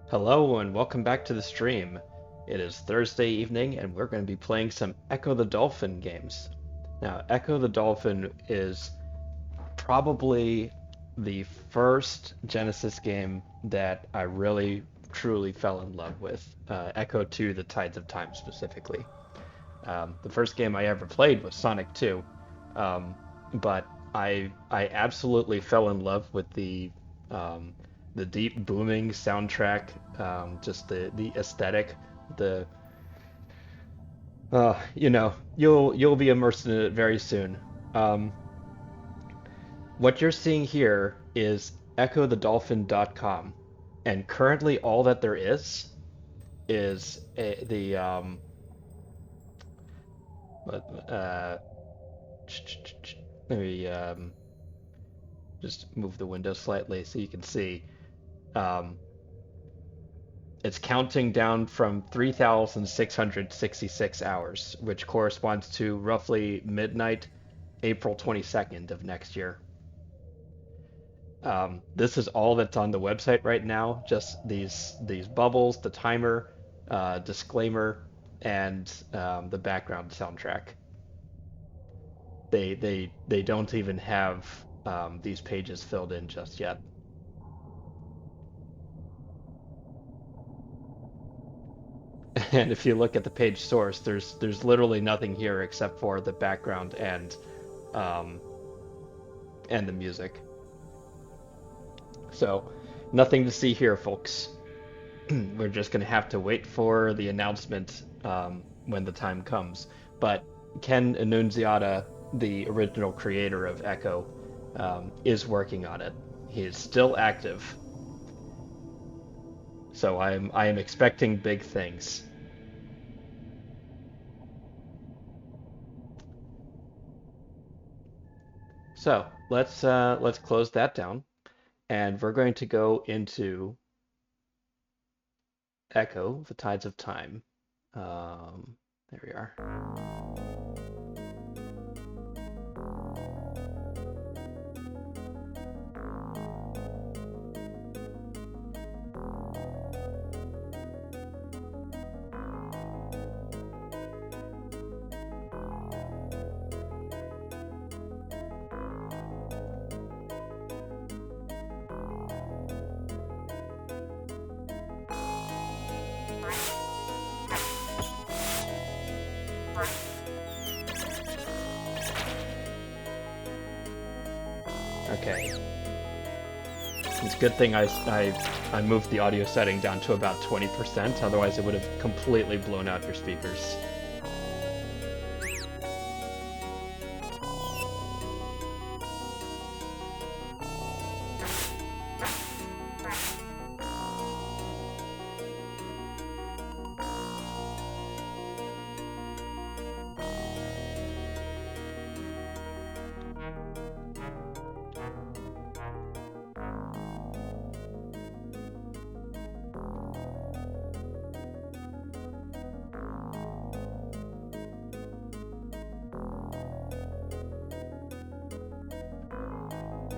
Hello and welcome back to the stream. It is Thursday evening and we're going to be playing some Echo the Dolphin games. Now, Echo the Dolphin is probably the first Genesis game that I really truly fell in love with. Echo 2, The Tides of Time specifically. The first game I ever played was Sonic 2, um, but I absolutely fell in love with um, the deep booming soundtrack, just the aesthetic, the you'll be immersed in it very soon. Um, what you're seeing here is echothedolphin.com, and currently all that there is the uh, let me just move the window slightly so you can see. Um, it's counting down from 3,666 hours, which corresponds to roughly midnight, April 22nd of next year. This is all that's on the website right now, just these bubbles, the timer, disclaimer, and the background soundtrack. They don't even have these pages filled in just yet. And if you look at the page source, there's literally nothing here except for the background um, and the music. So nothing to see here, folks. We're just gonna have to wait for the announcement when the time comes. But Ken Annunziata, the original creator of Echo, is working on it. He is still active, so I am expecting big things. So let's close that down, and we're going to go into Echo, the Tides of Time. There we are. Okay. It's a good thing I moved the audio setting down to about 20%, otherwise it would have completely blown out your speakers.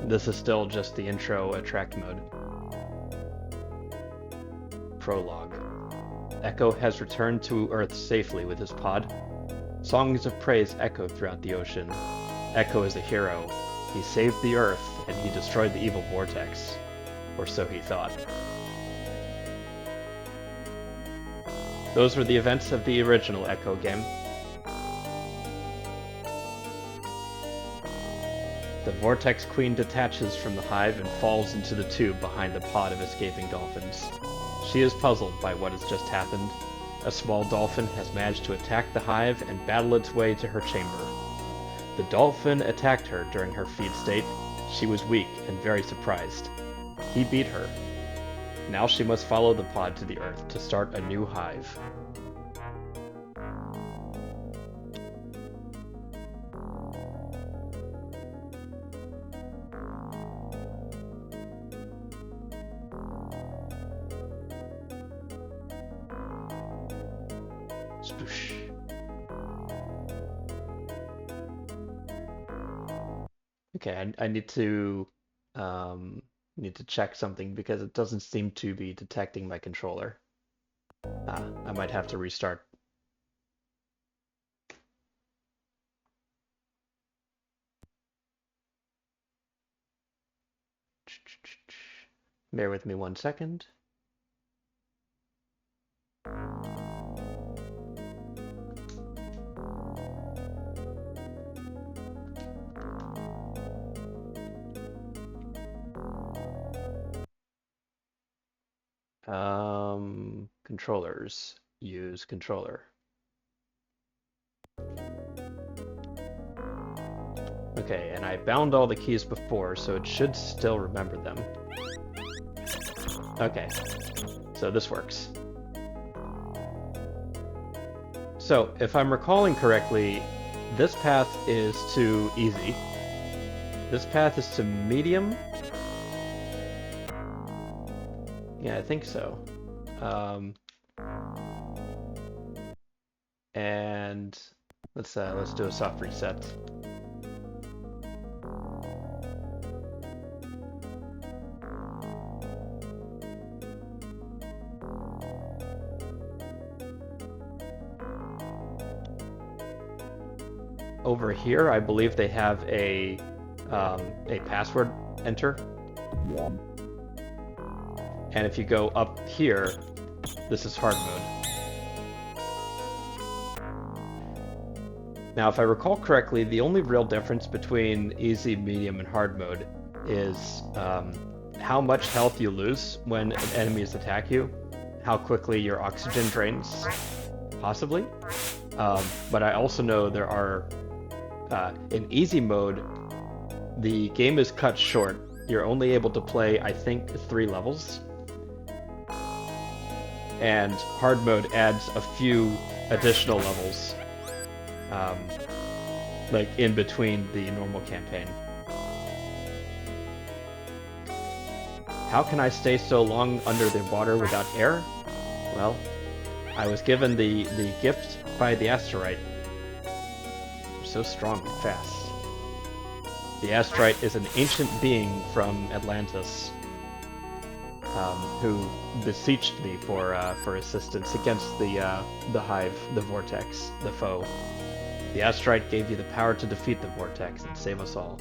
This is still just the intro attract mode. Prologue. Echo has returned to Earth safely with his pod. Songs of praise echoed throughout the ocean. Echo is a hero. He saved the Earth and he destroyed the evil vortex. Or so he thought. Those were the events of the original Echo game. The Vortex Queen detaches from the hive and falls into the tube behind the pod of escaping dolphins. She is puzzled by what has just happened. A small dolphin has managed to attack the hive and battle its way to her chamber. The dolphin attacked her during her feed state. She was weak and very surprised. He beat her. Now she must follow the pod to the Earth to start a new hive. Sploosh. Okay, I need to um, Need to check something because it doesn't seem to be detecting my controller. I might have to restart. Bear with me 1 second. Controllers. Use controller. Okay, and I bound all the keys before, so it should still remember them. Okay, so this works. So, if I'm recalling correctly, this path is to easy. This path is to medium. Yeah, I think so. And let's do a soft reset. Over here, I believe they have a password enter. And if you go up here, this is hard mode. Now, if I recall correctly, the only real difference between easy, medium, and hard mode is how much health you lose when enemies attack you, how quickly your oxygen drains, possibly. But I also know there are, in easy mode, the game is cut short. You're only able to play, I think, 3 levels. And hard mode adds a few additional levels, like in between the normal campaign. How can I stay so long under the water without air? Well, I was given the gift by the asteroid. You're so strong and fast. The asteroid is an ancient being from Atlantis, who beseeched me for assistance against the hive, the vortex, the foe. The asteroid gave you the power to defeat the vortex and save us all.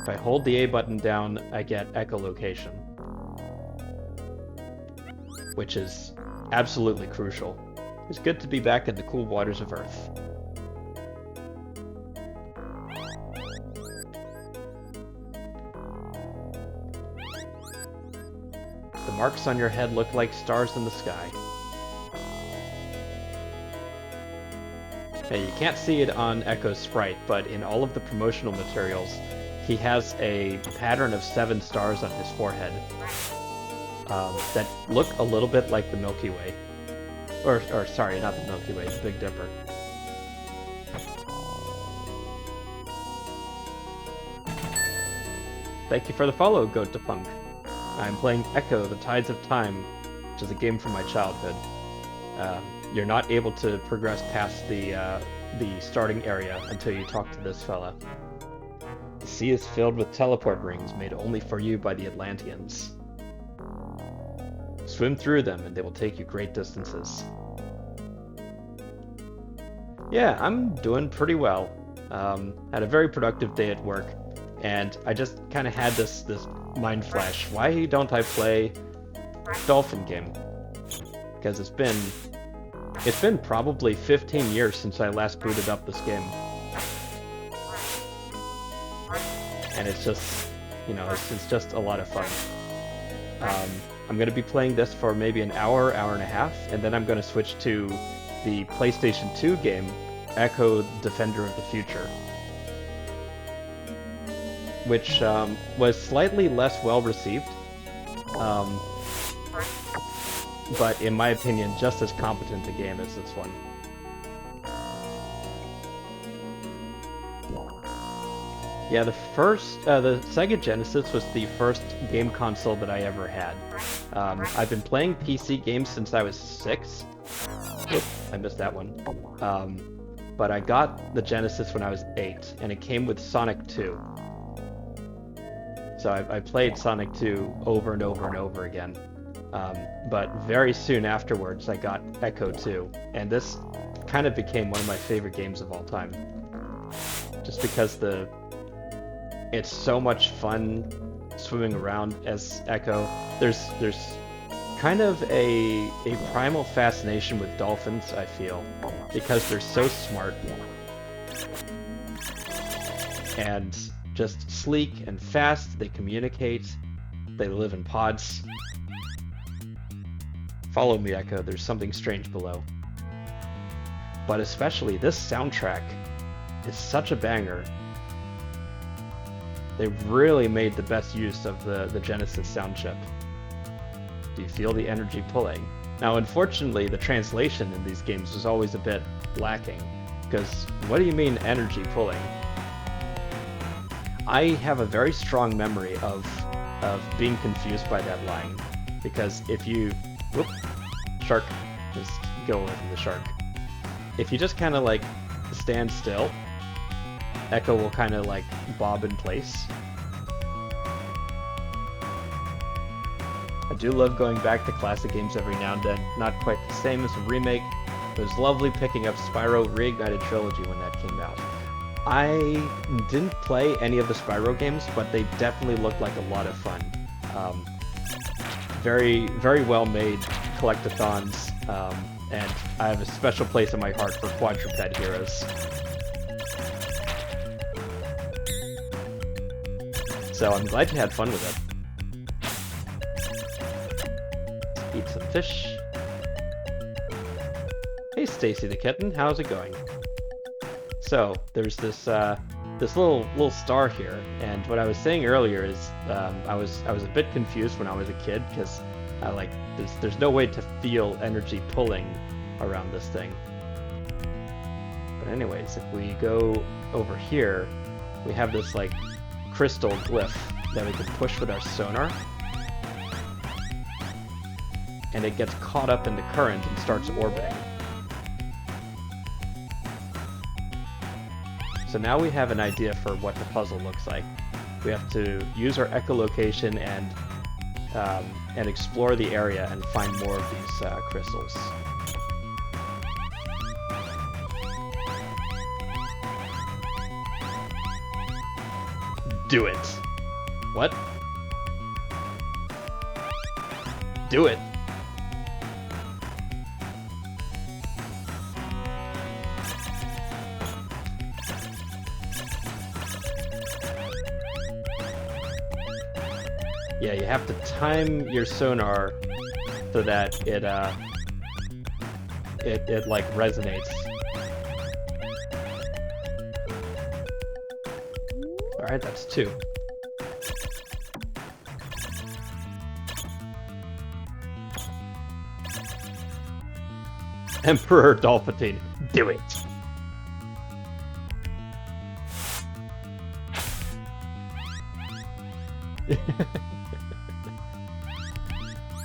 If I hold the A button down, I get echolocation, which is absolutely crucial. It's good to be back in the cool waters of Earth. The marks on your head look like stars in the sky. Now, you can't see it on Ecco's sprite, but in all of the promotional materials, he has a pattern of 7 stars on his forehead that look a little bit like the Milky Way. Or sorry, not the Milky Way, the Big Dipper. Thank you for the follow, Goat to Punk. I'm playing Ecco, The Tides of Time, which is a game from my childhood. You're not able to progress past the starting area until you talk to this fella. The sea is filled with teleport rings made only for you by the Atlanteans. Swim through them and they will take you great distances. Yeah, I'm doing pretty well. Had a very productive day at work, and I just kind of had this mind flash. Why don't I play Dolphin game? Because it's been probably 15 years since I last booted up this game. And it's just, it's just a lot of fun. I'm going to be playing this for maybe an hour, hour and a half, and then I'm going to switch to the PlayStation 2 game, Ecco Defender of the Future, which was slightly less well received, but in my opinion, just as competent a game as this one. Yeah, the Sega Genesis was the first game console that I ever had. I've been playing PC games since I was 6, Whoop, I missed that one. But I got the Genesis when I was 8, and it came with Sonic 2. So I played Sonic 2 over and over and over again. But very soon afterwards, I got Ecco 2, and this kind of became one of my favorite games of all time. Just because it's so much fun swimming around as Ecco. There's kind of a primal fascination with dolphins, I feel, because they're so smart and just sleek and fast. They communicate. They live in pods. Follow me, Ecco. There's something strange below. But especially this soundtrack is such a banger. They really made the best use of the Genesis sound chip. Do you feel the energy pulling? Now, unfortunately, the translation in these games was always a bit lacking, because what do you mean energy pulling? I have a very strong memory of being confused by that line, because if you... Whoop! Shark. Just go away from the shark. If you just kind of like stand still, Ecco will kind of like bob in place. I do love going back to classic games every now and then. Not quite the same as a remake. It was lovely picking up Spyro Reignited Trilogy when that came out. I didn't play any of the Spyro games, but they definitely looked like a lot of fun. Very, very well made collectathons, and I have a special place in my heart for quadruped heroes. So I'm glad you had fun with it. Eat some fish. Hey Stacy the kitten, how's it going? So there's this little star here, and what I was saying earlier is I was a bit confused when I was a kid, because there's no way to feel energy pulling around this thing. But anyways, if we go over here, we have this like crystal glyph that we can push with our sonar, and it gets caught up in the current and starts orbiting. So now we have an idea for what the puzzle looks like. We have to use our echolocation and explore the area and find more of these crystals. Do it. What? Do it. Yeah, you have to time your sonar so that it like resonates. All right, that's 2. Emperor Dolphin, do it.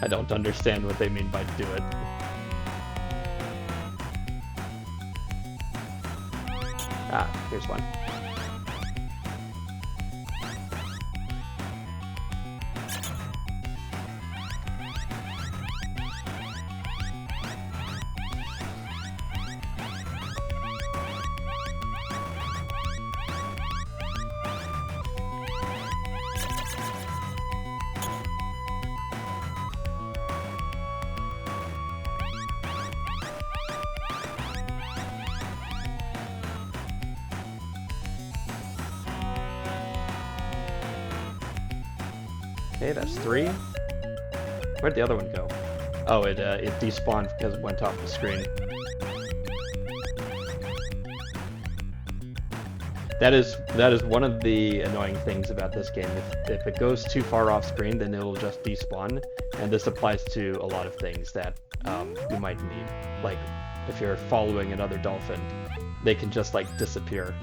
I don't understand what they mean by do it. Ah, here's one. Okay, that's 3. Where'd the other one go? Oh, it despawned because it went off the screen. That is one of the annoying things about this game. If it goes too far off screen, then it'll just despawn, and this applies to a lot of things that you might need. Like, if you're following another dolphin, they can just, like, disappear.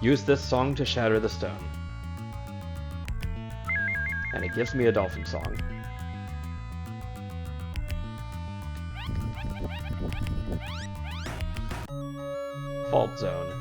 Use this song to shatter the stone. And it gives me a dolphin song. fault zone.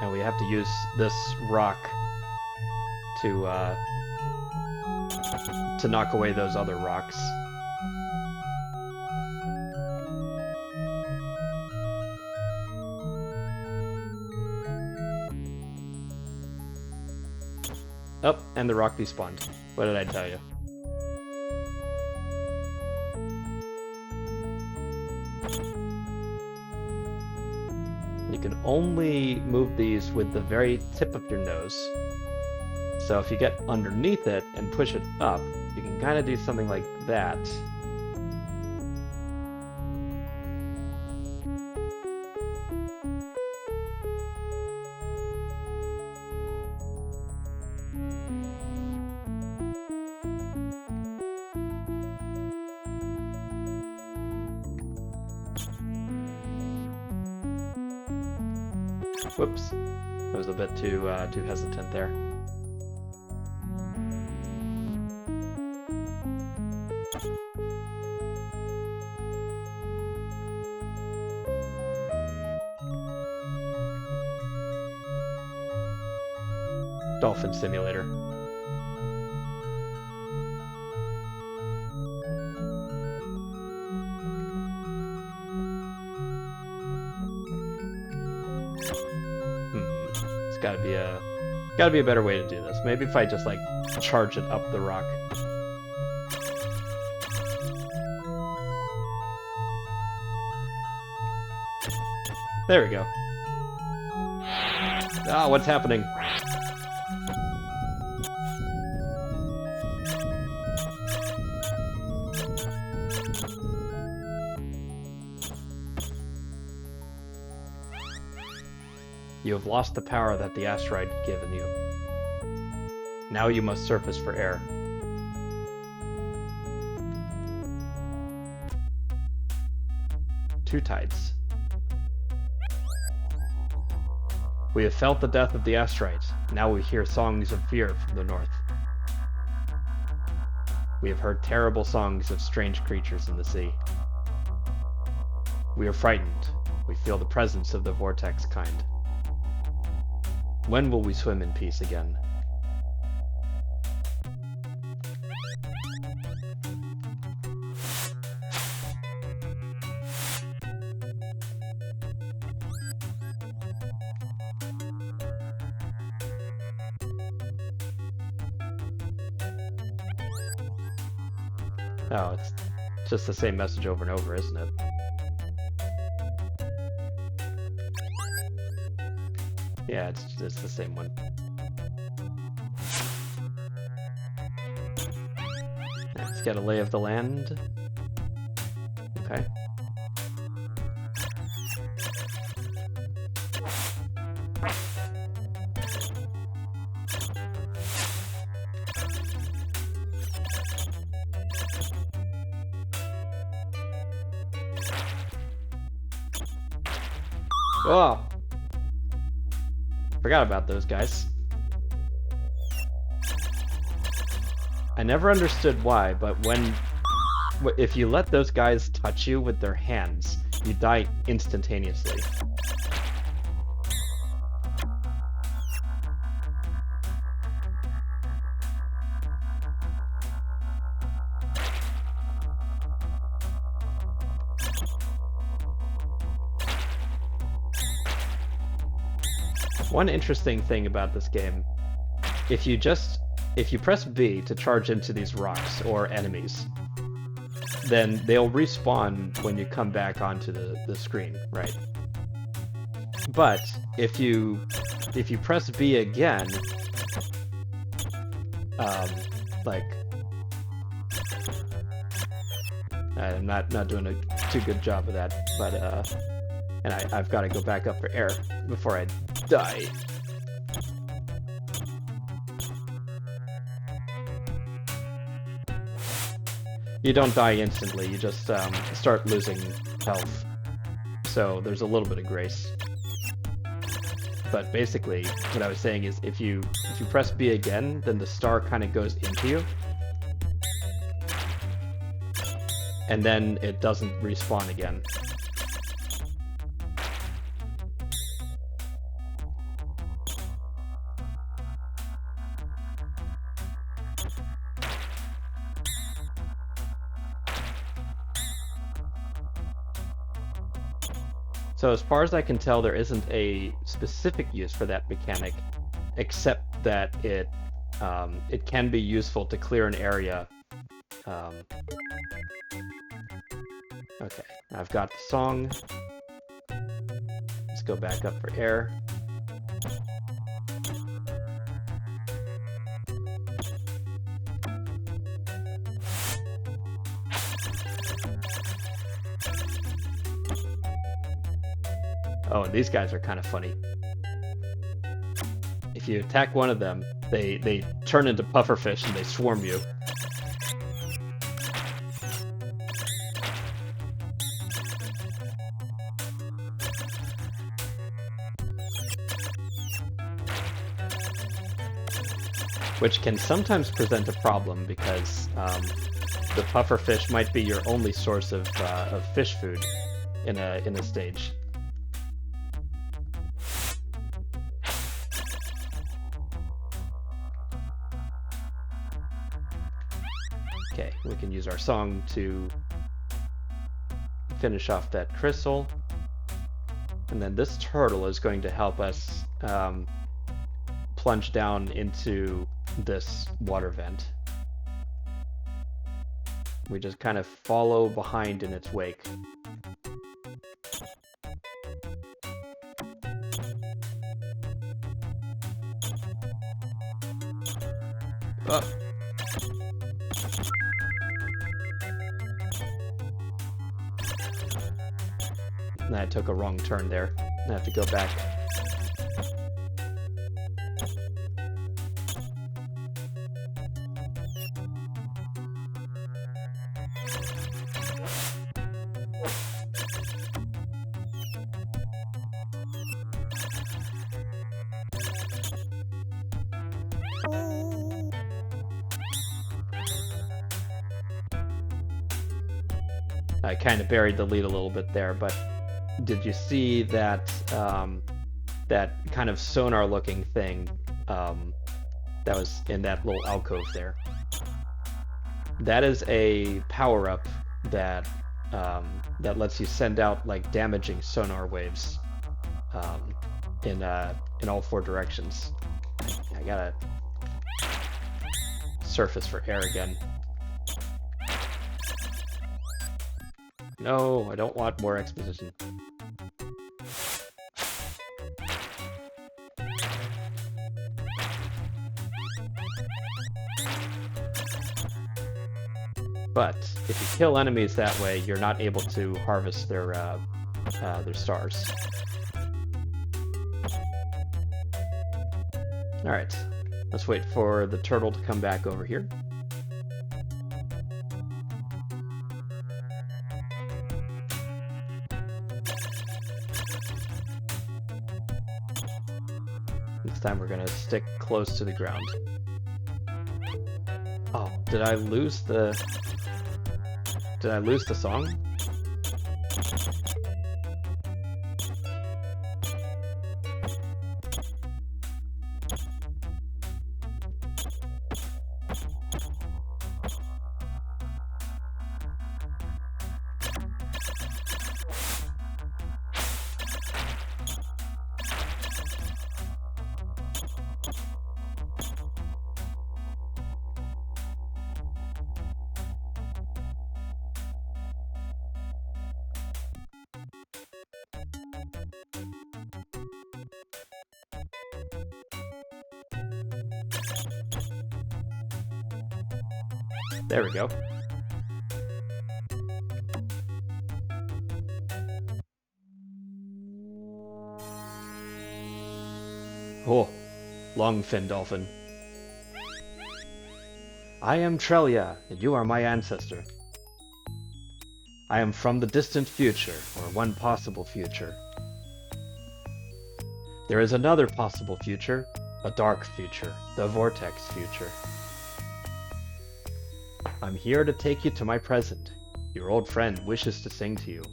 And we have to use this rock to knock away those other rocks. Oh, and the rock despawned. What did I tell you? You can only move these with the very tip of your nose. So if you get underneath it and push it up, you can kind of do something like that. Whoops, I was a bit too hesitant there. Dolphin Simulator. It's gotta be a better way to do this. Maybe if I just like charge it up the rock. There we go. Ah, what's happening? You have lost the power that the asteroid had given you. Now you must surface for air. Two tides. We have felt the death of the asteroid. Now we hear songs of fear from the north. We have heard terrible songs of strange creatures in the sea. We are frightened. We feel the presence of the vortex kind. When will we swim in peace again? Oh, it's just the same message over and over, isn't it? Yeah, it's the same one. Let's get a lay of the land. Okay. Oh! Forgot about those guys. I never understood why, but if you let those guys touch you with their hands, you die instantaneously. One interesting thing about this game, if you press B to charge into these rocks or enemies, then they'll respawn when you come back onto the screen, right? But if you press B again, like, I'm not doing a too good job of that, but and I've got to go back up for air before I die. You don't die instantly, you just start losing health. So there's a little bit of grace. But basically, what I was saying is if you press B again, then the star kind of goes into you. And then it doesn't respawn again. So as far as I can tell, there isn't a specific use for that mechanic, except that it can be useful to clear an area. Okay, I've got the song. Let's go back up for air. Oh, and these guys are kind of funny. If you attack one of them, they turn into pufferfish and they swarm you. Which can sometimes present a problem because the pufferfish might be your only source of fish food in a stage. Okay, we can use our song to finish off that crystal. And then this turtle is going to help us plunge down into this water vent. We just kind of follow behind in its wake. Oh. I took a wrong turn there. I have to go back. I kind of buried the lead a little bit there, but did you see that that kind of sonar-looking thing that was in that little alcove there? That is a power-up that that lets you send out like damaging sonar waves in all four directions. I gotta surface for air again. No, I don't want more exposition. But if you kill enemies that way, you're not able to harvest their stars. All right, let's wait for the turtle to come back over here. This time we're gonna stick close to the ground. Oh, did I lose the song? There we go. Oh, long-fin dolphin. I am Trelia, and you are my ancestor. I am from the distant future, or one possible future. There is another possible future, a dark future, the vortex future. I'm here to take you to my present. Your old friend wishes to sing to you.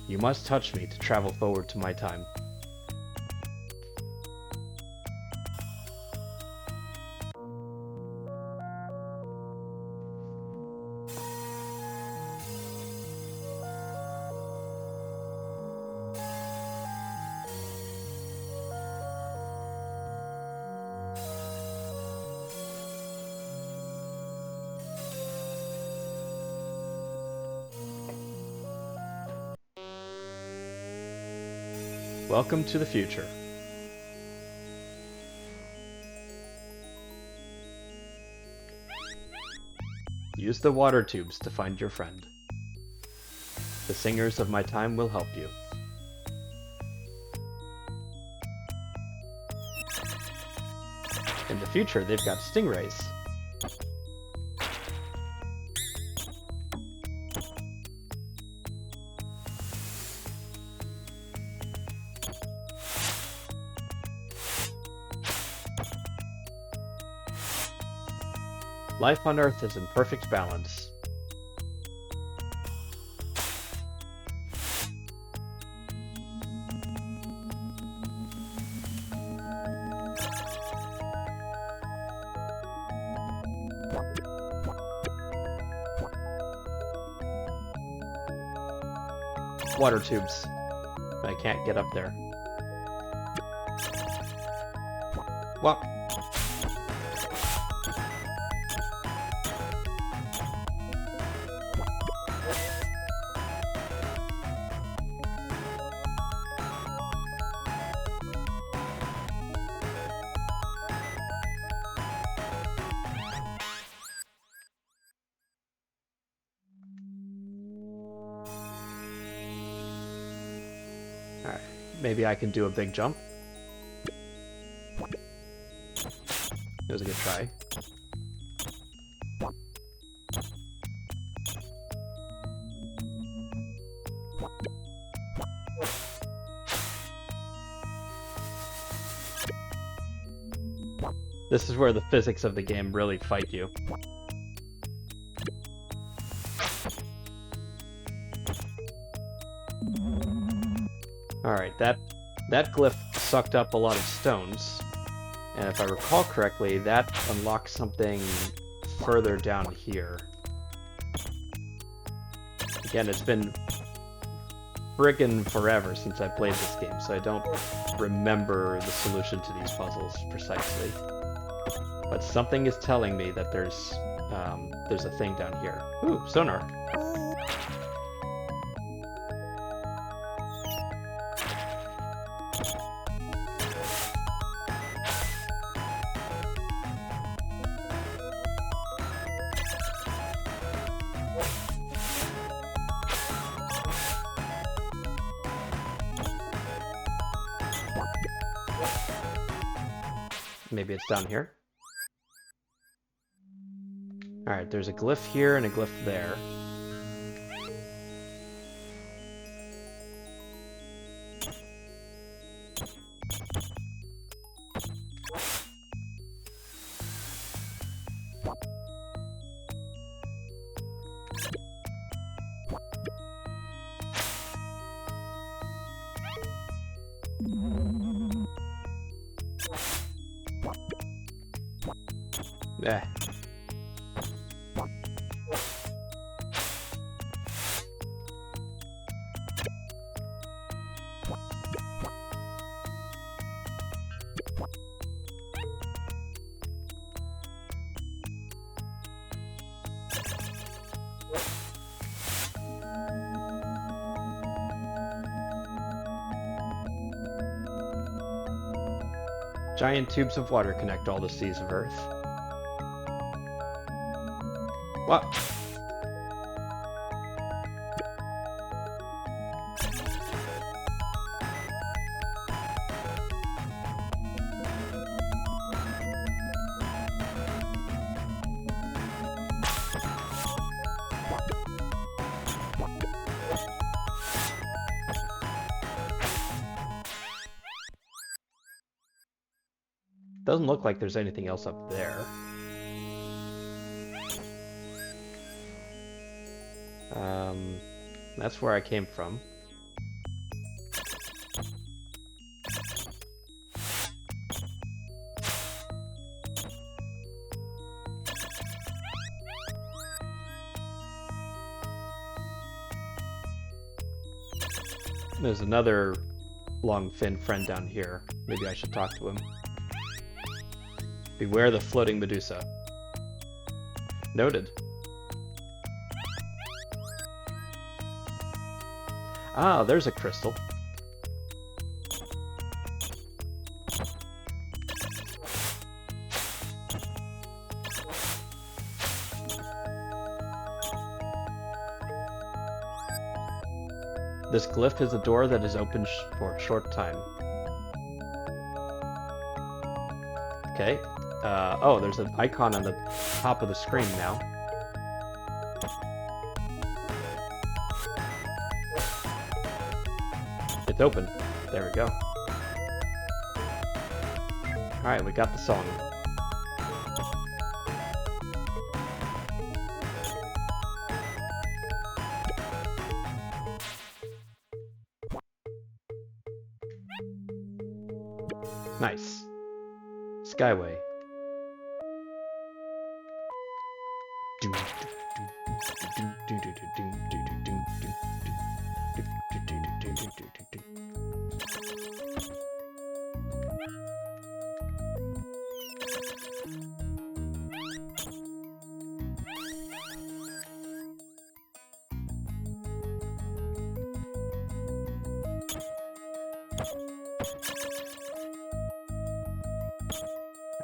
You must touch me to travel forward to my time. Welcome to the future. Use the water tubes to find your friend. The singers of my time will help you. In the future, they've got stingrays. Life on Earth is in perfect balance. Water tubes. I can't get up there. What? Alright, maybe I can do a big jump. It was a good try. This is where the physics of the game really fight you. Alright, that glyph sucked up a lot of stones, and if I recall correctly, that unlocks something further down here. Again, it's been friggin' forever since I played this game, so I don't remember the solution to these puzzles precisely. But something is telling me that there's a thing down here. Ooh, sonar. Maybe it's down here. Alright, there's a glyph here and a glyph there. Eh. Giant tubes of water connect all the seas of Earth. What? Doesn't look like there's anything else up there. That's where I came from. There's another long-fin friend down here. Maybe I should talk to him. Beware the floating Medusa. Noted. Ah, there's a crystal. This glyph is a door that is open for a short time. Okay. Oh, there's an icon on the top of the screen now. It's open. There we go. Alright, we got the song. Nice. Skyway.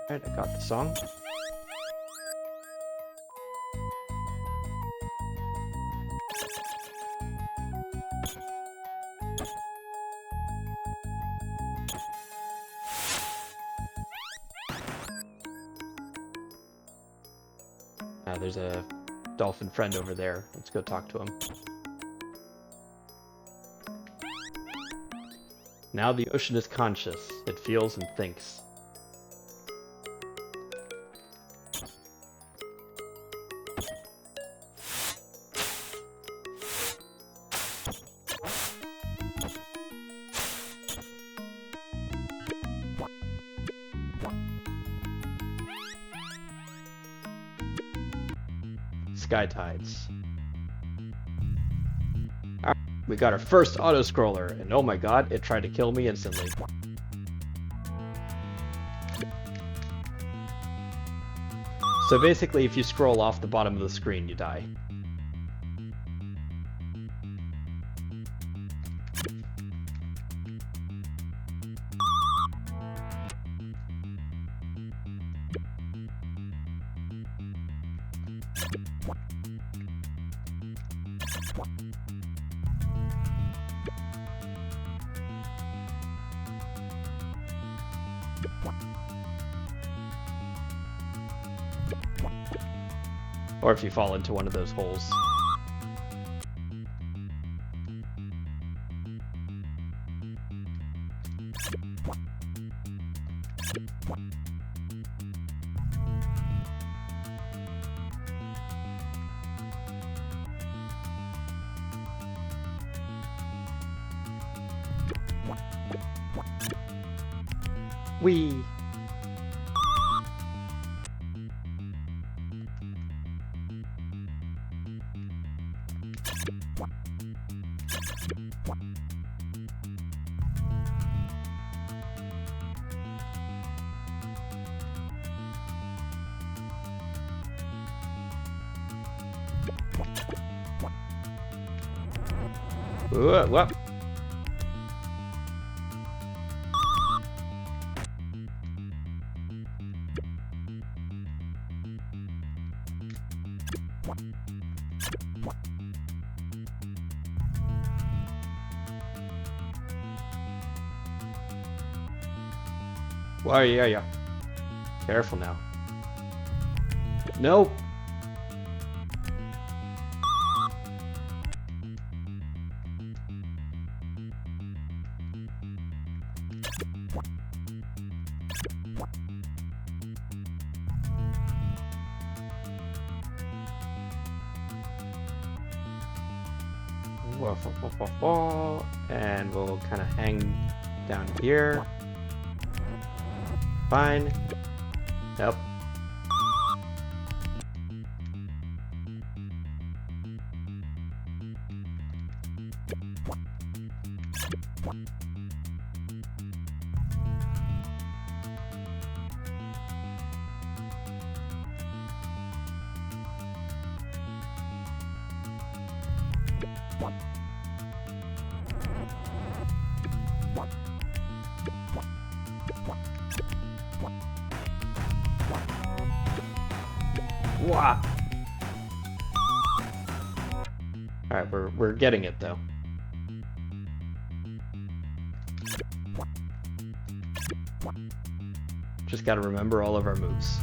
Alright, I got the song. There's a dolphin friend over there. Let's go talk to him. Now the ocean is conscious. It feels and thinks. Sky tides. Alright, we got our first auto-scroller, and oh my god, it tried to kill me instantly. So basically, if you scroll off the bottom of the screen, you die. Or if you fall into one of those holes. Whee! Whoop. Why, yeah. Careful now. Nope. And we'll kind of hang down here. Fine. Yep. Wah! Alright, we're getting it though. Just gotta remember all of our moves.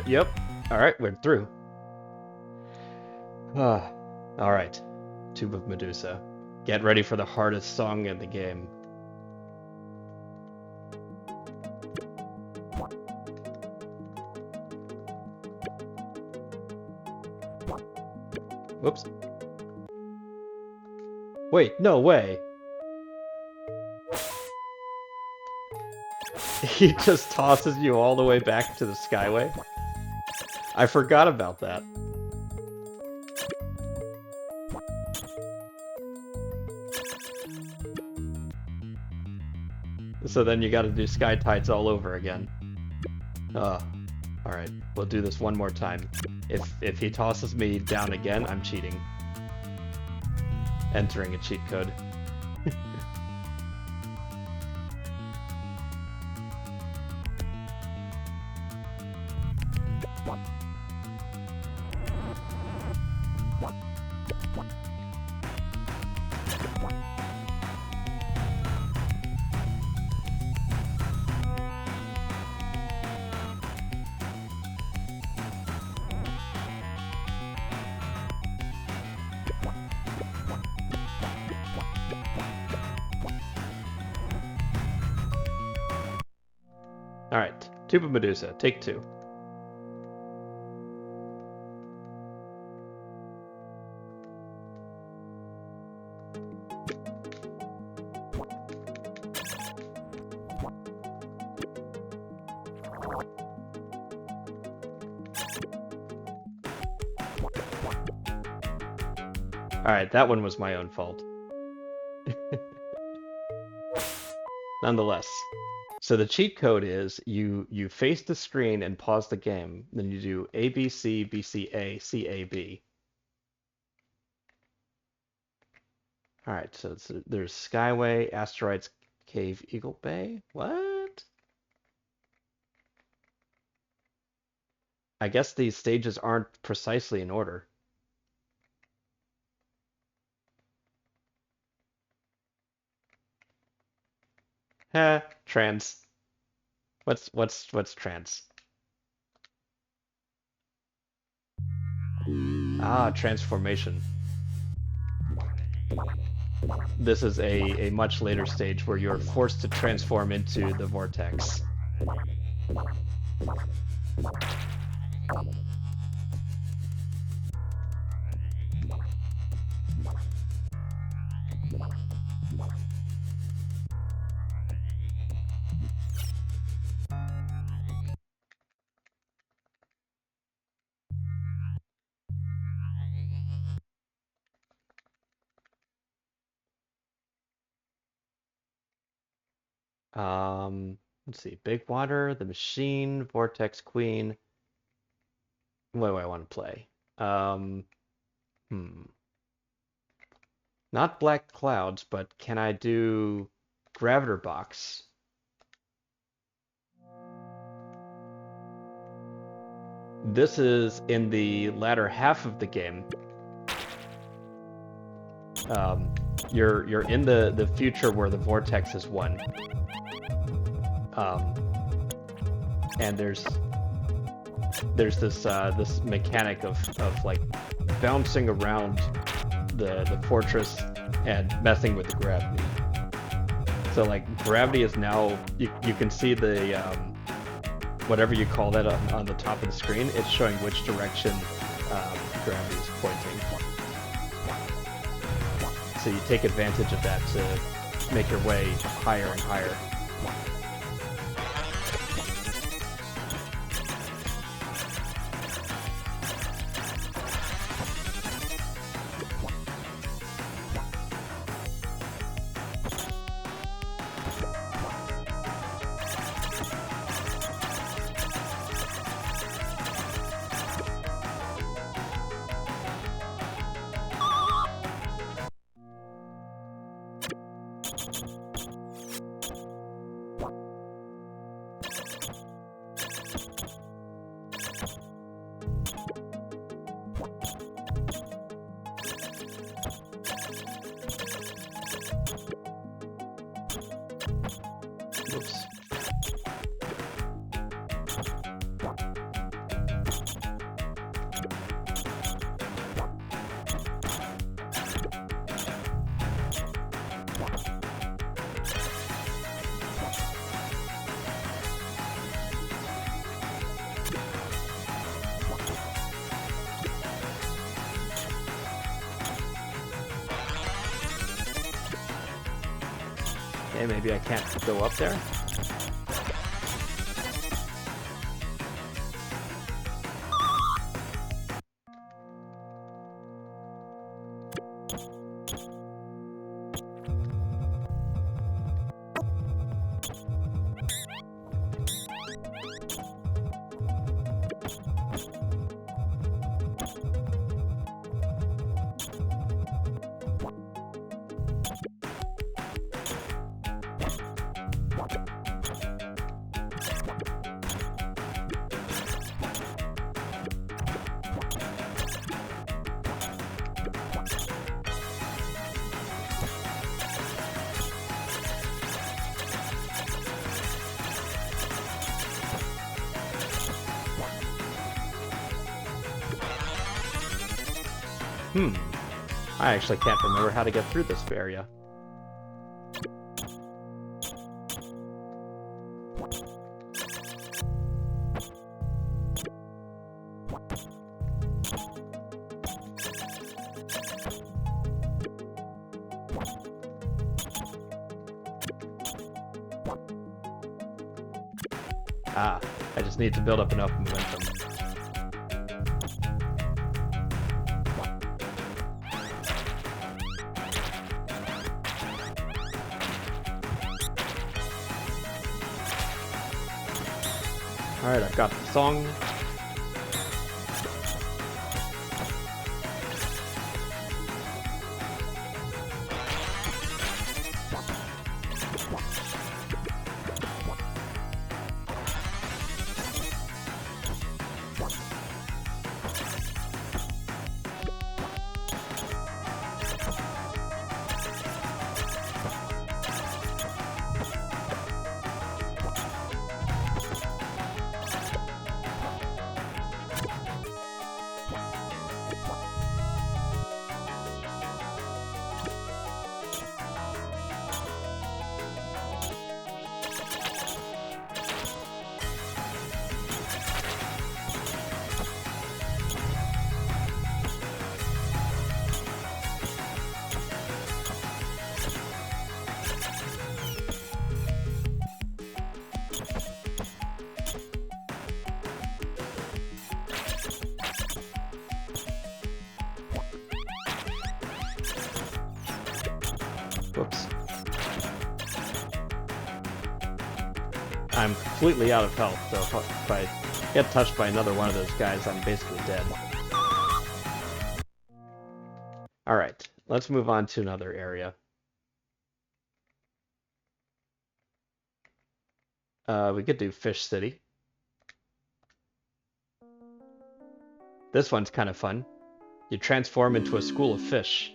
Yep. Alright, we're through. Alright. Tube of Medusa. Get ready for the hardest song in the game. Whoops. Wait, no way. He just tosses you all the way back to the Skyway? I forgot about that. So then you gotta do Sky Tides all over again. Alright, we'll do this one more time. If he tosses me down again, I'm cheating. Entering a cheat code. Alright, Tube of Medusa, take 2. Alright, that one was my own fault. Nonetheless. So the cheat code is you face the screen and pause the game. Then you do A, B, C, B, C, A, C, A, B. Alright, so there's Skyway, Asteroids, Cave, Eagle Bay? What? I guess these stages aren't precisely in order. Heh, trans. What's trans? Ah, transformation. This is a much later stage where you're forced to transform into the vortex. Let's see. Big Water, The Machine, Vortex Queen. What do I want to play? Hmm. Not Black Clouds, but can I do Graviter Box? This is in the latter half of the game. Um, you're in the future where the vortex has won. Um, and there's this mechanic of like bouncing around the fortress and messing with the gravity. So like gravity is now you can see the whatever you call that on the top of the screen. It's showing which direction gravity is pointing. So you take advantage of that to make your way higher and higher. Oops. Okay, maybe I can't go up there. I actually can't remember how to get through this area. Ah, I just need to build up enough momentum. Alright, I've got the song. Whoops. I'm completely out of health, so if I get touched by another one of those guys, I'm basically dead. Alright, let's move on to another area. We could do Fish City. This one's kind of fun. You transform into a school of fish.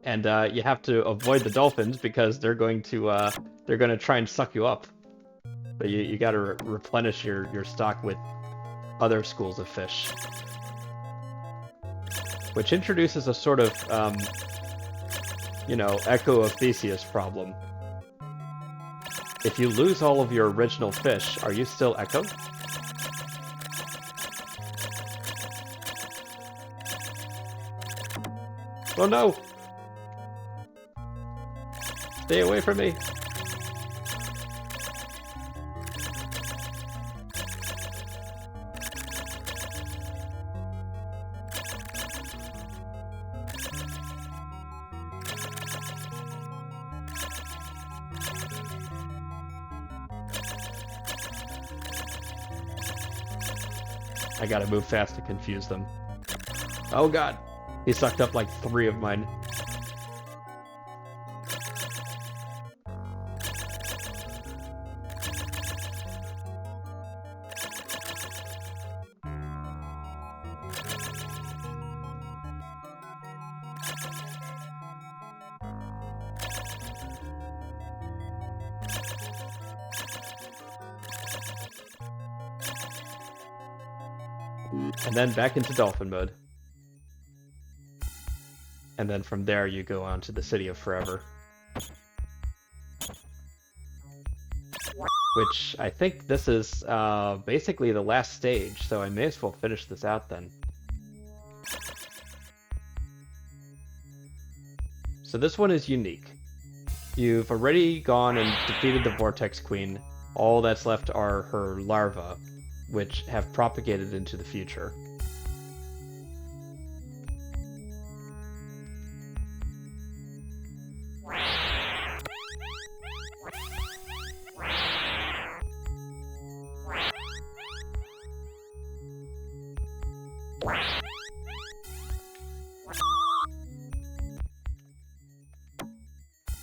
And you have to avoid the dolphins because they're going to try and suck you up. But you got to replenish your stock with other schools of fish, which introduces a sort of Echo of Theseus problem. If you lose all of your original fish, are you still Echo? Oh no! Stay away from me! I gotta move fast to confuse them. Oh god! He sucked up like 3 of mine. And then back into dolphin mode. And then from there you go on to the City of Forever. Which I think this is basically the last stage, so I may as well finish this out then. So this one is unique. You've already gone and defeated the Vortex Queen. All that's left are her larvae, which have propagated into the future.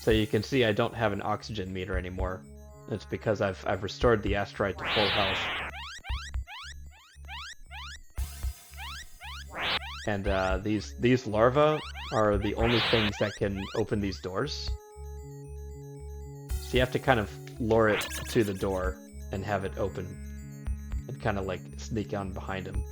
So you can see I don't have an oxygen meter anymore. It's because I've restored the asteroid to full health. And these larvae are the only things that can open these doors. So you have to kind of lure it to the door and have it open. And kind of like sneak on behind him.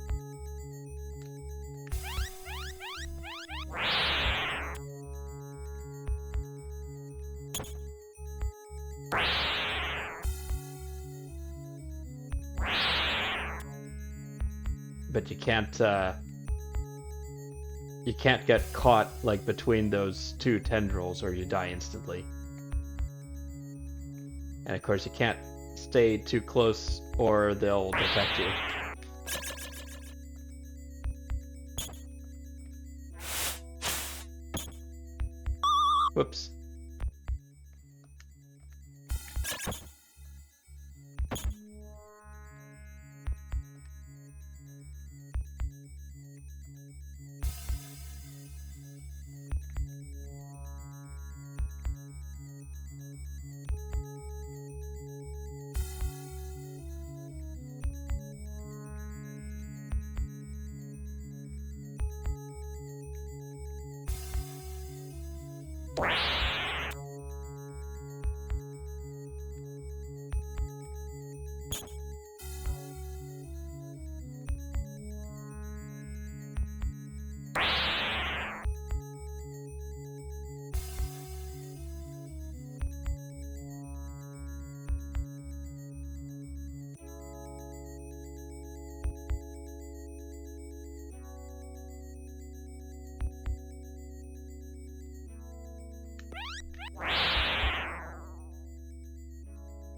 But you can't get caught like between those 2 tendrils or you die instantly. And of course you can't stay too close or they'll detect you. Whoops.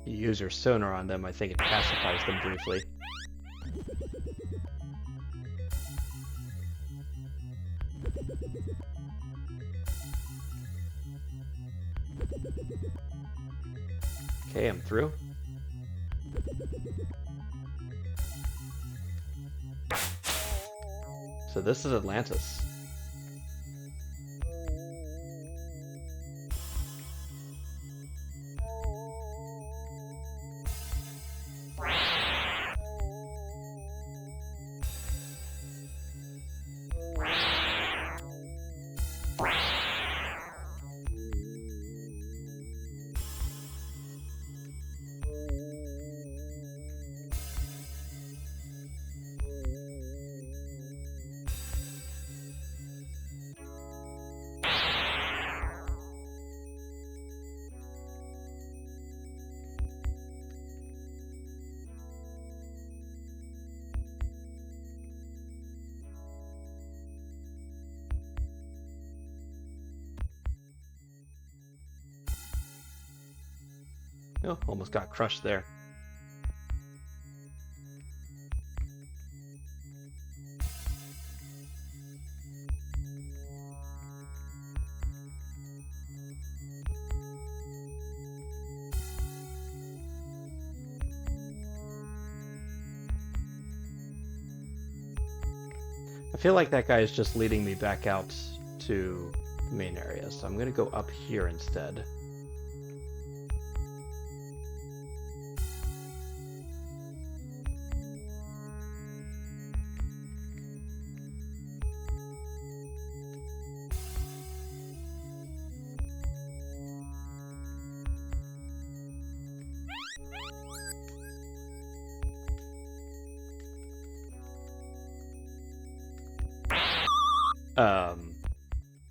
You use your sonar on them, I think it pacifies them briefly. Okay, I'm through. So this is Atlantis. Oh, almost got crushed there. I feel like that guy is just leading me back out to the main area, so I'm going to go up here instead.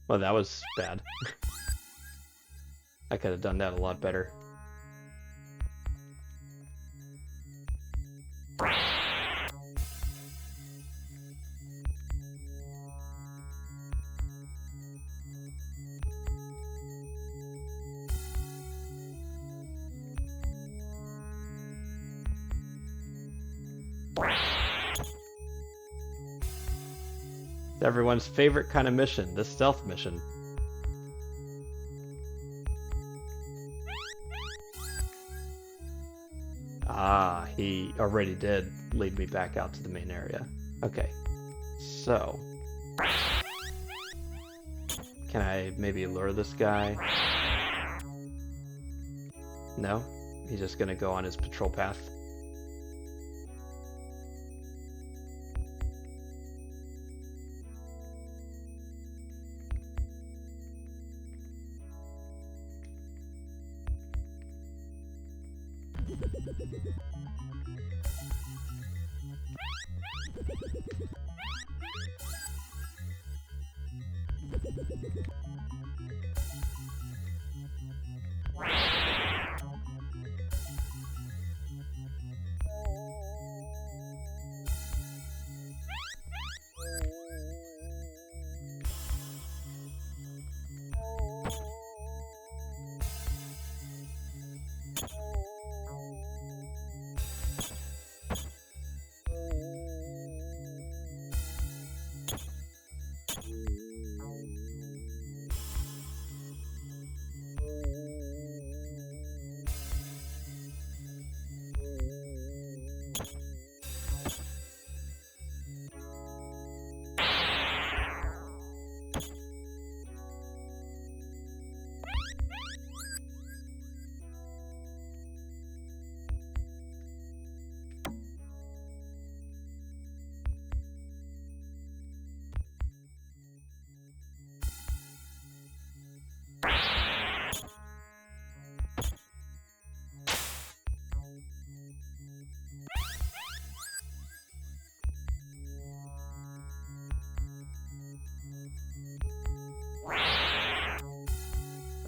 Well, that was bad. I could have done that a lot better. Everyone's favorite kind of mission, the stealth mission. Ah, he already did lead me back out to the main area. Okay, so can I maybe lure this guy? No? He's just gonna go on his patrol path.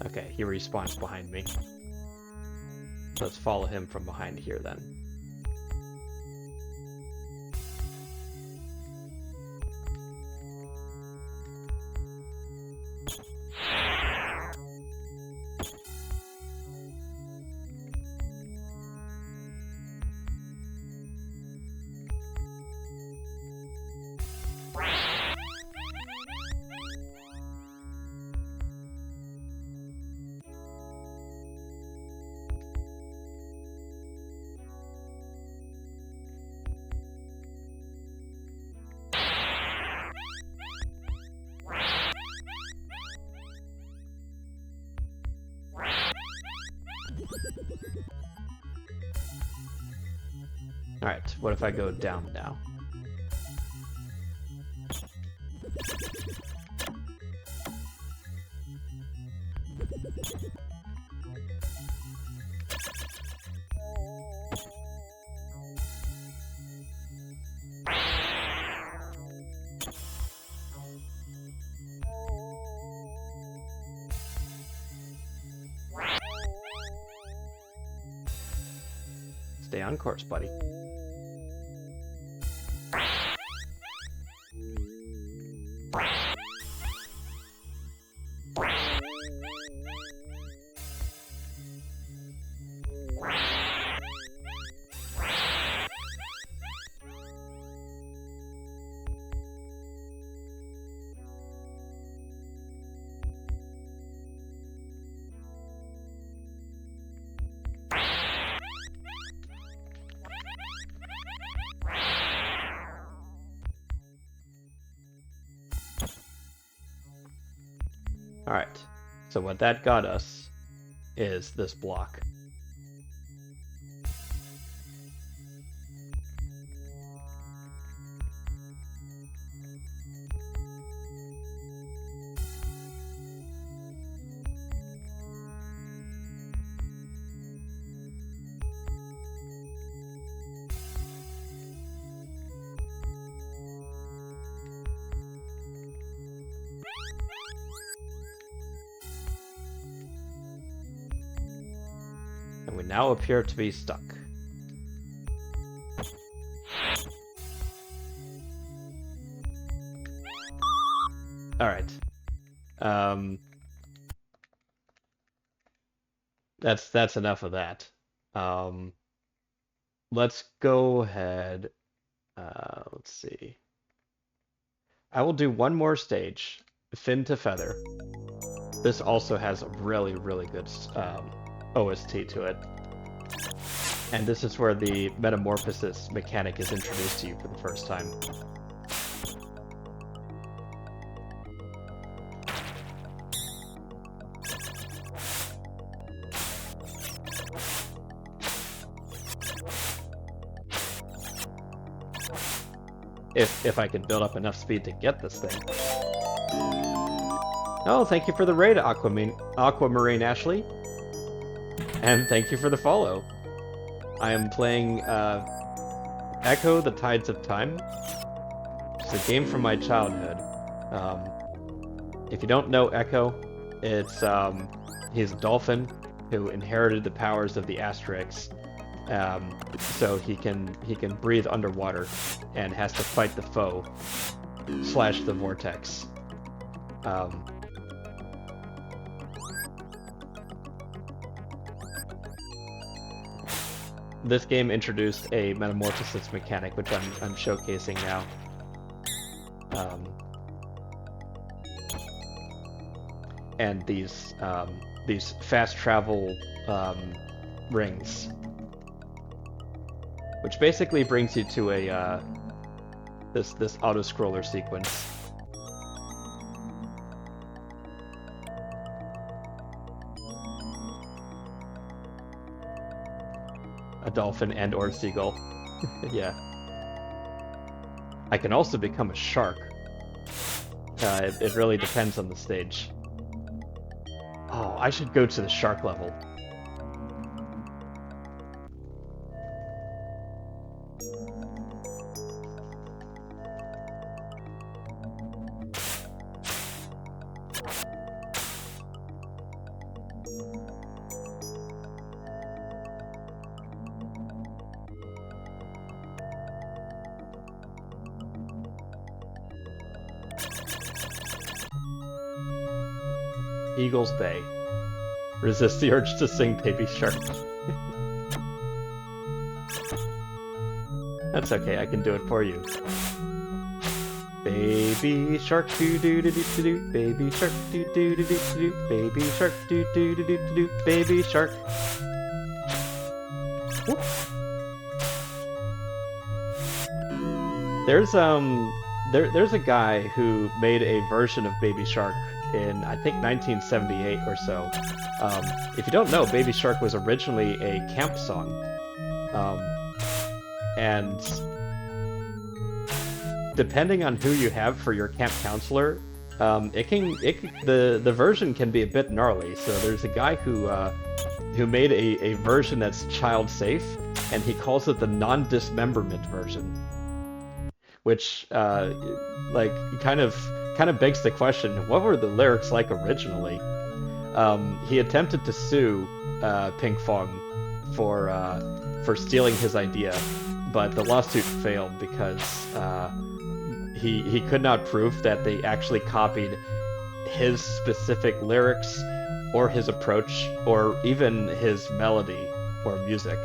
Okay, he respawns behind me. Let's follow him from behind here then. Alright, what if I go down now? Stay on course, buddy. All right. So what that got us is this block. And we now appear to be stuck. All right. That's enough of that. Um, let's go ahead. Let's see. I will do one more stage, Fin to Feather. This also has a really, really good OST to it. And this is where the metamorphosis mechanic is introduced to you for the first time. If I can build up enough speed to get this thing. Oh, thank you for the raid, Aquamarine Ashley. And thank you for the follow. I am playing Ecco, the Tides of Time. It's a game from my childhood. If you don't know Ecco, it's he's a dolphin who inherited the powers of the Asterix. So he can breathe underwater and has to fight the foe / the vortex. This game introduced a metamorphosis mechanic, which I'm showcasing now. And these fast travel rings, which basically brings you to a this auto scroller sequence. A dolphin and or seagull. Yeah. I can also become a shark. It really depends on the stage. Oh, I should go to the shark level. Eagles Bay. Resist the urge to sing Baby Shark. That's okay, I can do it for you. Baby shark doo doo doo doo doo doo, baby shark doo doo doo doo doo, baby shark doo doo doo doo doo, baby shark. Whoop. There's a guy who made a version of Baby Shark in, I think, 1978 or so. If you don't know, Baby Shark was originally a camp song. And depending on who you have for your camp counselor, the version can be a bit gnarly. So there's a guy who made a version that's child safe, and he calls it the non-dismemberment version. Which like kind of begs the question, what were the lyrics like originally? He attempted to sue Pink Fong for stealing his idea, but the lawsuit failed because he could not prove that they actually copied his specific lyrics or his approach or even his melody or music.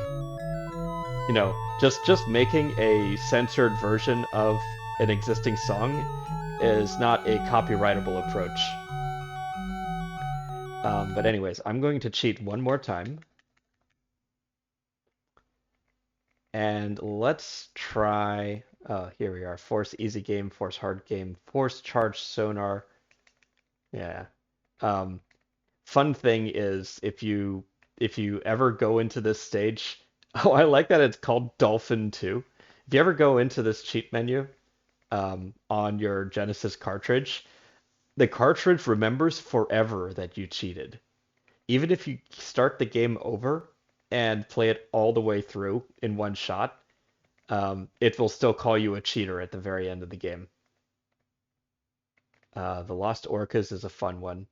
You know, just making a censored version of an existing song is not a copyrightable approach. But anyways, I'm going to cheat one more time. And let's try, here we are, force easy game, force hard game, force charge sonar. Yeah. Um, Fun thing is if you ever go into this stage, oh, I like that it's called Dolphin 2. If you ever go into this cheat menu on your Genesis cartridge, the cartridge remembers forever that you cheated. Even if you start the game over and play it all the way through in one shot, it will still call you a cheater at the very end of the game. The Lost Orcas is a fun one.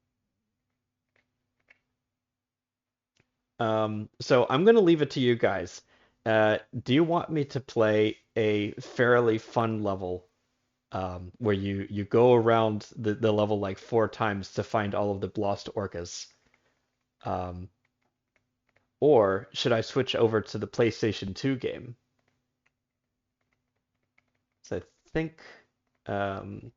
So I'm going to leave it to you guys. Do you want me to play a fairly fun level where you go around the level like 4 times to find all of the lost orcas? Um, or should I switch over to the PlayStation 2 game? So I think, um,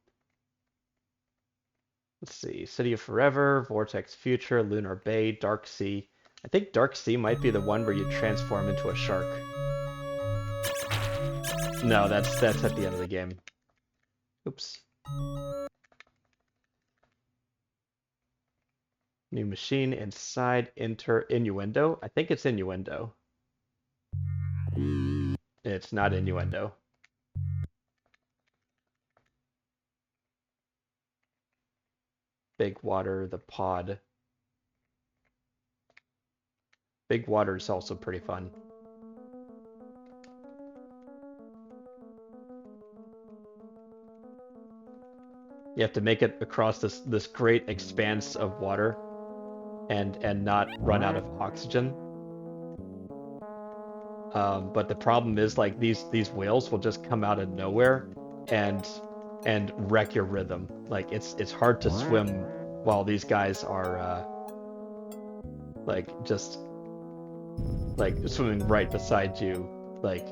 let's see, City of Forever, Vortex Future, Lunar Bay, Dark Sea. I think Dark Sea might be the one where you transform into a shark. No, that's at the end of the game. Oops. New machine inside enter innuendo. I think it's innuendo. It's not innuendo. Big water, the pod. Big water is also pretty fun. You have to make it across this great expanse of water and not run out of oxygen. But the problem is like these whales will just come out of nowhere and wreck your rhythm. Like it's hard to swim while these guys are like just like swimming right beside you, like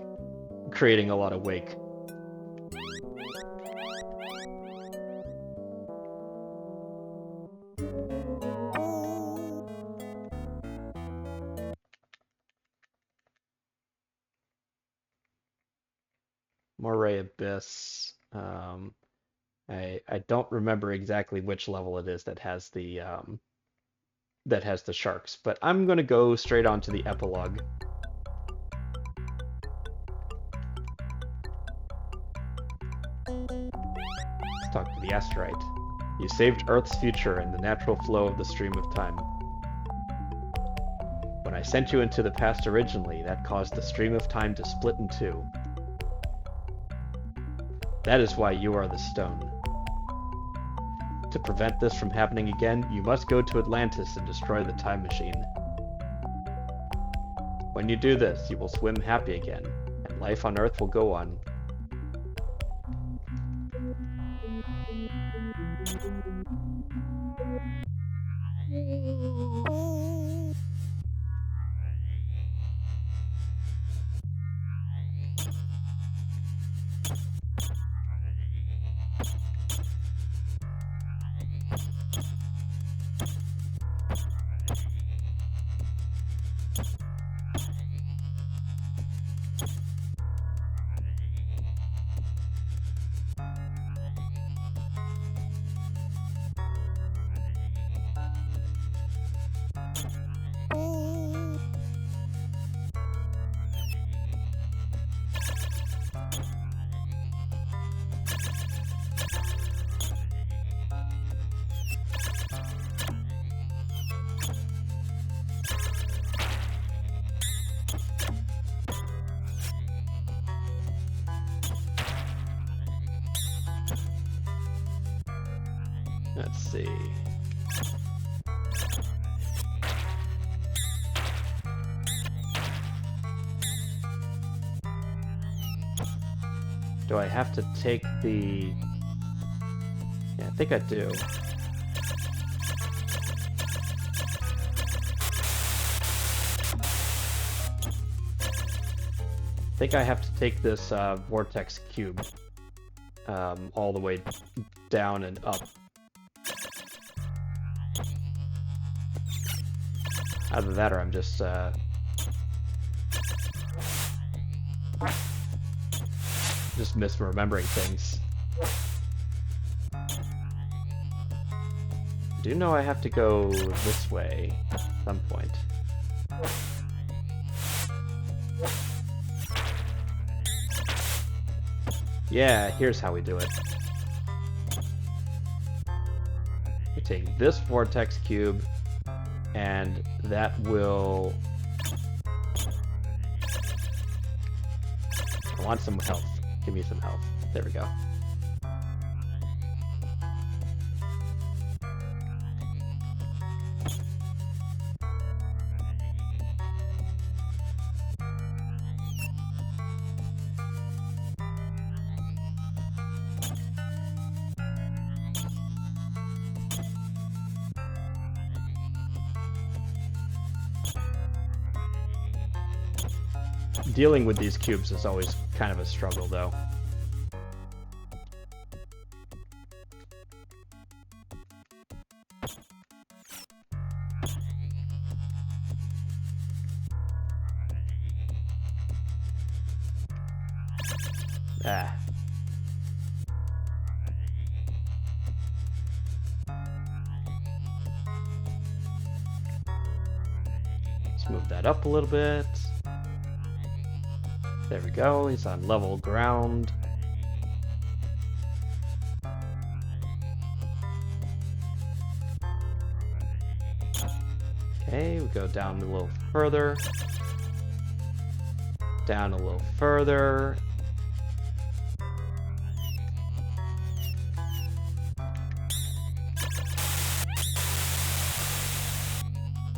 creating a lot of wake. Moray Abyss. I don't remember exactly which level it is that has the sharks, but I'm gonna go straight on to the epilogue. Let's talk to the asteroid. You saved Earth's future and the natural flow of the stream of time. When I sent you into the past originally, that caused the stream of time to split in two. That is why you are the stone. To prevent this from happening again, you must go to Atlantis and destroy the time machine. When you do this, you will swim happy again, and life on Earth will go on. Let's see. Do I have to take the... Yeah, I think I do. I think I have to take this vortex cube all the way down and up. Either that or I'm just misremembering things. do know I have to go this way at some point. Yeah, here's how we do it. We take this vortex cube, and that will... I want some health. Give me some health. There we go. Dealing with these cubes is always kind of a struggle, though. Ah. Let's move that up a little bit. There we go, he's on level ground. Okay, we go down a little further. Down a little further.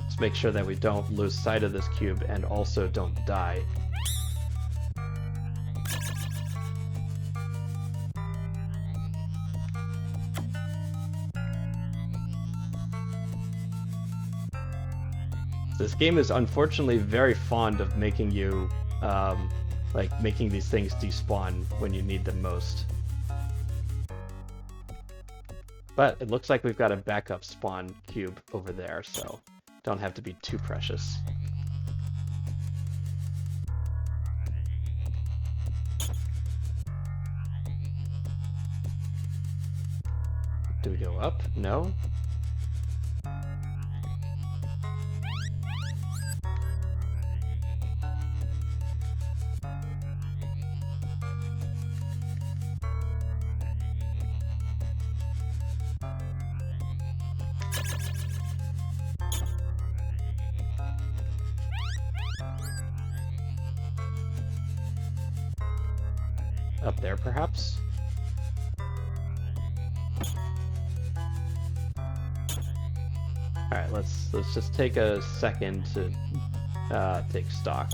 Let's make sure that we don't lose sight of this cube and also don't die. This game is unfortunately very fond of making you, like, making these things despawn when you need them most. But it looks like we've got a backup spawn cube over there, so don't have to be too precious. Do we go up? No? Up there, perhaps? Alright, let's just take a second to take stock.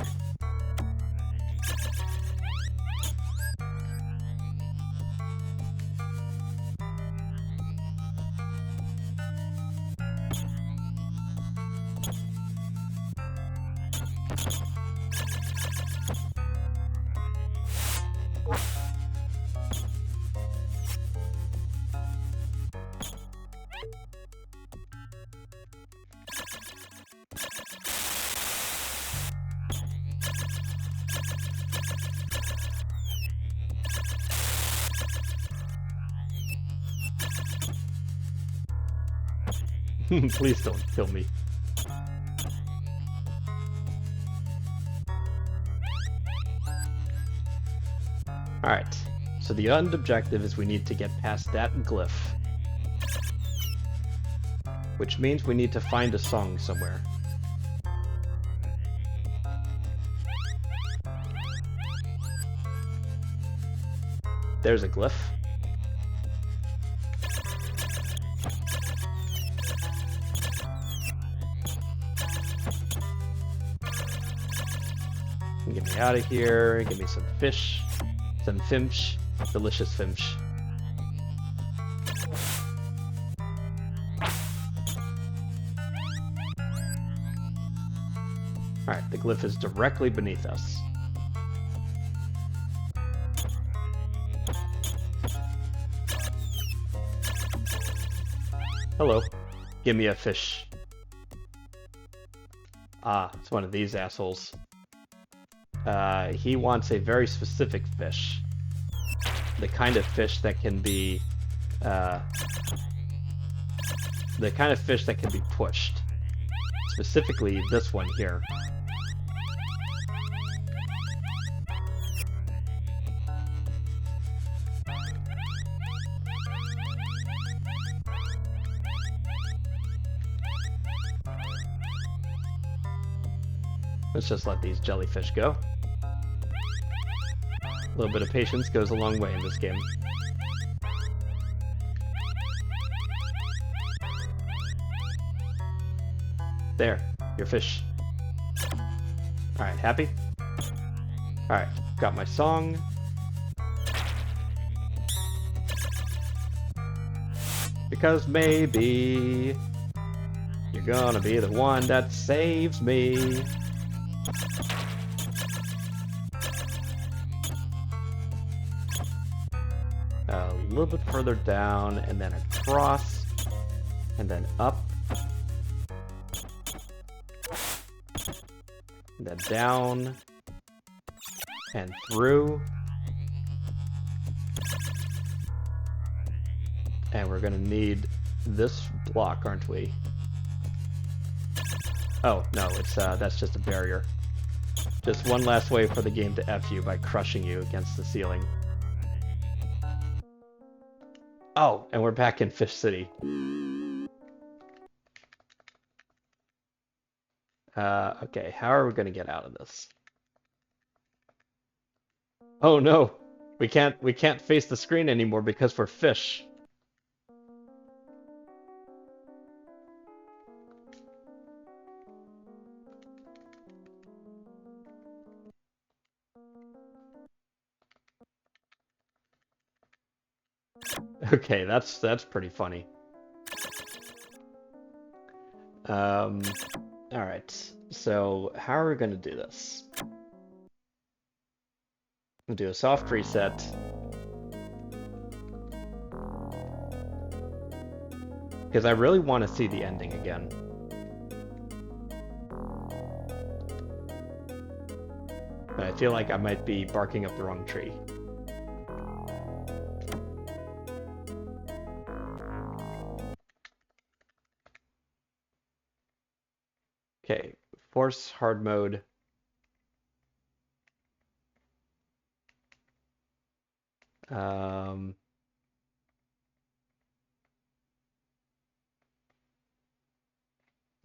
Please don't kill me. Alright, so the end objective is we need to get past that glyph. Which means we need to find a song somewhere. There's a glyph. Get me out of here, give me some fish, some fimsh, delicious fimsh. Alright, the glyph is directly beneath us. Hello, give me a fish. Ah, it's one of these assholes. He wants a very specific fish. The kind of fish that can be the kind of fish that can be pushed. Specifically, this one here. Let's just let these jellyfish go. A little bit of patience goes a long way in this game. There, your fish. Alright, happy? Alright, got my song. Because maybe you're gonna be the one that saves me. A little bit further down, and then across, and then up. And then down, and through. And we're gonna need this block, aren't we? Oh, no, it's that's just a barrier. Just one last way for the game to F you by crushing you against the ceiling. Oh, and we're back in Fish City. Okay, how are we gonna get out of this? Oh no! We can't face the screen anymore because we're fish. Okay, that's pretty funny. Alright, so how are we gonna do this? We'll do a soft reset. Because I really want to see the ending again. But I feel like I might be barking up the wrong tree. Okay, force hard mode.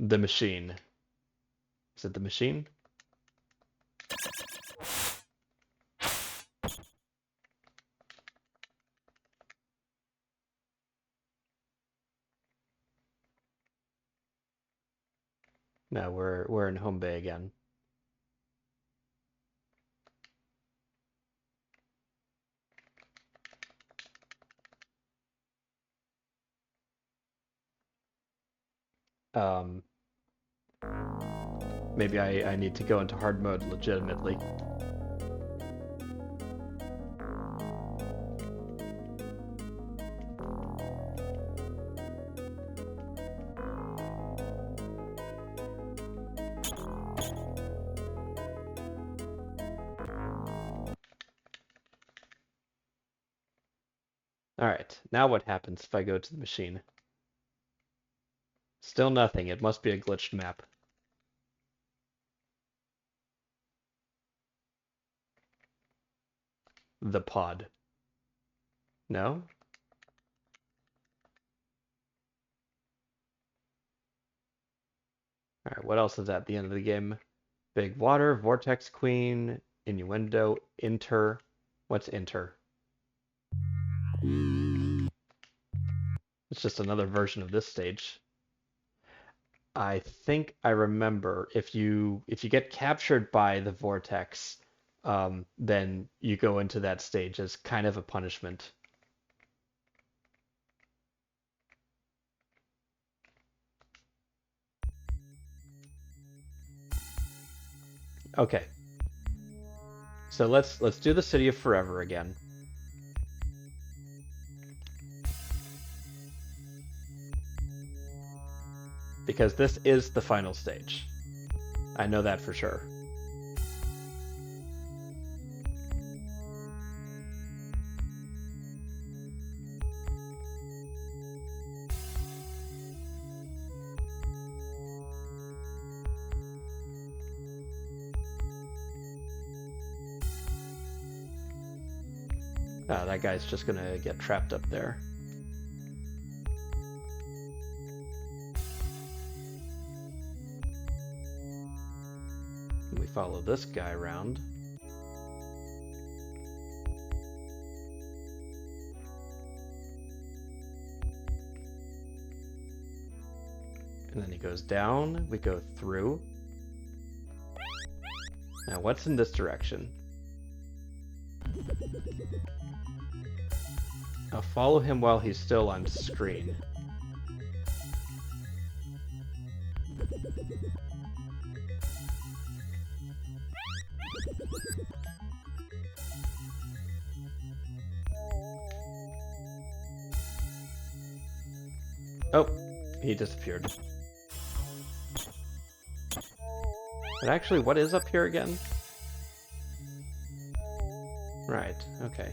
The machine. Is it the machine? No, we're in home bay again. Maybe I need to go into hard mode legitimately. Alright, now what happens if I go to the machine? Still nothing. It must be a glitched map. The pod. No? Alright, what else is at the end of the game? Big water, vortex queen, innuendo, inter. What's inter? It's just another version of this stage. I think I remember if you get captured by the vortex, then you go into that stage as kind of a punishment. Okay. So let's do the City of Forever again. Because this is the final stage. I know that for sure. That guy's just gonna get trapped up there. We follow this guy around. And then he goes down, we go through. Now what's in this direction? I'll follow him while he's still on screen. Oh, he disappeared. But actually, what is up here again? Right, okay.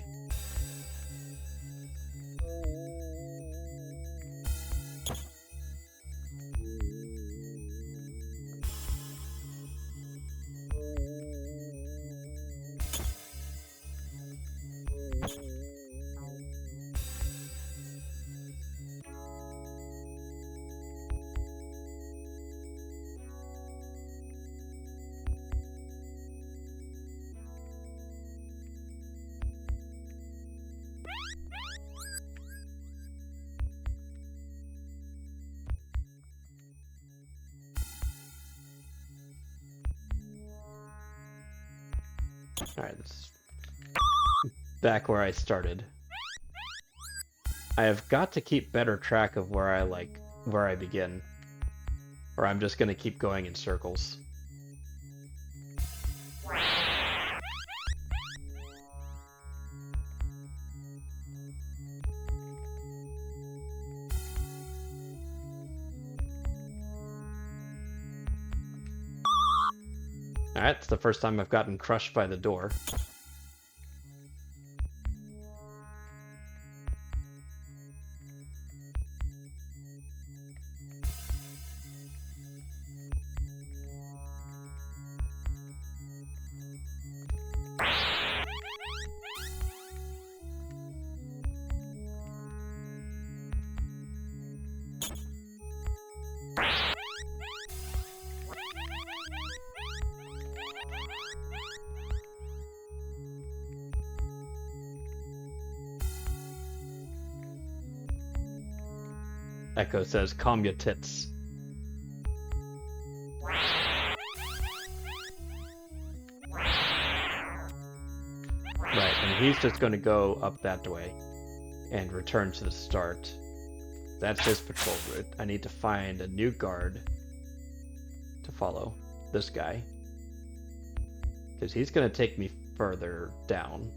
Alright, let's back where I started. I have got to keep better track of where I begin. Or I'm just gonna keep going in circles. Alright, it's the first time I've gotten crushed by the door. Ecco says, calm your tits. Right, and he's just going to go up that way and return to the start. That's his patrol route. I need to find a new guard to follow this guy, because he's going to take me further down.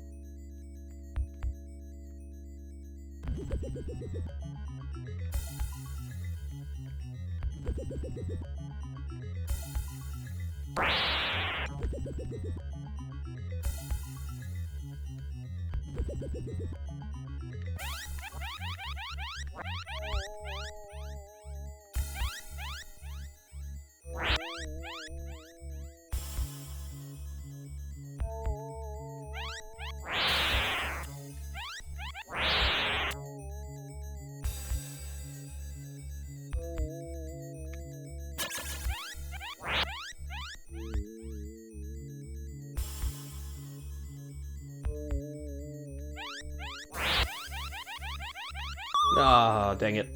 Ah, dang it.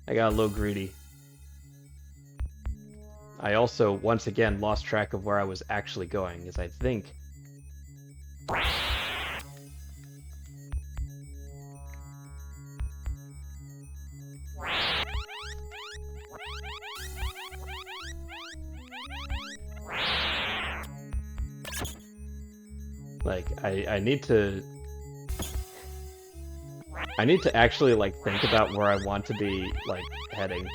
I got a little greedy. I also, once again, lost track of where I was actually going, as I think... Like, I need to... I need to actually, like, think about where I want to be, like, heading.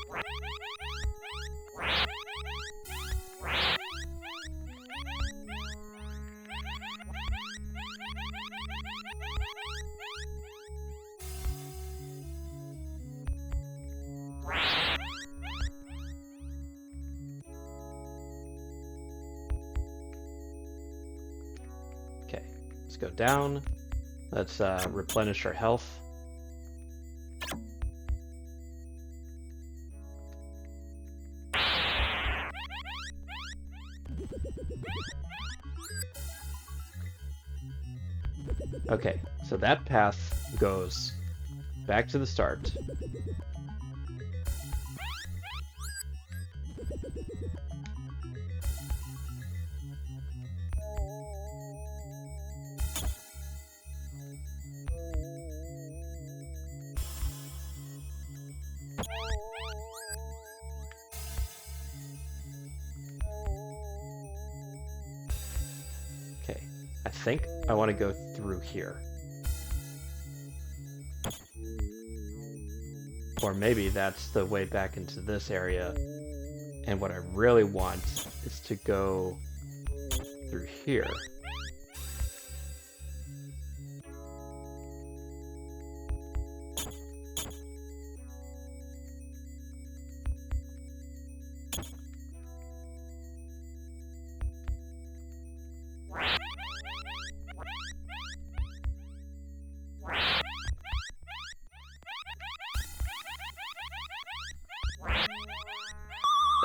Okay, Let's go down. Let's replenish our health. Okay, so that path goes back to the start. Okay, I think I want to go through here. Or maybe that's the way back into this area. And what I really want is to go through here.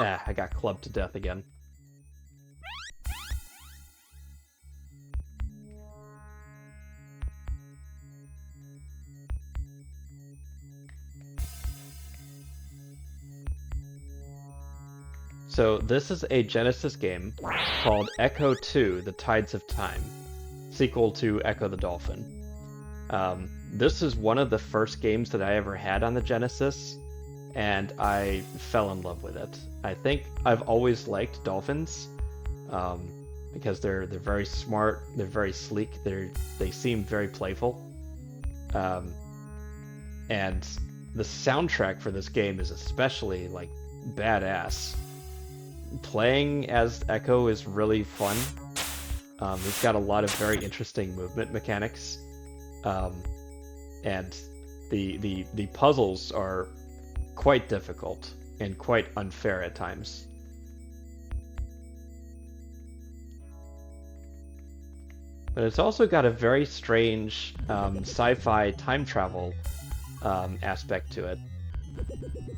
Ah, I got clubbed to death again. So this is a Genesis game called Ecco 2: The Tides of Time, sequel to Ecco the Dolphin. This is one of the first games that I ever had on the Genesis, and I fell in love with it. I think I've always liked dolphins because they're very smart, they're very sleek, they seem very playful, and the soundtrack for this game is especially like badass. Playing as Ecco is really fun. It's got a lot of very interesting movement mechanics, and the puzzles are quite difficult and quite unfair at times. But it's also got a very strange sci-fi time travel aspect to it.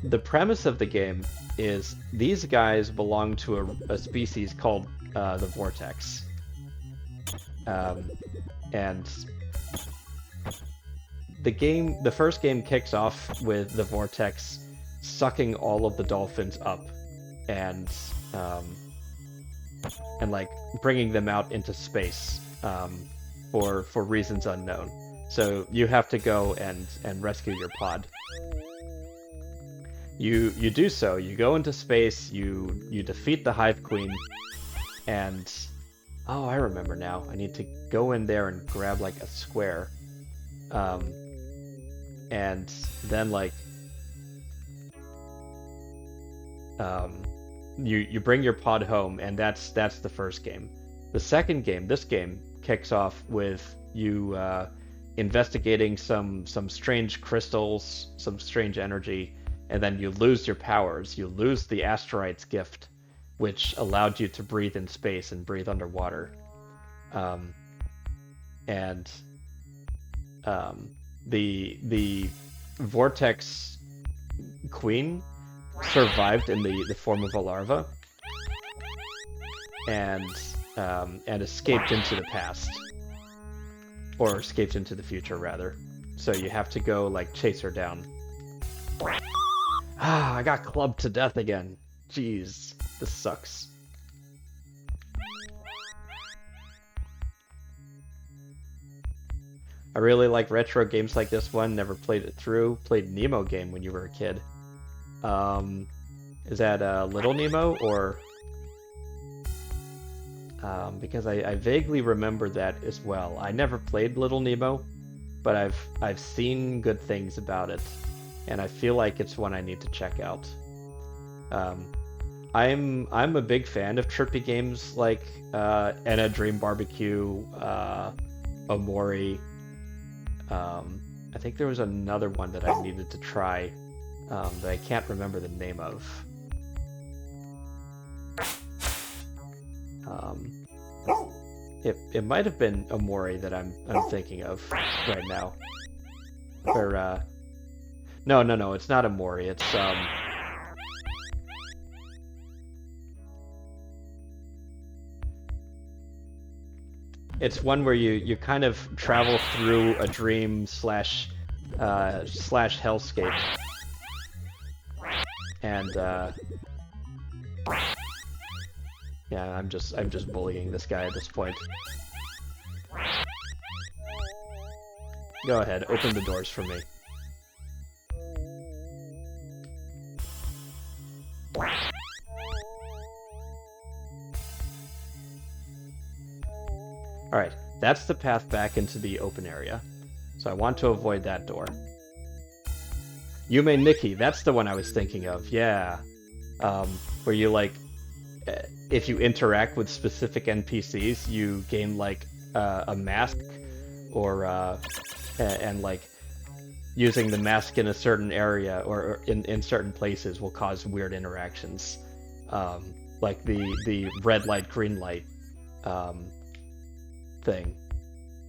The premise of the game is these guys belong to a species called the Vortex. And the first game kicks off with the Vortex sucking all of the dolphins up and like bringing them out into space for reasons unknown. So you have to go and rescue your pod. You do so. You go into space. You defeat the Hive Queen, and oh, I remember now. I need to go in there and grab like a square, and then like you bring your pod home, and that's the first game. The second game, this game, kicks off with you investigating some strange crystals, some strange energy, and then you lose your powers. You lose the asteroid's gift, which allowed you to breathe in space and breathe underwater. The Vortex Queen survived in the form of a larva and escaped into the past, or escaped into the future rather. So you have to go like chase her down. Ah, I got clubbed to death again. Jeez, this sucks. I really like retro games like this one. Never played it through. Played Nemo game when you were a kid. Is that Little Nemo or? Because I vaguely remember that as well. I never played Little Nemo, but I've seen good things about it, and I feel like it's one I need to check out. I'm a big fan of trippy games like Enna Dream Barbecue, Omori. I think there was another one that I needed to try that I can't remember the name of. It might have been Omori that I'm thinking of right now. Or no, it's not Omori. It's one where you kind of travel through a dream slash hellscape, and yeah, I'm just bullying this guy at this point. Go ahead, open the doors for me. Alright, that's the path back into the open area. So I want to avoid that door. Yume Nikki, that's the one I was thinking of, yeah. Where you, like, if you interact with specific NPCs, you gain, like, a mask, or, and, like, using the mask in a certain area, or in certain places will cause weird interactions. Like the red light, green light, thing.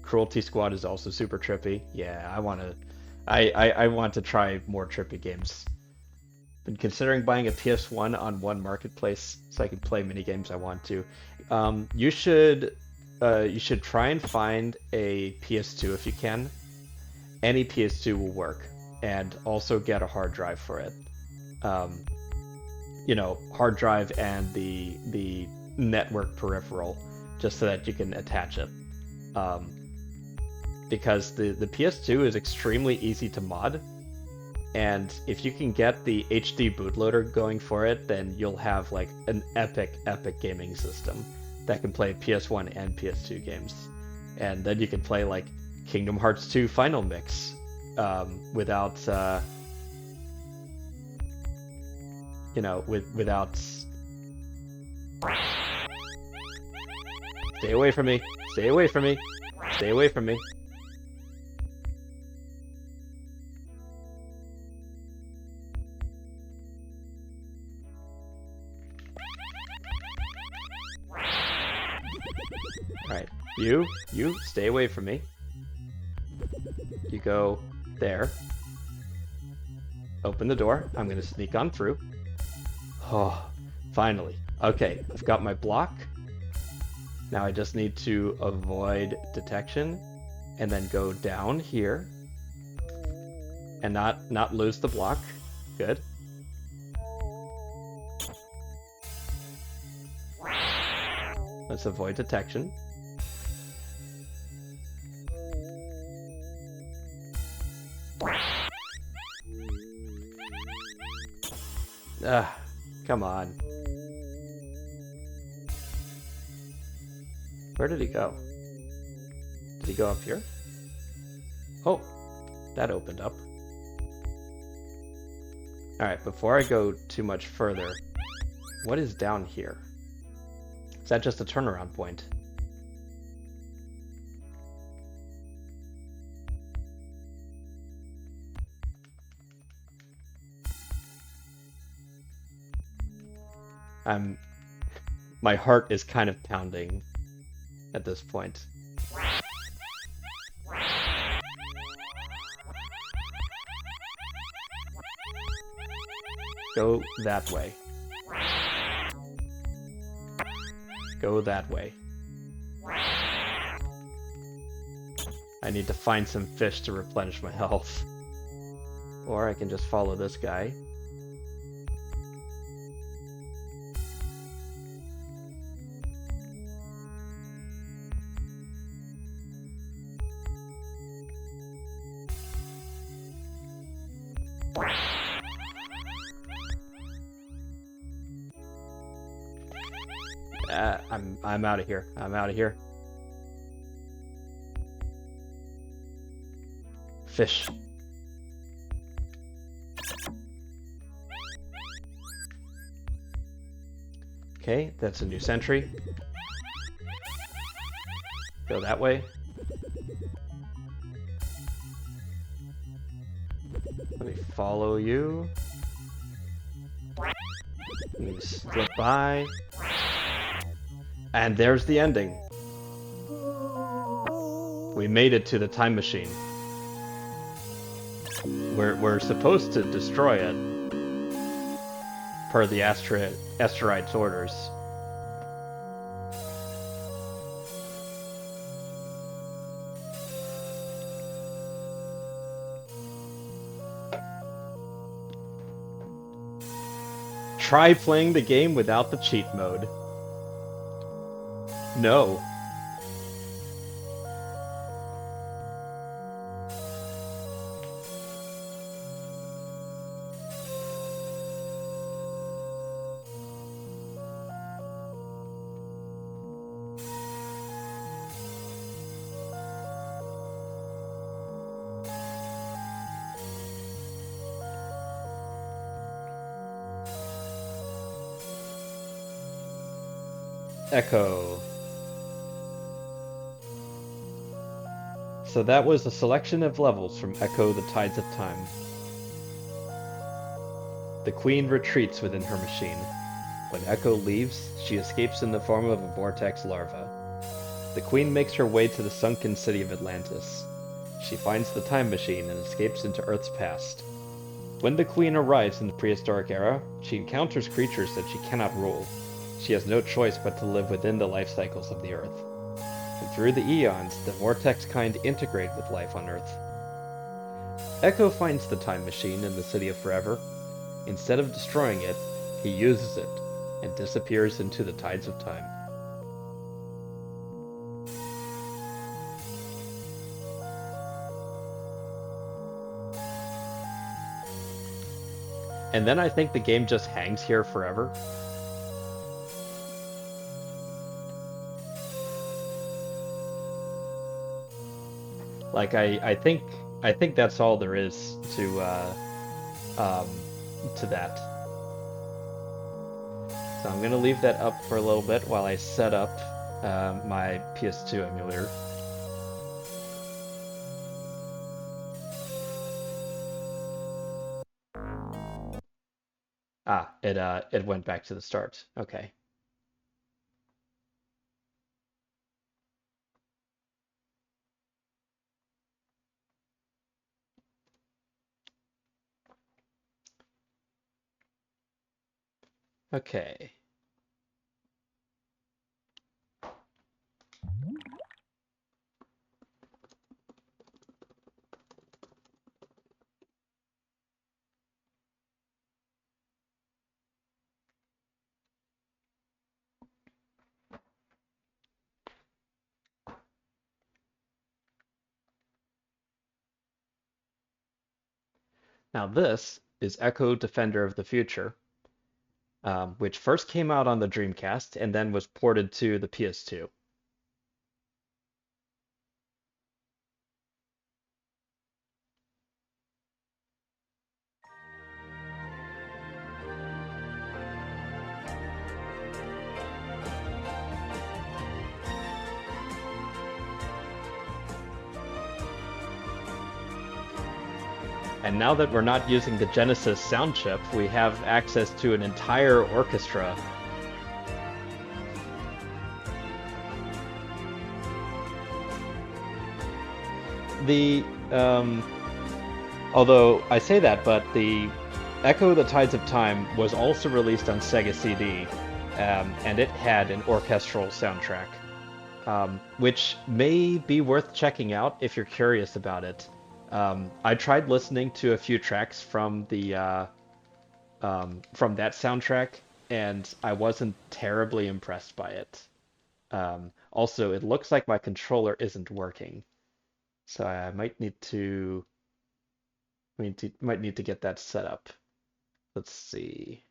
Cruelty Squad is also super trippy. Yeah, I want to try more trippy games. Been considering buying a PS1 on one marketplace so I can play mini games I want to. You should try and find a PS2 if you can. Any PS2 will work, and also get a hard drive for it. You know, hard drive and the network peripheral, just so that you can attach it. Because the PS2 is extremely easy to mod, and if you can get the HD bootloader going for it, then you'll have like an epic gaming system that can play PS1 and PS2 games. And then you can play like Kingdom Hearts 2 Final Mix without you know, without. Stay away from me. Stay away from me. Stay away from me. Alright, you stay away from me. You go there. Open the door. I'm gonna sneak on through. Oh, finally. Okay, I've got my block. Now I just need to avoid detection and then go down here and not lose the block. Good. Let's avoid detection. Come on. Where did he go? Did he go up here? Oh, that opened up. Alright, before I go too much further, what is down here? Is that just a turnaround point? My heart is kind of pounding at this point. Go that way. Go that way. I need to find some fish to replenish my health. Or I can just follow this guy. I'm out of here. I'm out of here. Fish. Okay, that's a new sentry. Go that way. Let me follow you. You slip by. And there's the ending. We made it to the time machine. We're supposed to destroy it per the asteroid's orders. Try playing the game without the cheat mode. No. Ecco. So that was a selection of levels from Ecco the Tides of Time. The Queen retreats within her machine. When Ecco leaves, she escapes in the form of a vortex larva. The Queen makes her way to the sunken city of Atlantis. She finds the time machine and escapes into Earth's past. When the Queen arrives in the prehistoric era, she encounters creatures that she cannot rule. She has no choice but to live within the life cycles of the Earth. And through the eons, the Vortex kind integrate with life on Earth. Ecco finds the time machine in the City of Forever. Instead of destroying it, he uses it and disappears into the tides of time. And then I think the game just hangs here forever. Like I think that's all there is um, to that. So I'm gonna leave that up for a little bit while I set up my PS2 emulator. Ah, it went back to the start. Okay. Okay. Now this is Ecco Defender of the Future, which first came out on the Dreamcast and then was ported to the PS2. And now that we're not using the Genesis sound chip, we have access to an entire orchestra. The although I say that, but the Ecco the Tides of Time was also released on Sega CD, and it had an orchestral soundtrack, which may be worth checking out if you're curious about it. I tried listening to a few tracks from that soundtrack, and I wasn't terribly impressed by it. Also, it looks like my controller isn't working, so I might need to get that set up. Let's see.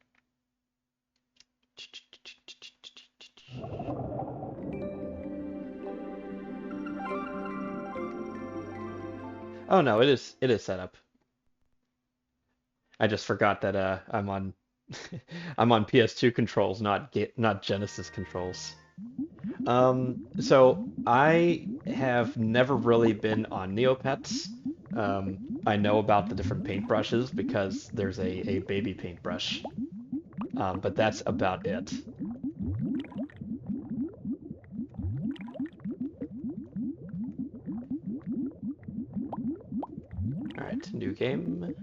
Oh no, it is set up. I just forgot that I'm on I'm on PS2 controls, not Genesis controls. So I have never really been on Neopets. I know about the different paintbrushes because there's a baby paintbrush, but that's about it. Select, new game.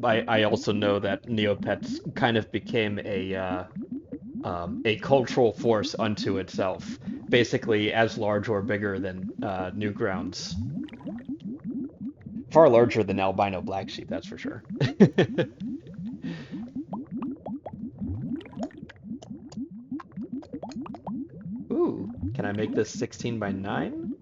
I also know that Neopets kind of became a cultural force unto itself, basically as large or bigger than Newgrounds. Far larger than albino black sheep, that's for sure. Ooh, can I make this 16 by 9?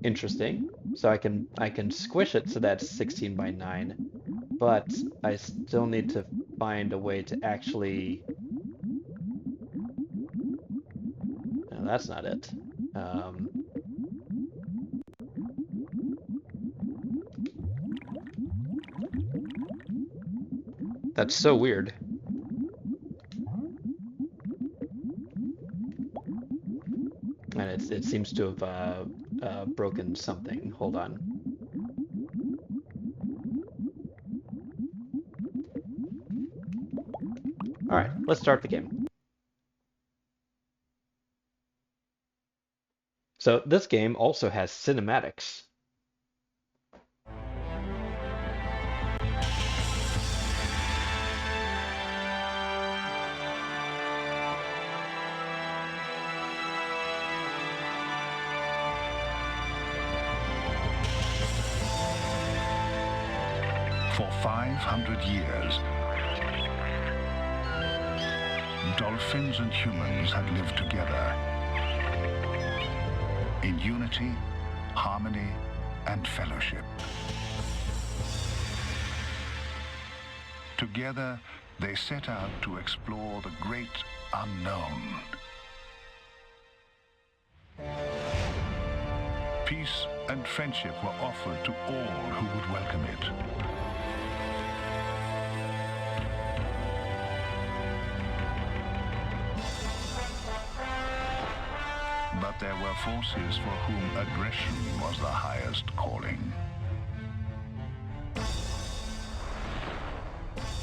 Interesting. So I can squish it so that's 16 by 9, but I still need to find a way to actually. No, that's not it. Um, that's so weird. And it seems to have broken something. Hold on. All right, let's start the game. So this game also has cinematics. For 500 years, dolphins and humans had lived together in unity, harmony, and fellowship. Together, they set out to explore the great unknown. Peace and friendship were offered to all who would welcome it. But there were forces for whom aggression was the highest calling.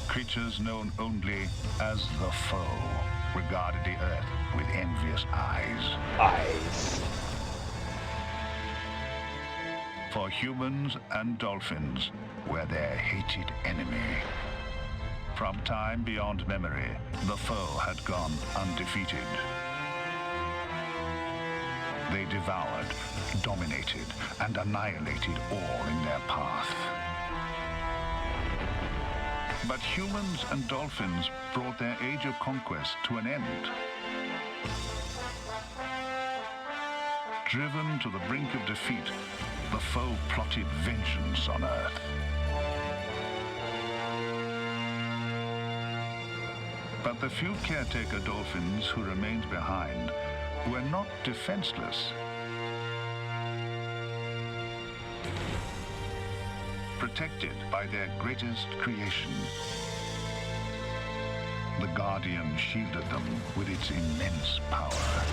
Creatures known only as the foe regarded the earth with envious eyes. For humans and dolphins were their hated enemy. From time beyond memory, the foe had gone undefeated. They devoured, dominated, and annihilated all in their path. But humans and dolphins brought their age of conquest to an end. Driven to the brink of defeat, the foe plotted vengeance on Earth. But the few caretaker dolphins who remained behind were not defenseless. Protected by their greatest creation, the Guardian shielded them with its immense power.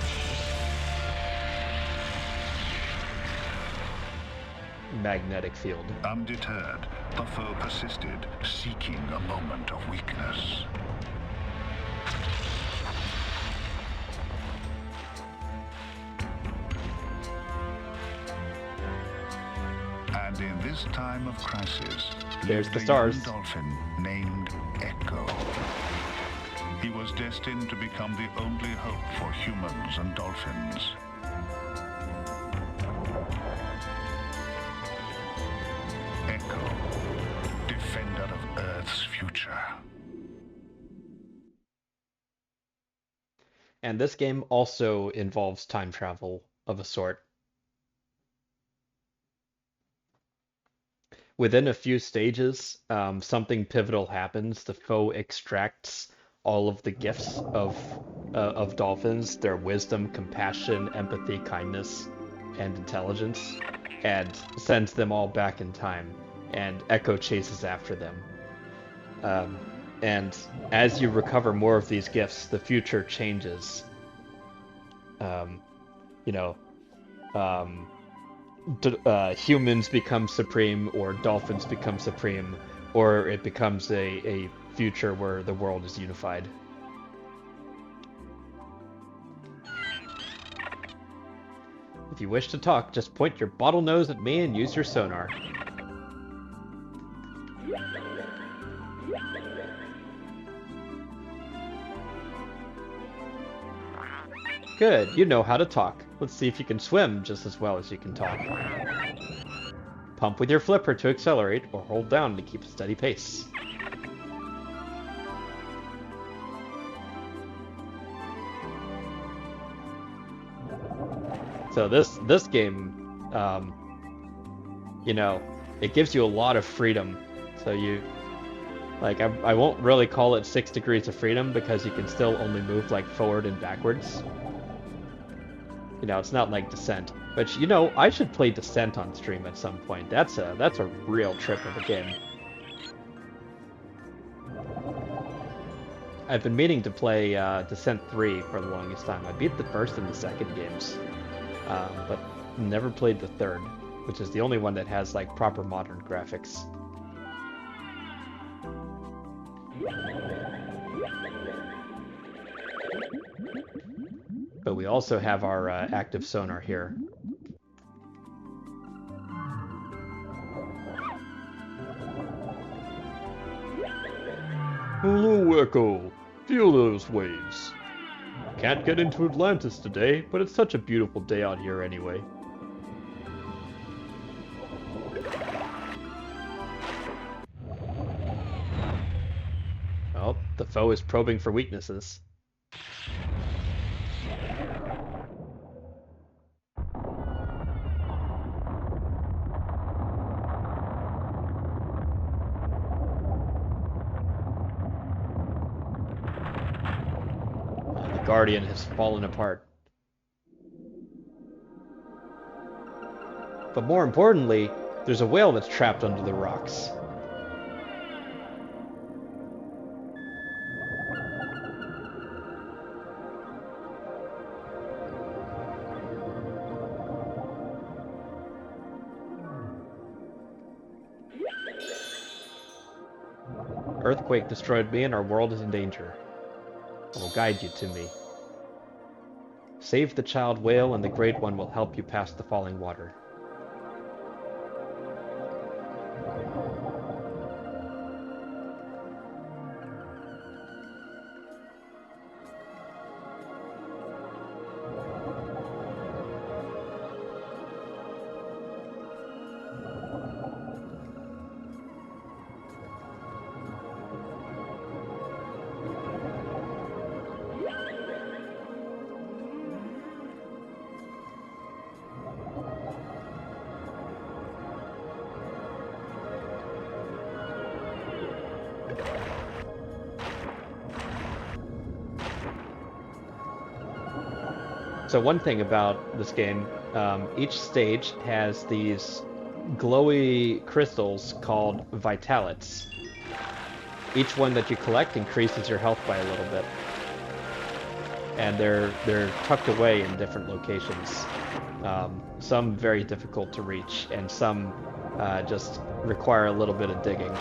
Magnetic field. Undeterred, the foe persisted, seeking a moment of weakness. And in this time of crisis, There's the lived a stars. young dolphin named Ecco. He was destined to become the only hope for humans and dolphins. Ecco, defender of Earth's future. And this game also involves time travel of a sort. Within a few stages, something pivotal happens. The foe extracts all of the gifts of dolphins, their wisdom, compassion, empathy, kindness, and intelligence, and sends them all back in time. And Echo chases after them. And as you recover more of these gifts, the future changes. you know, um, humans become supreme or dolphins become supreme, or it becomes a future where the world is unified. If you wish to talk, just point your bottle nose at me and use your sonar. Good, you know how to talk. Let's see if you can swim just as well as you can talk. Pump with your flipper to accelerate, or hold down to keep a steady pace. So this game, you know, it gives you a lot of freedom. So you, like, I won't really call it 6 degrees of freedom because you can still only move like forward and backwards. You know, it's not like Descent. But you know, I should play Descent on stream at some point. That's a real trip of a game. I've been meaning to play Descent 3 for the longest time. I beat the first and the second games, but never played the third, which is the only one that has like proper modern graphics. But we also have our active sonar here. Hello, Ecco. Feel those waves. Can't get into Atlantis today, but it's such a beautiful day out here anyway. Well, the foe is probing for weaknesses. Guardian has fallen apart. But more importantly, there's a whale that's trapped under the rocks. Earthquake destroyed me and our world is in danger. I will guide you to me. Save the child whale and the great one will help you past the falling water. So one thing about this game, each stage has these glowy crystals called Vitalites. Each one that you collect increases your health by a little bit. And they're tucked away in different locations. Some very difficult to reach, and some just require a little bit of digging.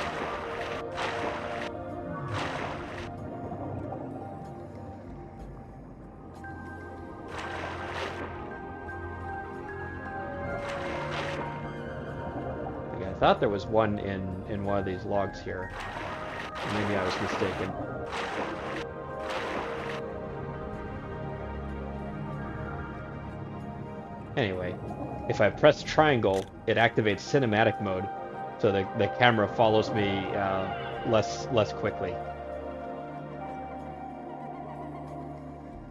I thought there was one in one of these logs here. Maybe I was mistaken. Anyway, if I press triangle, it activates cinematic mode, so the camera follows me less quickly.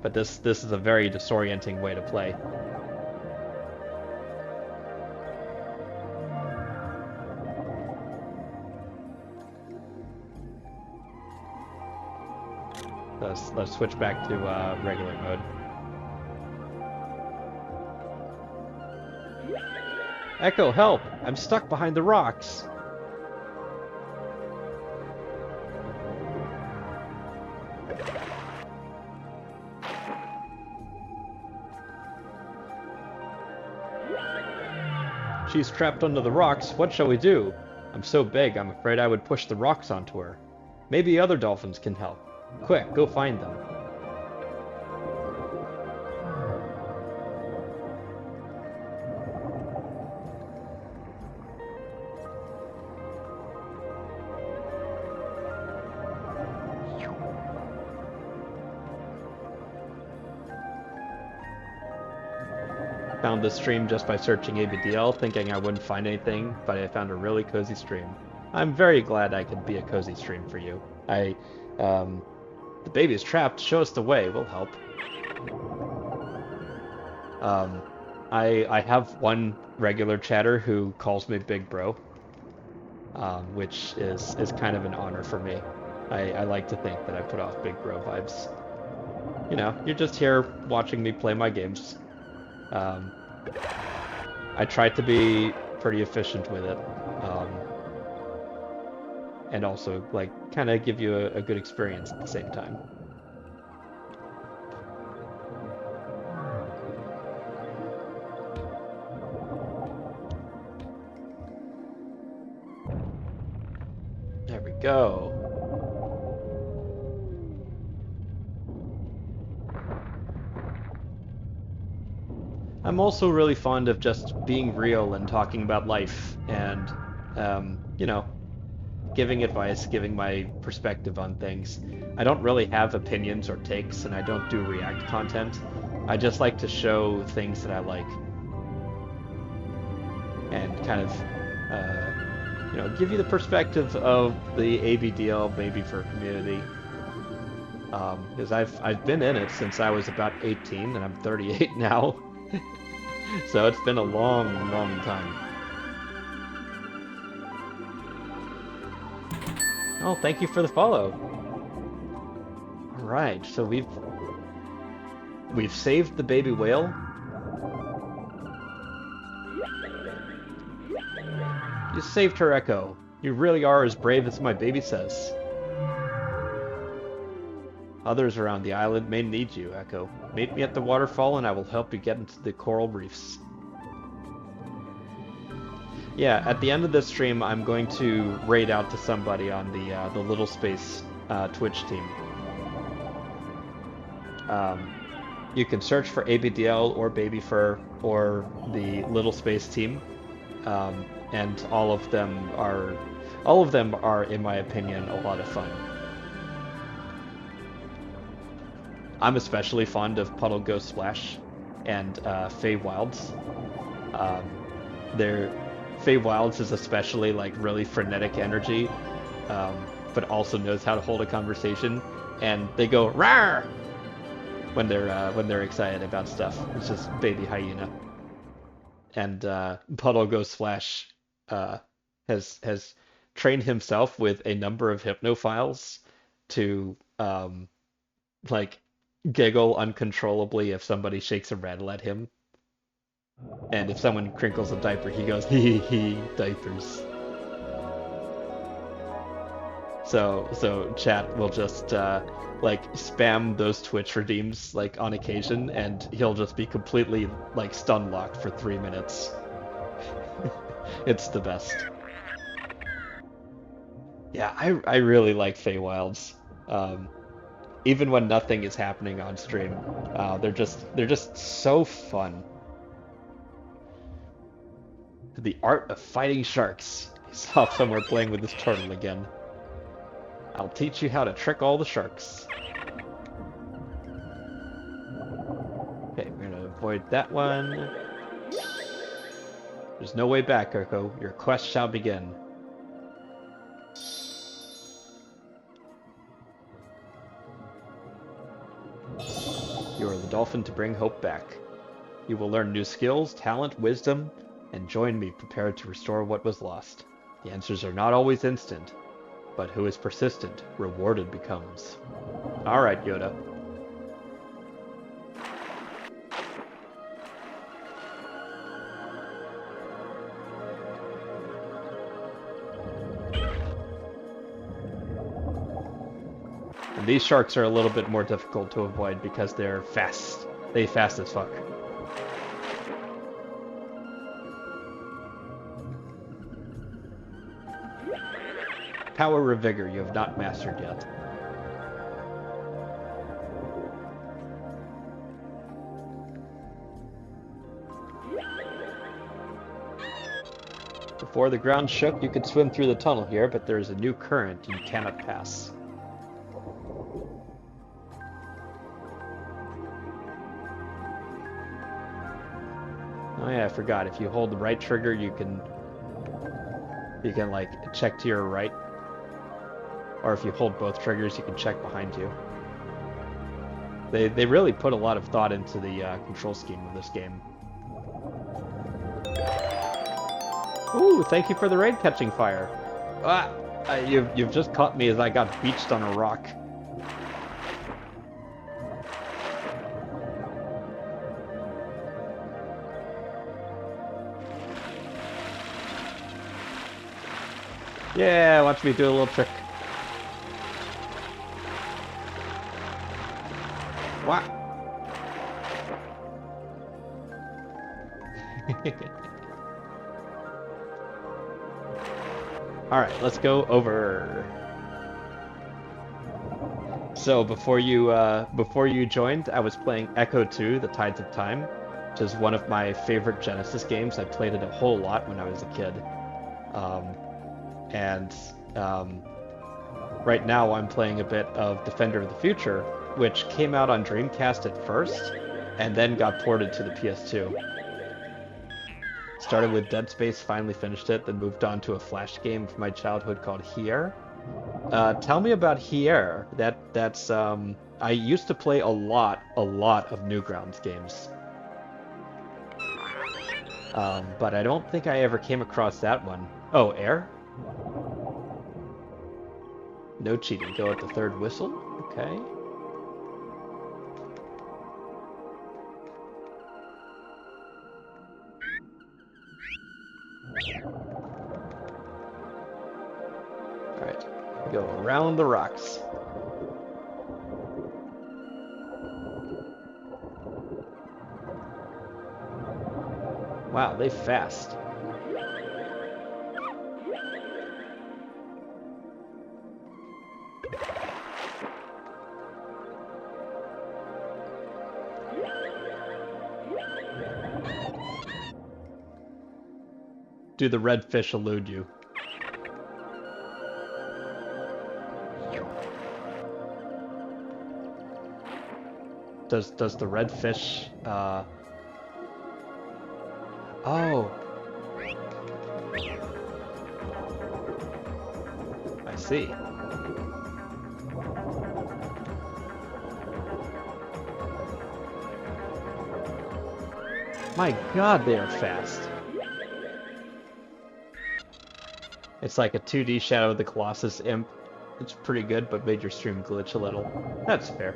But this is a very disorienting way to play. Let's switch back to regular mode. Ecco, help! I'm stuck behind the rocks! She's trapped under the rocks. What shall we do? I'm so big, I'm afraid I would push the rocks onto her. Maybe other dolphins can help. Quick, go find them. Found this stream just by searching ABDL, thinking I wouldn't find anything, but I found a really cozy stream. I'm very glad I could be a cozy stream for you. The baby is trapped. Show us the way. We'll help. I have one regular chatter who calls me Big Bro, which is kind of an honor for me. I like to think that I put off Big Bro vibes. You know, you're just here watching me play my games. I tried to be pretty efficient with it, and also like kind of give you a good experience at the same time. There we go. I'm also really fond of just being real and talking about life and, you know, giving advice, giving my perspective on things. I don't really have opinions or takes, and I don't do React content. I just like to show things that I like and kind of, you know, give you the perspective of the ABDL Baby Fur community. Because I've been in it since I was about 18, and I'm 38 now. So it's been a long, long time. Oh, thank you for the follow. All right, so we've saved the baby whale. You saved her, Ecco. You really are as brave as my baby says. Others around the island may need you, Ecco. Meet me at the waterfall and I will help you get into the coral reefs. Yeah, at the end of this stream, I'm going to raid out to somebody on the Little Space Twitch team. You can search for ABDL or Baby Fur or the Little Space team, and all of them are, in my opinion, a lot of fun. I'm especially fond of Puddle Ghost Splash and Fey Wilds. Fey Wilds is especially like really frenetic energy, but also knows how to hold a conversation, and they go rawr when they're excited about stuff. It's just baby hyena. And Puddle Ghost Splash has trained himself with a number of hypnophiles to like giggle uncontrollably if somebody shakes a rattle at him. And if someone crinkles a diaper, he goes, hee hee, diapers. So chat will just like spam those Twitch redeems like on occasion, and he'll just be completely like stun locked for 3 minutes. It's the best. Yeah, I really like Feywilds. Even when nothing is happening on stream, they're just so fun. The art of fighting sharks. He's off somewhere playing with his turtle again. I'll teach you how to trick all the sharks. Okay, we're gonna avoid that one. There's no way back, Ecco. Your quest shall begin. You are the dolphin to bring hope back. You will learn new skills, talent, wisdom, and join me prepared to restore what was lost. The answers are not always instant, but who is persistent, rewarded becomes. Alright, Yoda. And these sharks are a little bit more difficult to avoid because they're fast. They fast as fuck. Power of Vigor you have not mastered yet. Before the ground shook, you could swim through the tunnel here, but there is a new current you cannot pass. Oh yeah, I forgot. If you hold the right trigger, you can like check to your right. Or if you hold both triggers, you can check behind you. They really put a lot of thought into the control scheme of this game. Ooh, thank you for the raid catching fire. Ah, you've just caught me as I got beached on a rock. Yeah, watch me do a little trick. What? Alright, let's go over. So before you joined, I was playing Ecco 2, The Tides of Time, which is one of my favorite Genesis games. I played it a whole lot when I was a kid. Right now I'm playing a bit of Defender of the Future, which came out on Dreamcast at first, and then got ported to the PS2. Started with Dead Space, finally finished it, then moved on to a Flash game from my childhood called Here. Tell me about Here. That's I used to play a lot of Newgrounds games. But I don't think I ever came across that one. Oh, Air? No cheating. Go at the third whistle. Okay. Alright. Go around the rocks. Wow, they fast. Do the red fish elude you? Does the red fish Oh. I see. My God, they are fast. It's like a 2D Shadow of the Colossus imp. It's pretty good, but made your stream glitch a little. That's fair.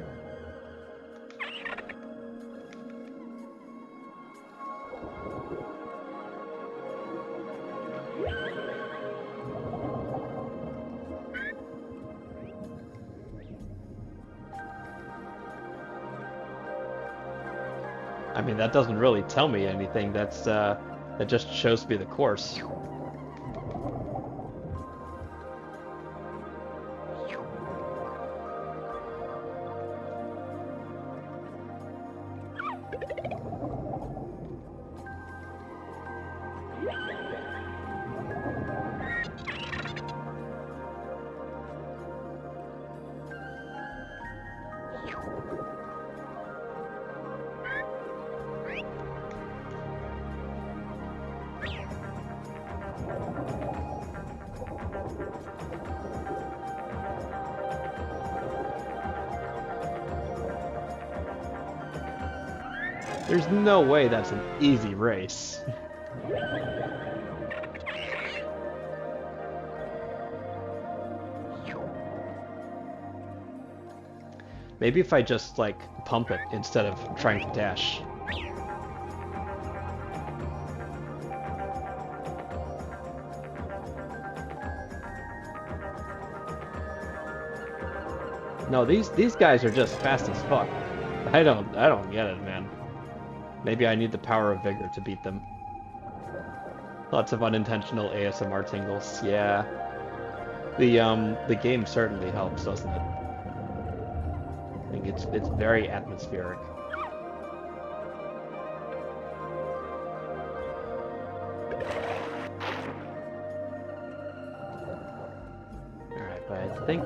I mean, that doesn't really tell me anything. That just shows me the course. There's no way that's an easy race. Maybe if I just, like, pump it instead of trying to dash. No, these guys are just fast as fuck. I don't get it, man. Maybe I need the power of vigor to beat them. Lots of unintentional ASMR tingles. Yeah. The game certainly helps, doesn't it? I think it's very atmospheric. Alright, but I think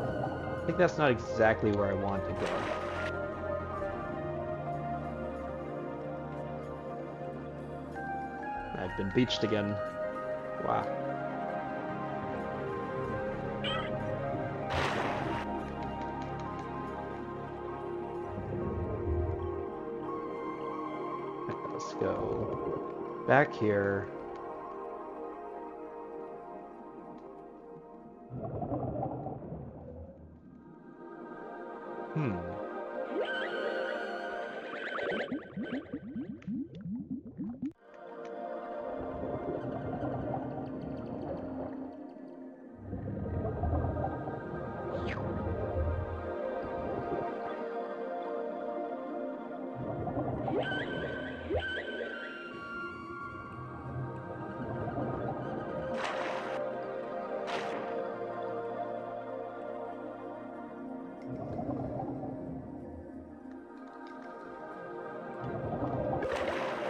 that's not exactly where I want to go. I've been beached again. Wow. Let's go back here. Hmm.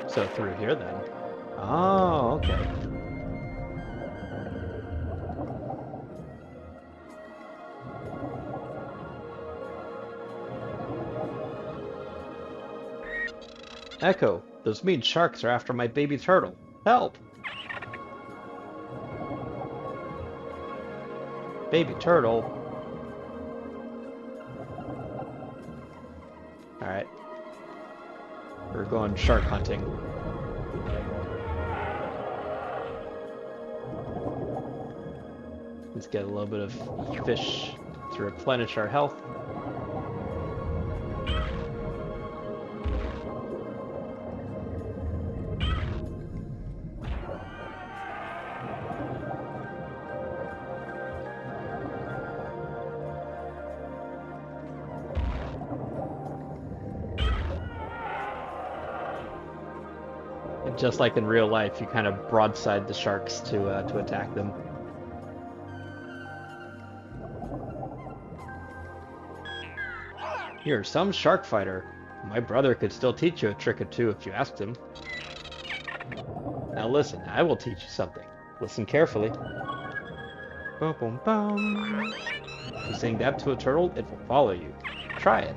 So through here then. Oh, okay. Echo, those mean sharks are after my baby turtle. Help! Baby turtle. Alright. We're going shark hunting. Let's get a little bit of fish to replenish our health. And just like in real life, you kind of broadside the sharks to attack them. You're some shark fighter. My brother could still teach you a trick or two if you asked him. Now listen, I will teach you something. Listen carefully. Boom, boom, boom. If you sing that to a turtle, it will follow you. Try it.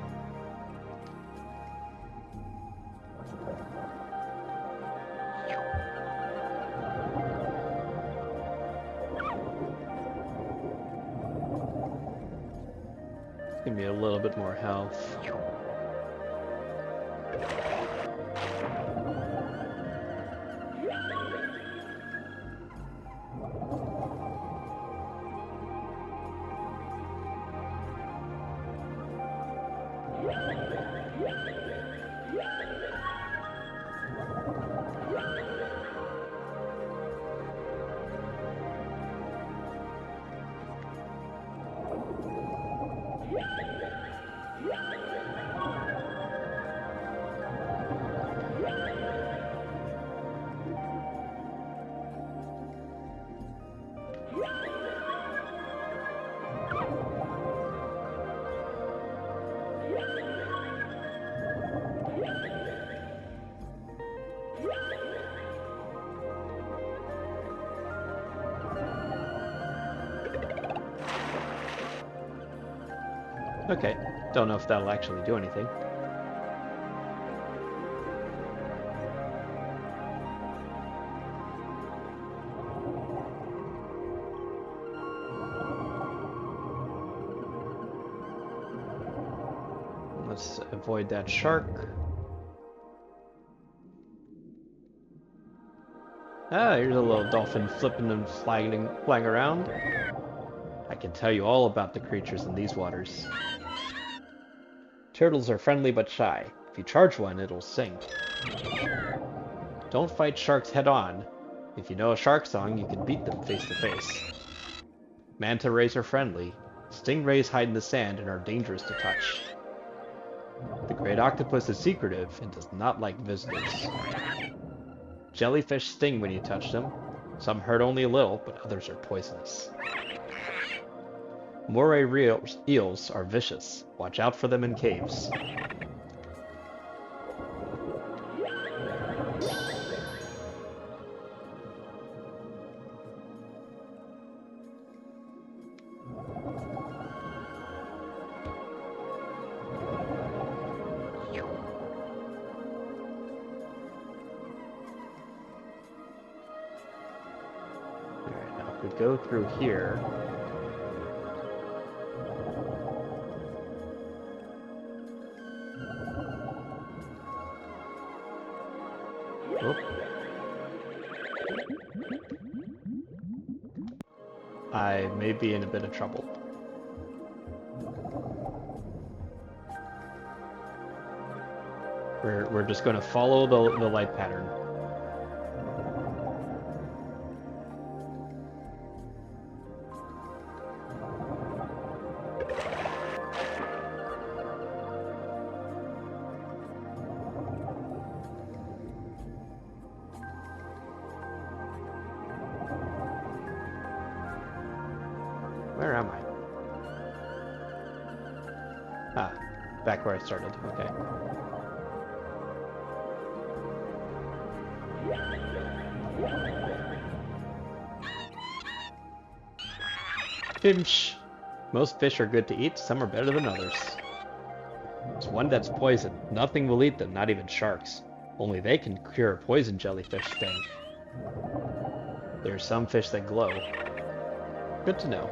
Give me a little bit more health. Okay, don't know if that'll actually do anything. Let's avoid that shark. Ah, here's a little dolphin flipping and flying around. I can tell you all about the creatures in these waters. Turtles are friendly but shy. If you charge one, it'll sing. Don't fight sharks head on. If you know a shark song, you can beat them face to face. Manta rays are friendly. Stingrays hide in the sand and are dangerous to touch. The great octopus is secretive and does not like visitors. Jellyfish sting when you touch them. Some hurt only a little, but others are poisonous. Eels are vicious. Watch out for them in caves. Alright, now if we go through here... Oop. I may be in a bit of trouble. We're just going to follow the light pattern. Where am I? Ah, back where I started. Okay. Finch. Most fish are good to eat, some are better than others. There's one that's poison. Nothing will eat them, not even sharks. Only they can cure a poison jellyfish sting. There are some fish that glow. Good to know.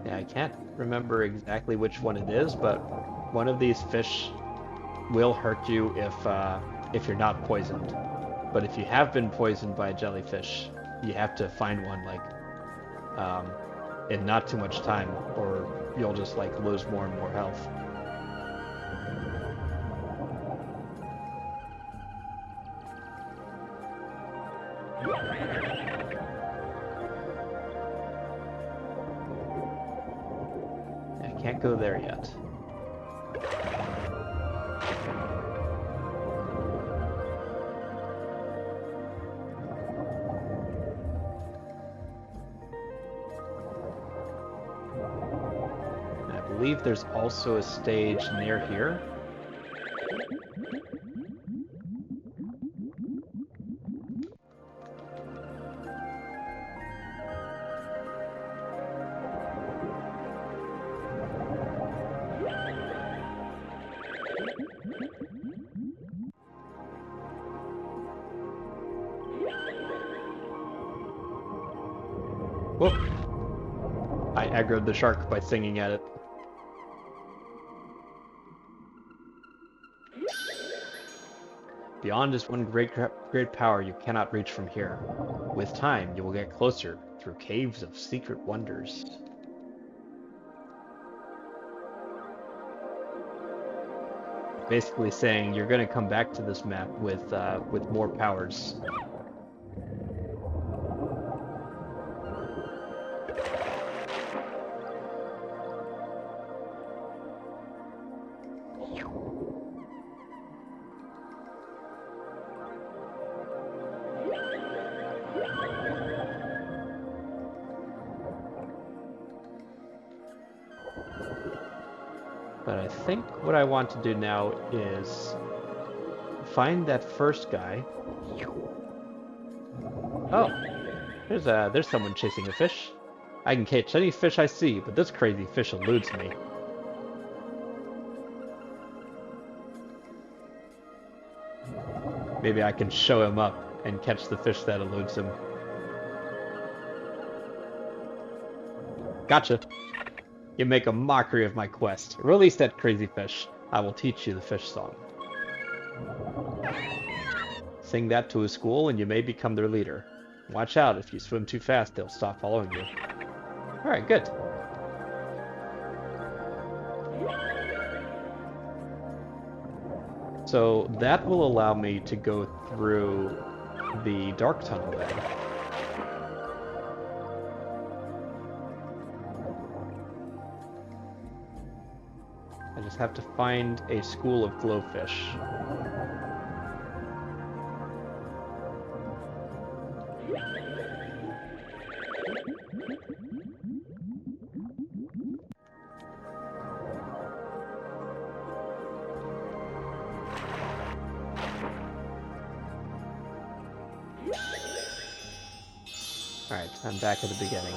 Yeah, I can't remember exactly which one it is, but one of these fish will hurt you if you're not poisoned. But if you have been poisoned by a jellyfish, you have to find one like in not too much time, or you'll just like lose more and more health. I can't go there yet. I believe there's also a stage near here. Whoop! I aggroed the shark by singing at it. Beyond is one great power you cannot reach from here. With time, you will get closer through caves of secret wonders. Basically saying you're going to come back to this map with more powers. But I think what I want to do now is find that first guy. Oh, there's someone chasing a fish. I can catch any fish I see, but this crazy fish eludes me. Maybe I can show him up and catch the fish that eludes him. Gotcha. You make a mockery of my quest. Release that crazy fish. I will teach you the fish song. Sing that to a school and you may become their leader. Watch out, if you swim too fast, they'll stop following you. Alright, good. So that will allow me to go through the dark tunnel then. I just have to find a school of glowfish. Alright, I'm back at the beginning.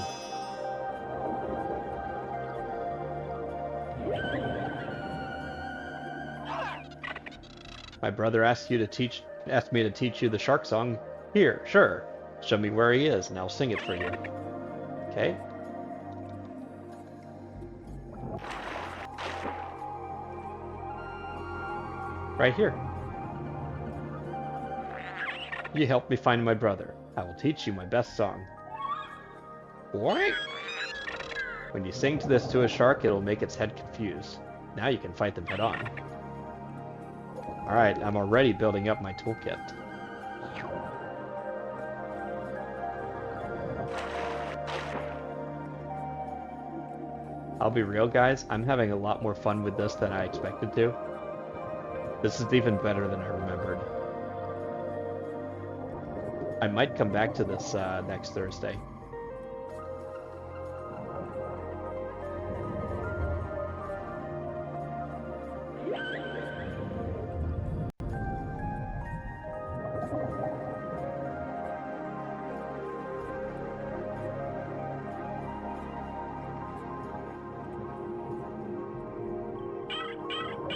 My brother asked me to teach you the shark song. Here, sure. Show me where he is, and I'll sing it for you. Okay? Right here. You helped me find my brother. I will teach you my best song. What? When you sing this to a shark, it'll make its head confused. Now you can fight them head on. Alright, I'm already building up my toolkit. I'll be real, guys, I'm having a lot more fun with this than I expected to. This is even better than I remembered. I might come back to this next Thursday.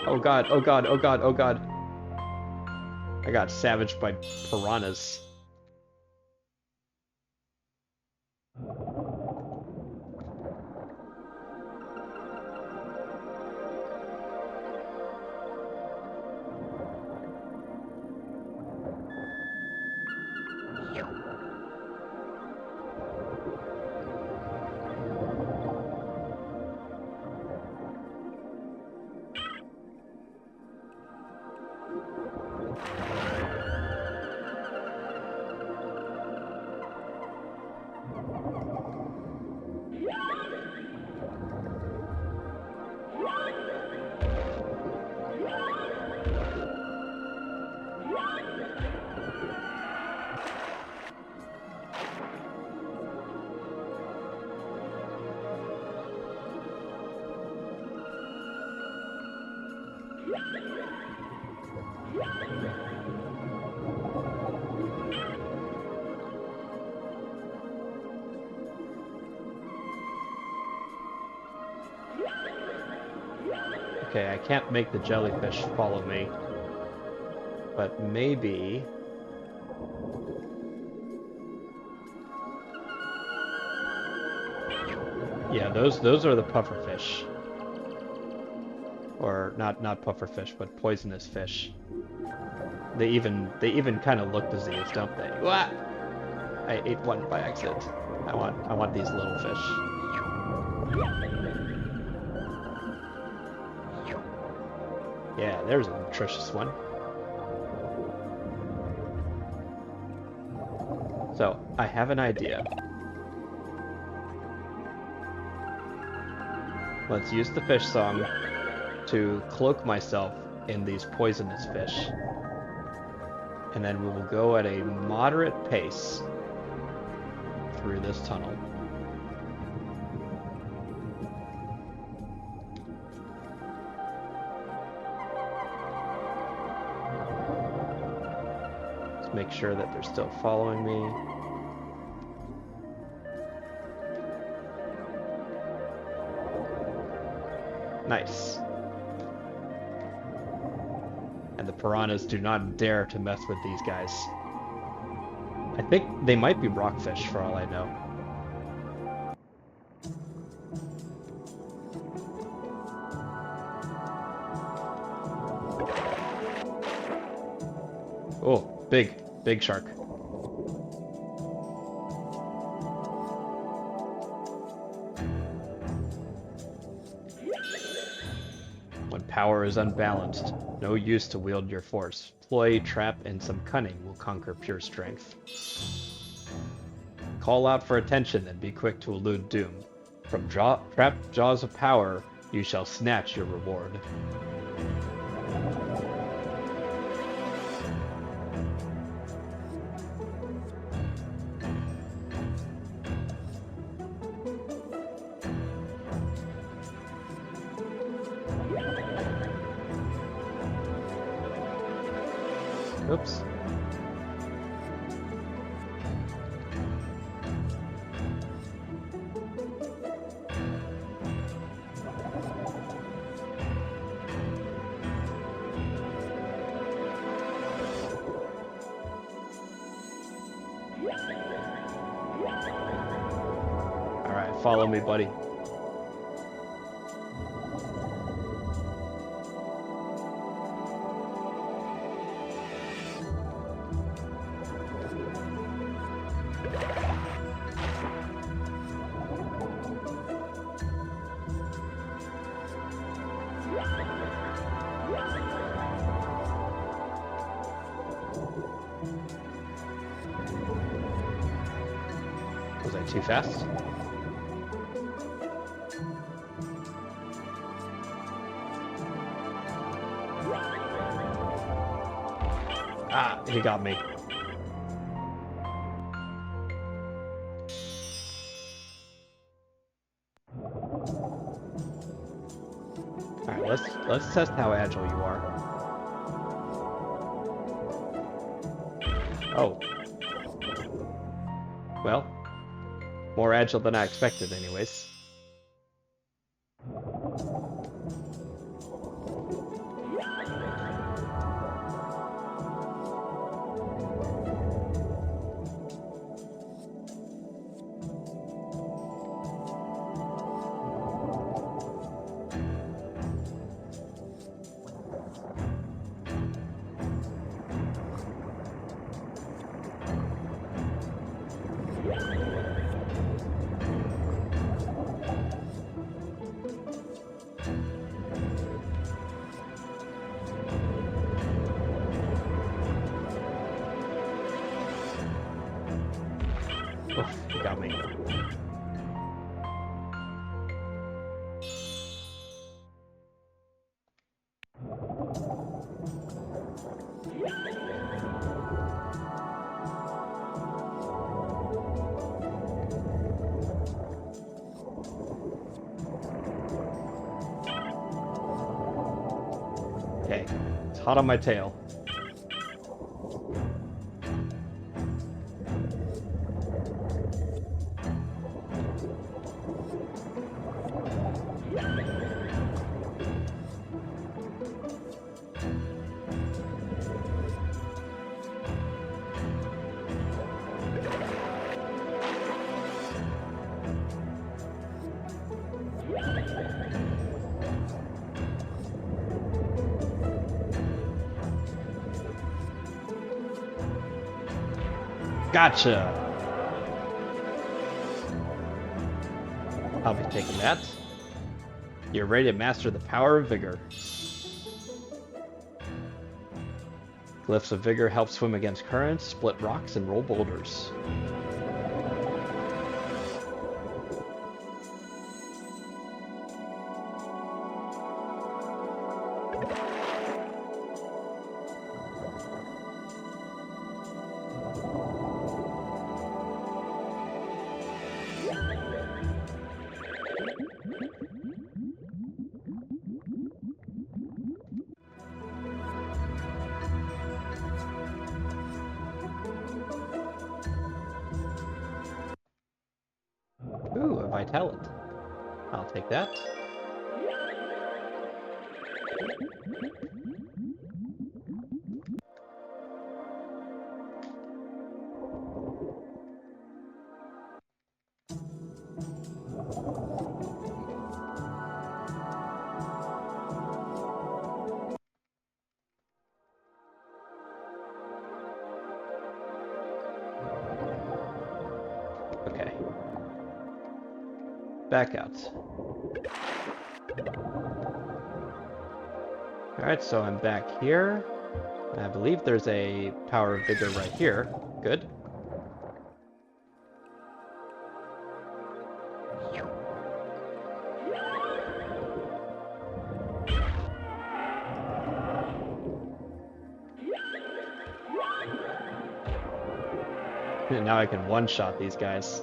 Oh god, oh god, oh god, oh god. I got savaged by piranhas. Okay, I can't make the jellyfish follow me. But maybe... Yeah, those are the pufferfish. Or not pufferfish, but poisonous fish. They even kind of look diseased, don't they? Wah! I ate one by accident. I want these little fish. Yeah, there's a nutritious one. So, I have an idea. Let's use the fish song to cloak myself in these poisonous fish. And then we will go at a moderate pace through this tunnel. Let's make sure that they're still following me. Nice. And the piranhas do not dare to mess with these guys. I think they might be rockfish for all I know. Oh, big shark. When power is unbalanced, no use to wield your force. Ploy, trap, and some cunning will conquer pure strength. Call out for attention and be quick to elude doom. From trapped jaws of power, you shall snatch your reward. Oops. Alright, follow me, buddy. Was I too fast? Ah, he got me. Alright, let's test how agile you are. Oh. Well, more agile than I expected anyways. Oof, he got me. Okay, it's hot on my tail. Gotcha! I'll be taking that. You're ready to master the power of vigor. Glyphs of vigor help swim against currents, split rocks, and roll boulders. Ooh, a Vitality. I'll take that. Okay. Back out. Alright, so I'm back here. I believe there's a power of vigor right here. Good. And now I can one-shot these guys.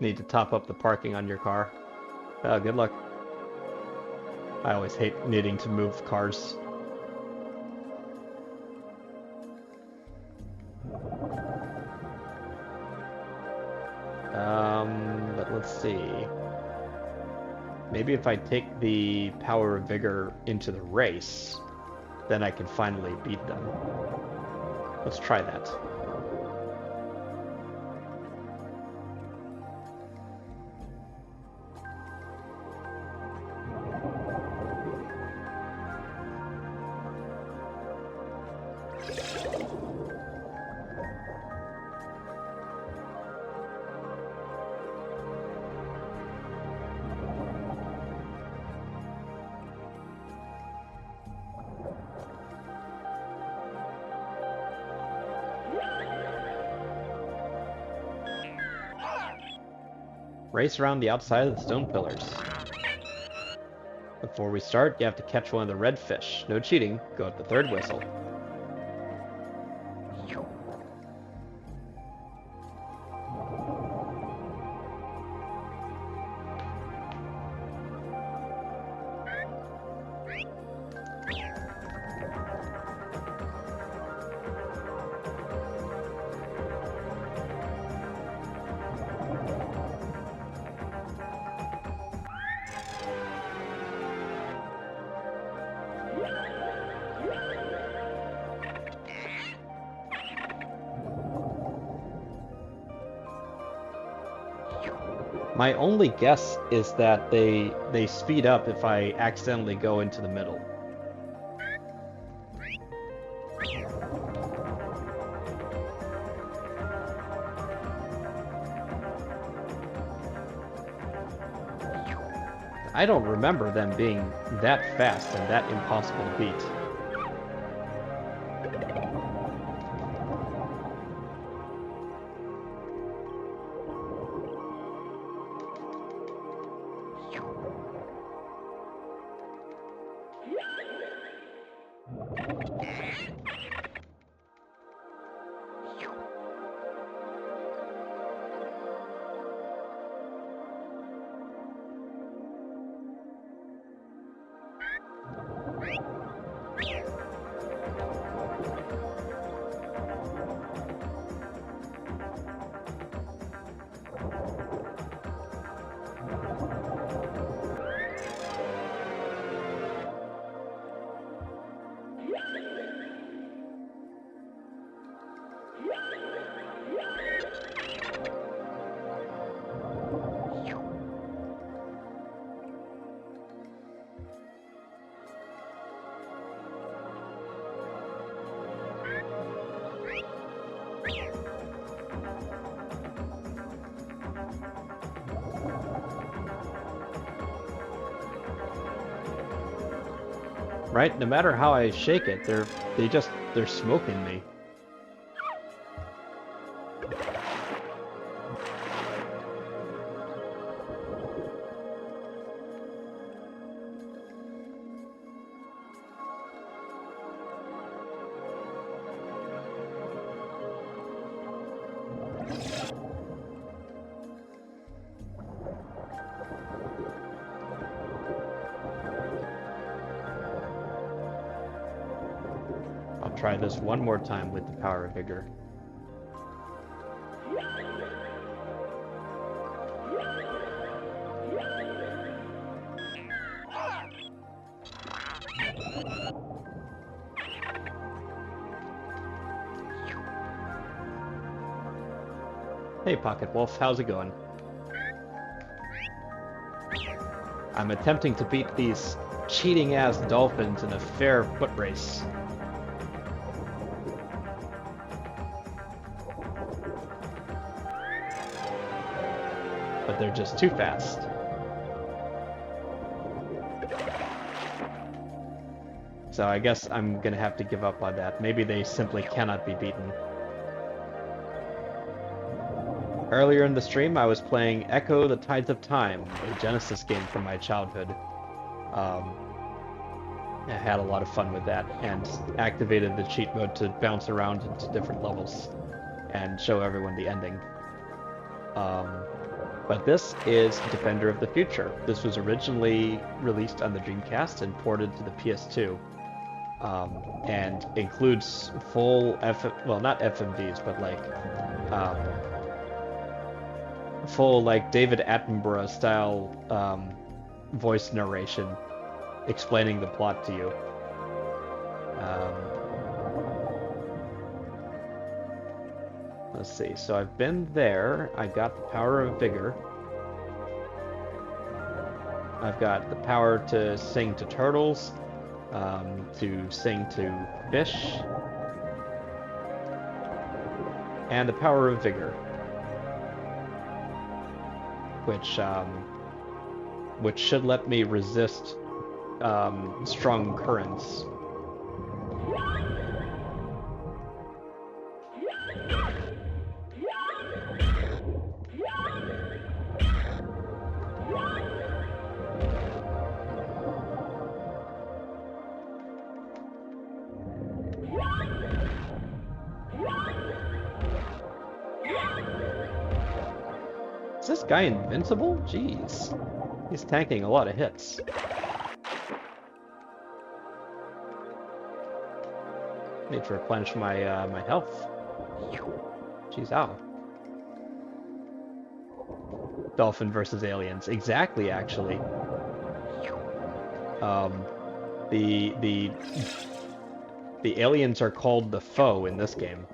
Need to top up the parking on your car. Good luck. I always hate needing to move cars. But let's see. Maybe if I take the Power of Vigor into the race, then I can finally beat them. Let's try that. Race around the outside of the stone pillars. Before we start, you have to catch one of the red fish. No cheating. Go at the third whistle. My only guess is that they speed up if I accidentally go into the middle. I don't remember them being that fast and that impossible to beat. Right? No matter how I shake it, they're smoking me. Try this one more time with the Power of Vigor. Hey Pocket Wolf, how's it going? I'm attempting to beat these cheating-ass dolphins in a fair foot race. But they're just too fast. So I guess I'm gonna have to give up on that. Maybe they simply cannot be beaten. Earlier in the stream, I was playing Ecco the Tides of Time, a Genesis game from my childhood. I had a lot of fun with that, and activated the cheat mode to bounce around into different levels and show everyone the ending. But this is Defender of the Future. This was originally released on the Dreamcast and ported to the PS2. And includes full well, not FMVs, but like um, full like David Attenborough style voice narration explaining the plot to you. Let's see. So I've been there. I got the power of vigor. I've got the power to sing to turtles, to sing to fish, and the power of vigor, which should let me resist strong currents. Is this guy invincible? Jeez. He's tanking a lot of hits. Need to replenish my my health. Jeez, ow. Dolphin versus aliens. Exactly, actually. The aliens are called the foe in this game.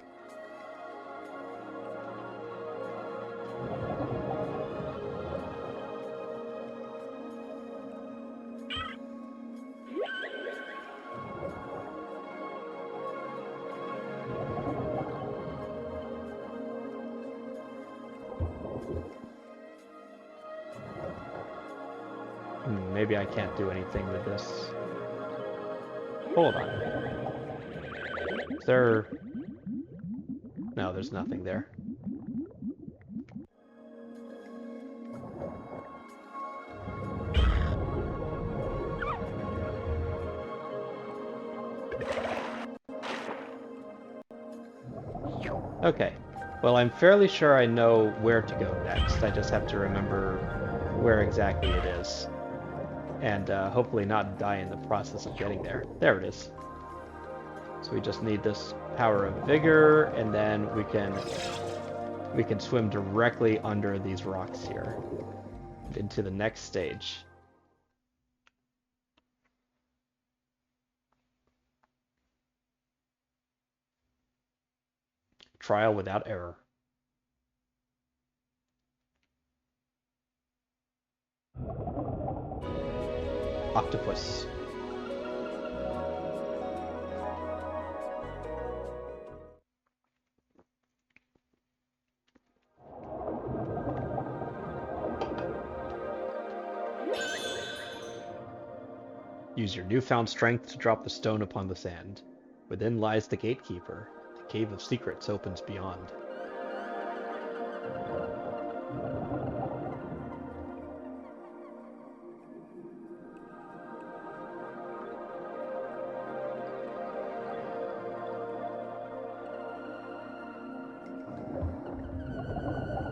Maybe I can't do anything with this. Hold on. Is there... No, there's nothing there. Okay. Well, I'm fairly sure I know where to go next. I just have to remember where exactly it is. And hopefully not die in the process of getting there. There it is. So we just need this power of vigor, and then we can swim directly under these rocks here into the next stage. Trial without error. Octopus. Use your newfound strength to drop the stone upon the sand. Within lies the gatekeeper. The cave of secrets opens beyond.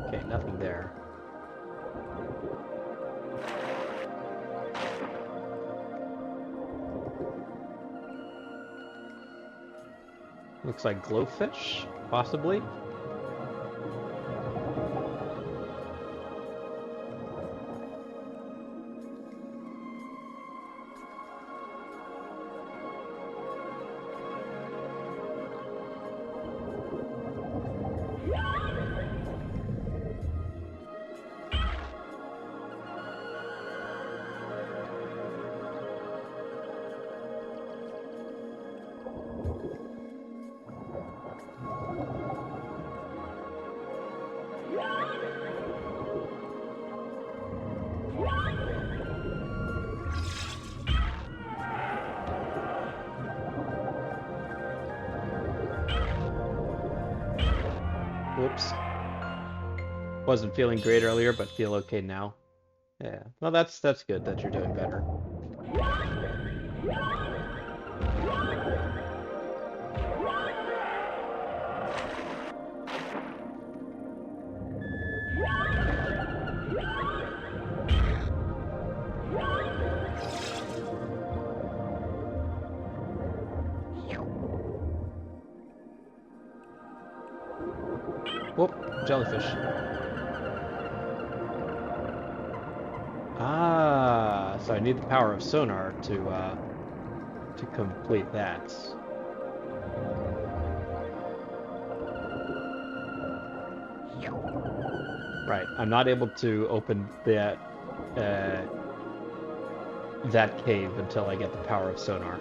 Okay, nothing there. Looks like glowfish, possibly. Whoops. Wasn't feeling great earlier, but feel okay now. Yeah. Well, that's good that you're doing better. Whoop, jellyfish. Ah, so I need the power of sonar to complete that. Right, I'm not able to open that cave until I get the power of sonar.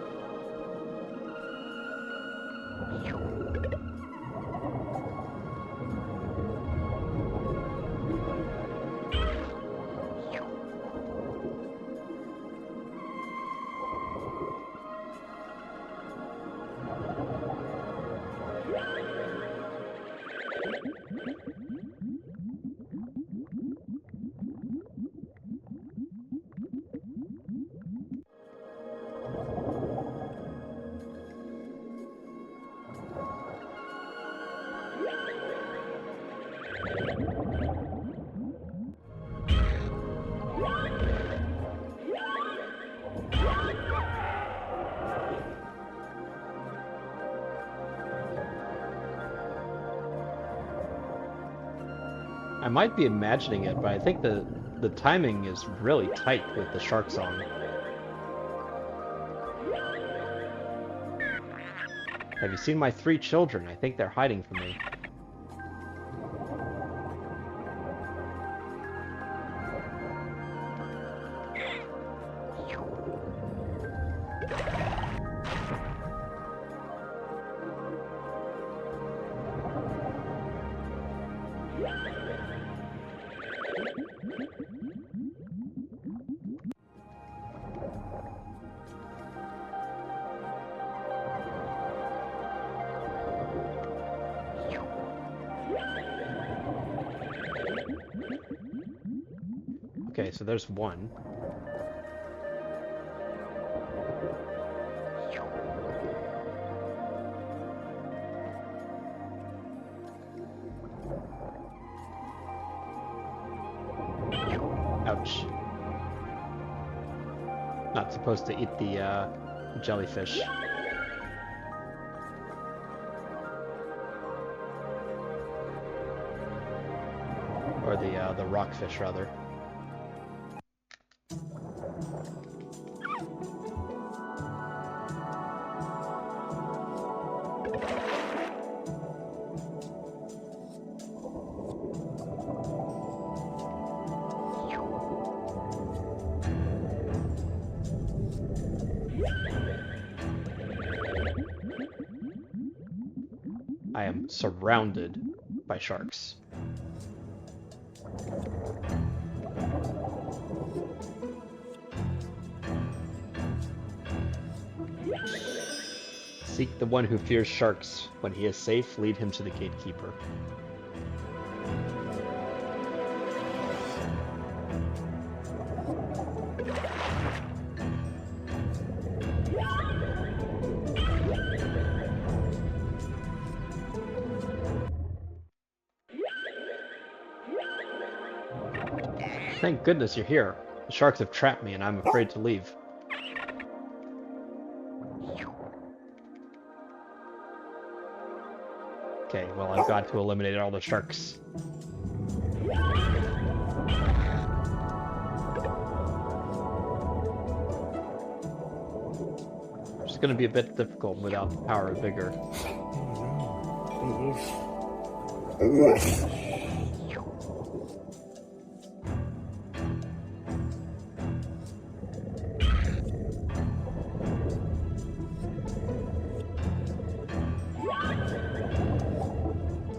I might be imagining it, but I think the timing is really tight with the shark song. Have you seen my 3 children? I think they're hiding from me. Okay, so there's one. Ouch. Not supposed to eat the jellyfish. Or the rockfish, rather. I am surrounded by sharks. Seek the one who fears sharks. When he is safe, lead him to the gatekeeper. Thank goodness you're here. The sharks have trapped me and I'm afraid to leave. Okay, well, I've got to eliminate all the sharks. It's going to be a bit difficult without the power of vigor.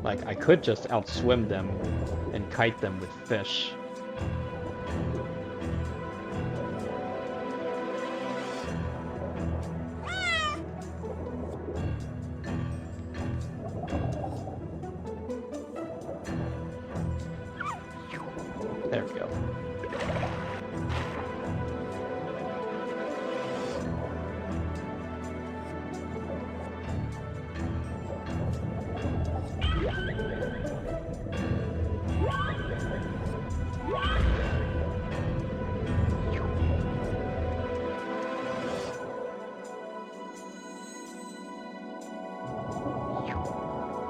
Like, I could just outswim them and kite them with fish. There we go.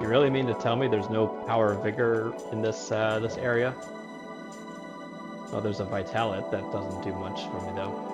You really mean to tell me there's no power of vigor in this this area? Oh, there's a Vitalit. That doesn't do much for me though.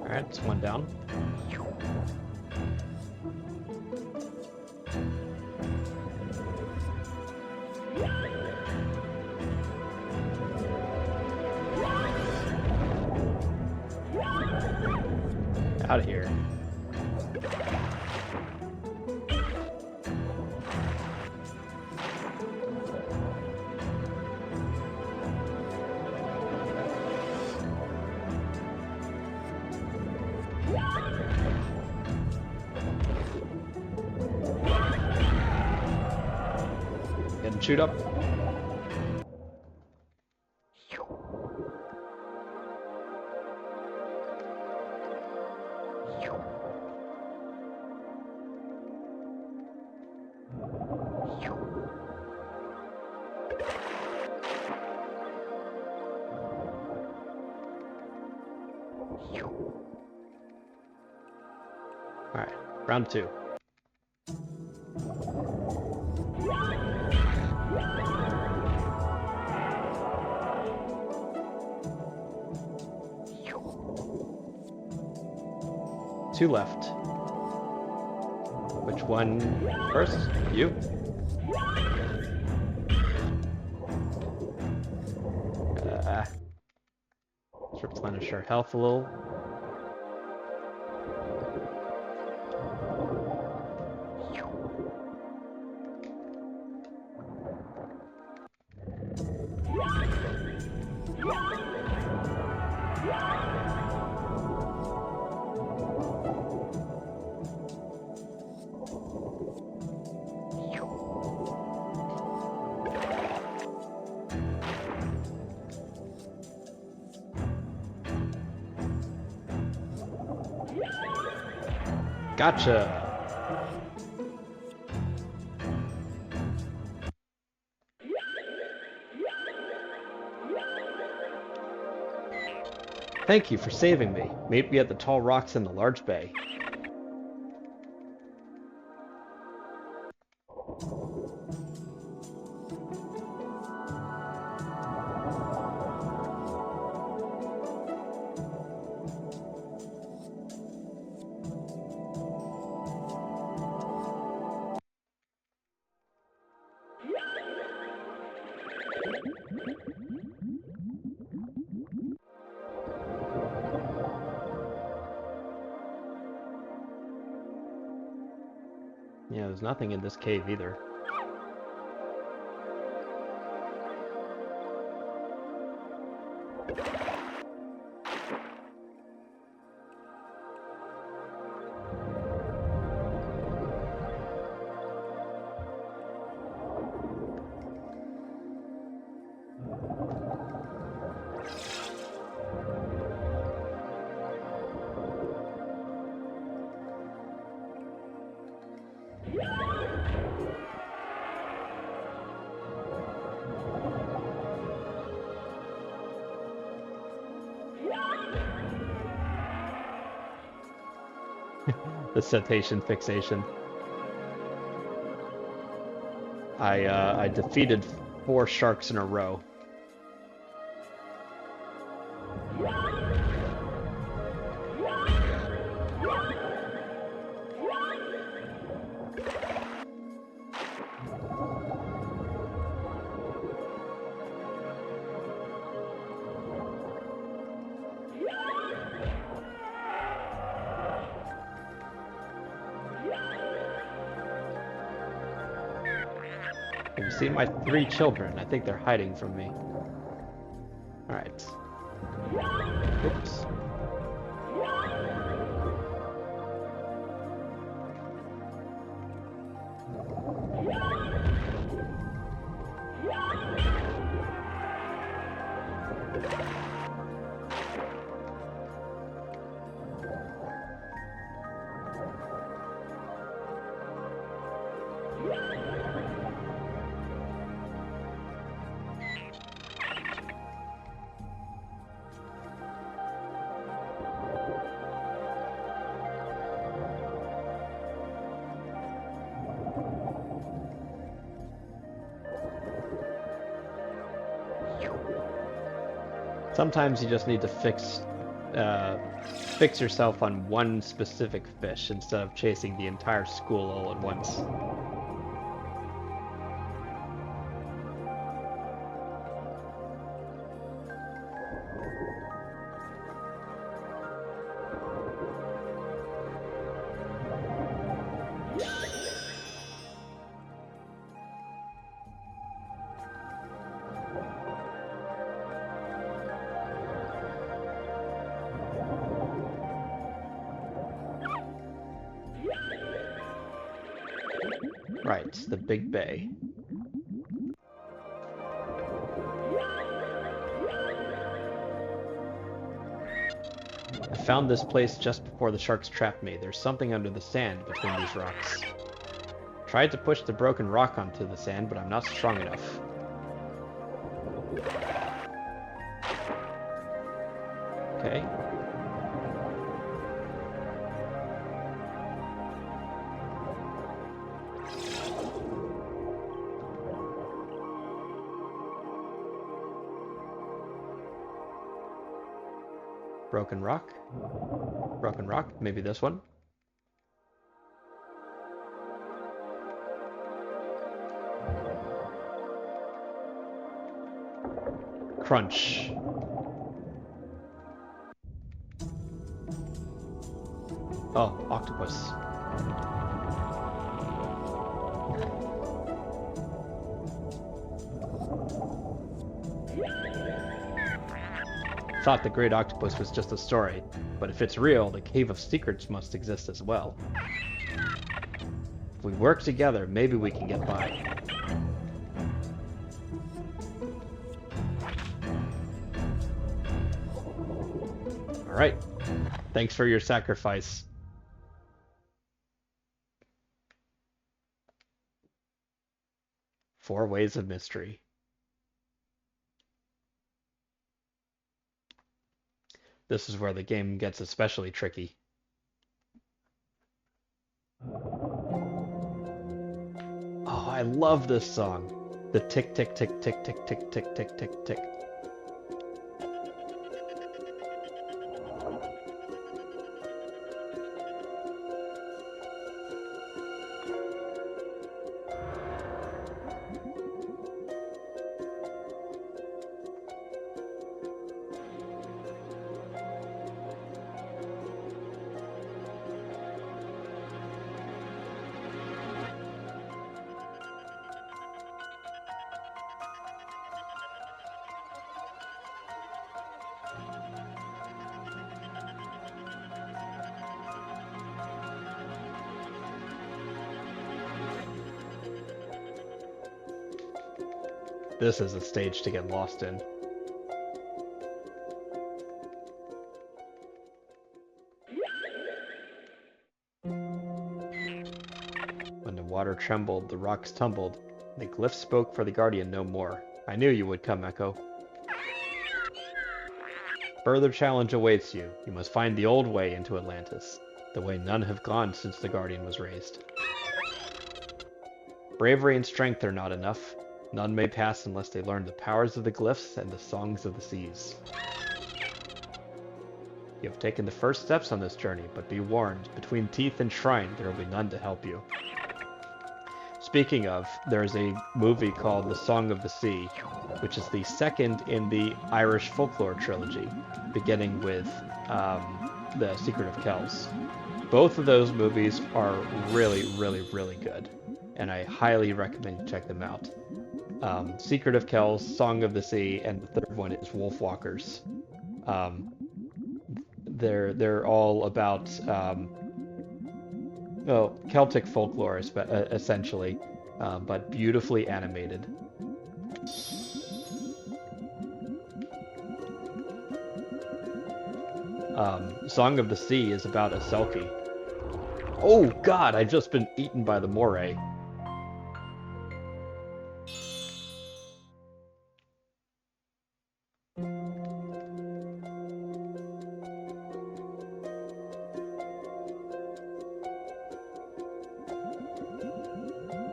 Alright, it's one down. Out of here. Getting chewed up. Alright, round two. Two left. Which one first? You? Let's replenish our health a little. Gotcha! Thank you for saving me. Meet me at the tall rocks in the large bay. Yeah, there's nothing in this cave either. The cetacean fixation. I defeated 4 sharks in a row. Have you seen my 3 children? I think they're hiding from me. Alright. Oops. Sometimes you just need to fix yourself on one specific fish instead of chasing the entire school all at once. Right, the big bay. I found this place just before the sharks trapped me. There's something under the sand between these rocks. Tried to push the broken rock onto the sand, but I'm not strong enough. Okay. Broken rock. Broken rock. Maybe this one. Crunch. Oh, octopus. Thought the Great Octopus was just a story, but if it's real, the Cave of Secrets must exist as well. If we work together, maybe we can get by. Alright. Thanks for your sacrifice. Four ways of mystery. This is where the game gets especially tricky. Oh, I love this song. The tick, tick, tick, tick, tick, tick, tick, tick, tick, tick. This is a stage to get lost in. When the water trembled, the rocks tumbled. The glyph spoke for the Guardian no more. I knew you would come, Ecco. Further challenge awaits you. You must find the old way into Atlantis. the way none have gone since the Guardian was raised. Bravery and strength are not enough. None may pass unless they learn the powers of the glyphs and the songs of the seas. You have taken the first steps on this journey, but be warned, between Teeth and Shrine, there will be none to help you. Speaking of, there is a movie called The Song of the Sea, which is the second in the Irish folklore trilogy, beginning with The Secret of Kells. Both of those movies are really, really, really good, and I highly recommend you check them out. Secret of Kells, Song of the Sea, and the third one is Wolfwalkers. They're all about Celtic folklore, essentially, but beautifully animated. Song of the Sea is about a Selkie. Oh God, I've just been eaten by the moray.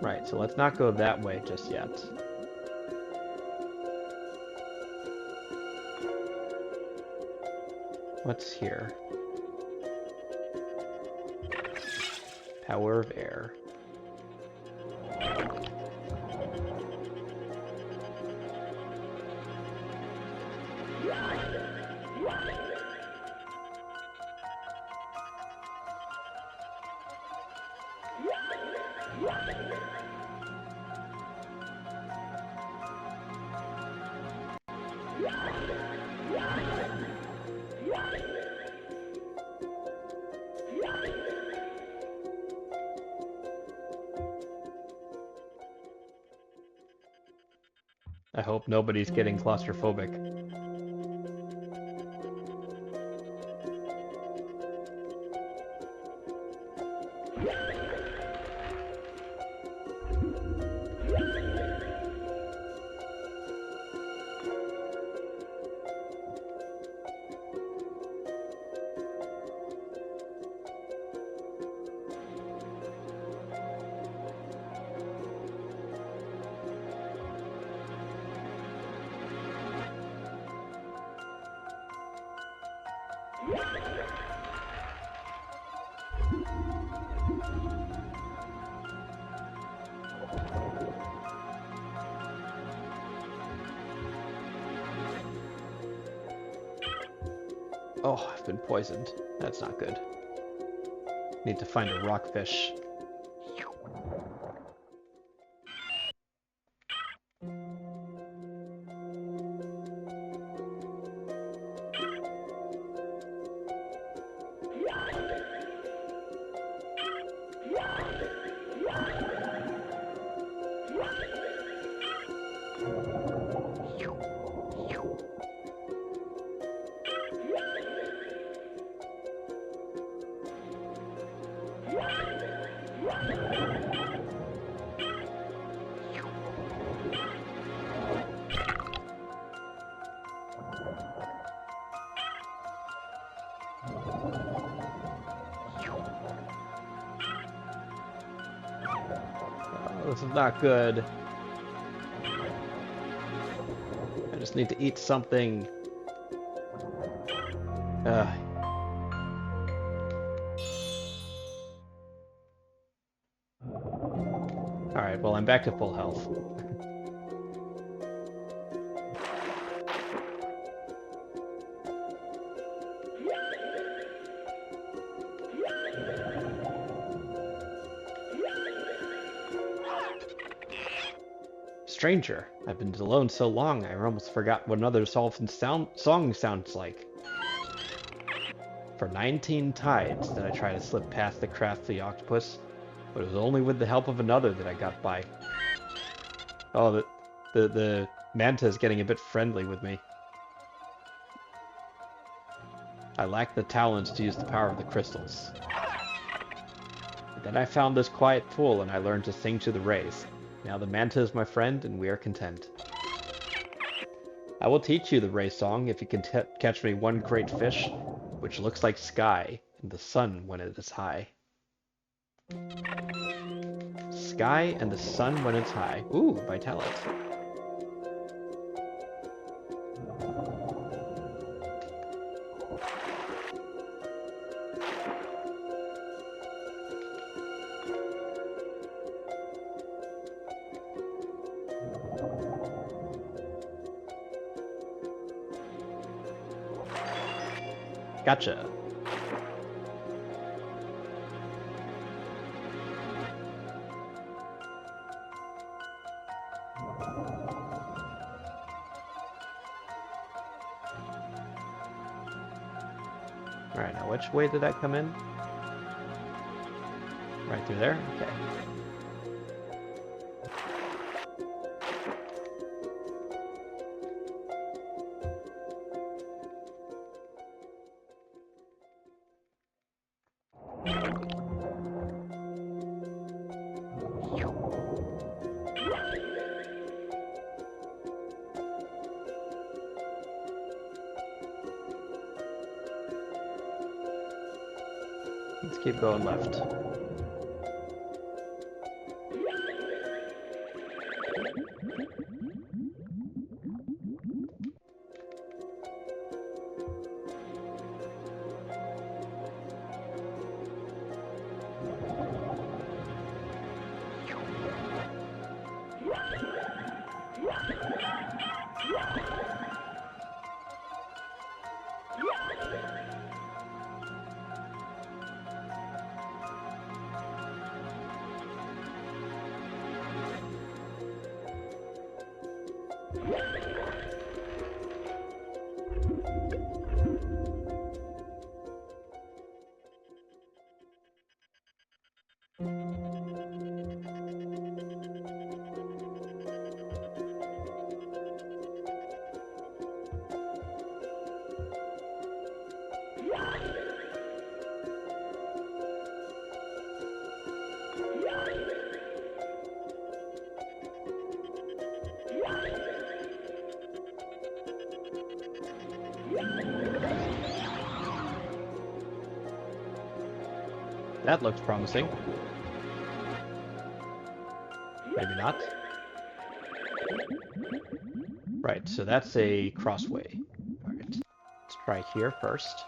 Right, so let's not go that way just yet. What's here? Power of air. I hope nobody's getting claustrophobic. Oh, I've been poisoned. That's not good. Need to find a rockfish. This is not good. I just need to eat something. Alright, well, I'm back to full health. Stranger, I've been alone so long, I almost forgot what another dolphin song sounds like. For 19 tides did I try to slip past the crafty octopus, but it was only with the help of another that I got by. Oh, the manta is getting a bit friendly with me. I lack the talents to use the power of the crystals. But then I found this quiet pool and I learned to sing to the rays. Now the manta is my friend and we are content. I will teach you the ray song if you can catch me one great fish, which looks like sky, and the sun when it is high. Sky and the sun when it's high. Ooh, by talent. Gotcha. Alright, now which way did that come in? Right through there? Okay. Let's keep going left. That looks promising. Maybe not. Right, so that's a crossway. Alright, let's try here first.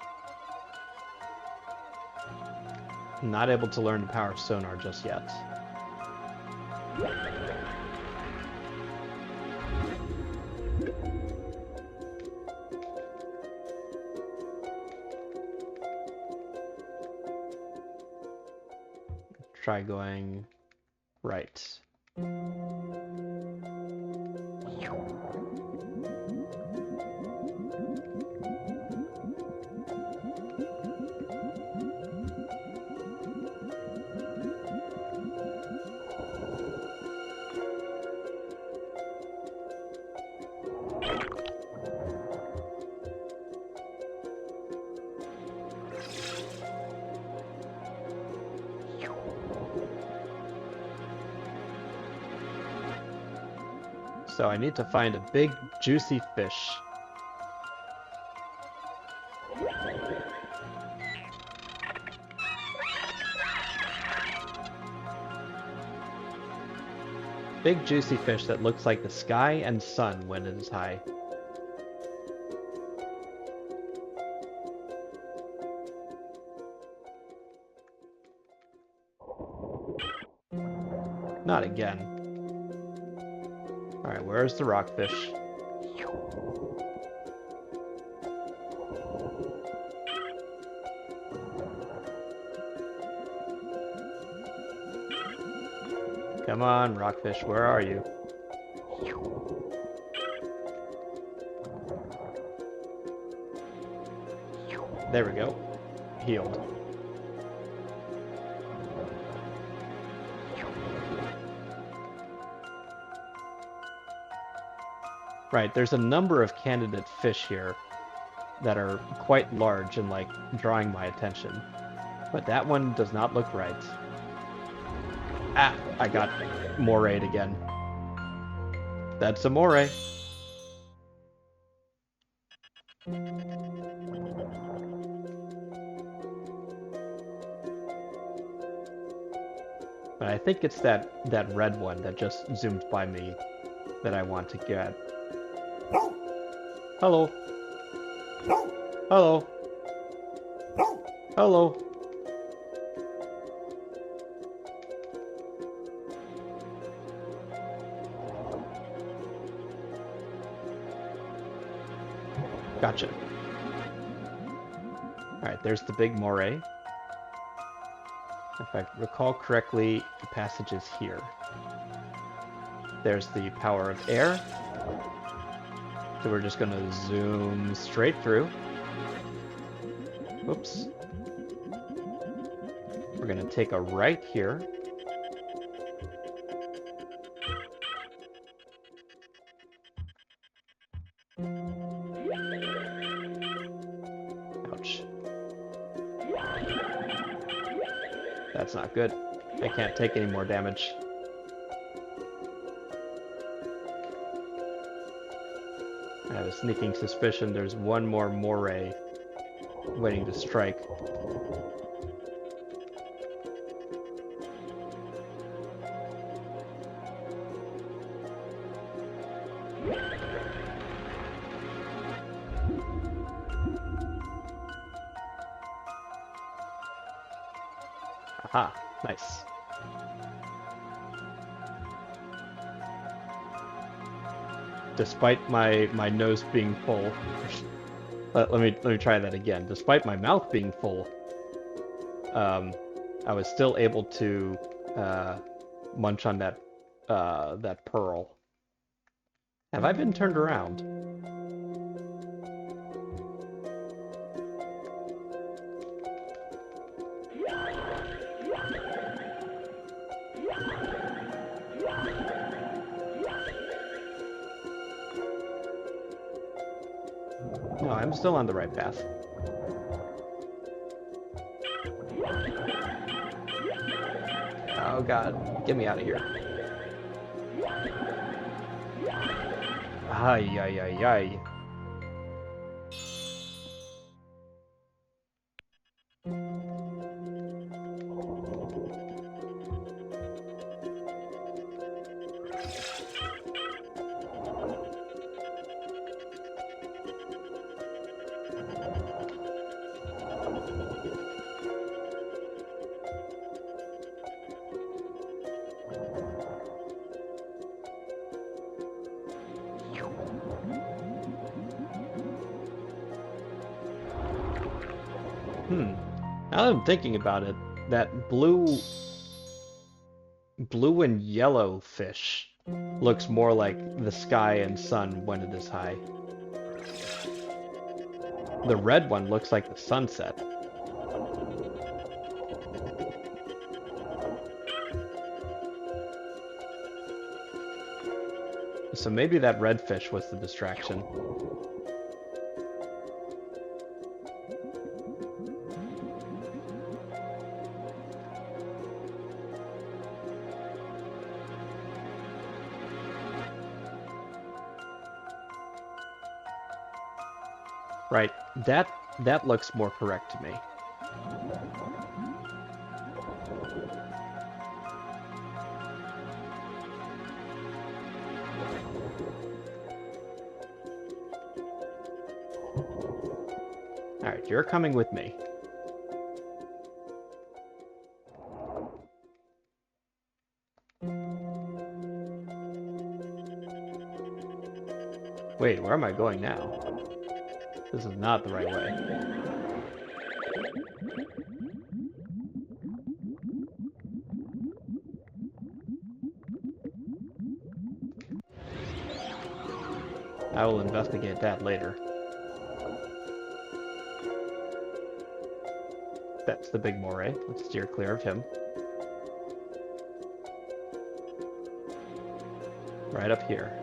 Not able to learn the power of sonar just yet. Try going right. So I need to find a big, juicy fish. Big, juicy fish that looks like the sky and sun when it is high. Not again. Alright, where's the rockfish? Come on, rockfish, where are you? There we go. Healed. Right, there's a number of candidate fish here that are quite large and, like, drawing my attention. But that one does not look right. Ah, I got morayed again. That's a moray. But I think it's that red one that just zoomed by me that I want to get. Hello. Hello. Hello. Gotcha. Alright, there's the big moray. If I recall correctly, the passage is here. There's the power of air. So we're just gonna zoom straight through. Oops. We're gonna take a right here. Ouch. That's not good. I can't take any more damage. I have a sneaking suspicion there's one more moray waiting to strike. Aha, nice. Despite my nose being full, let me try that again. Despite my mouth being full, I was still able to munch on that pearl. Have I been turned around? No, I'm still on the right path. Oh god, get me out of here. Ay, ay, ay, ay. Now that I'm thinking about it, that blue and yellow fish looks more like the sky and sun when it is high. The red one looks like the sunset. So maybe that red fish was the distraction. Right, that looks more correct to me. Alright, you're coming with me. Wait, where am I going now? This is not the right way. I will investigate that later. That's the big moray. Let's steer clear of him. Right up here.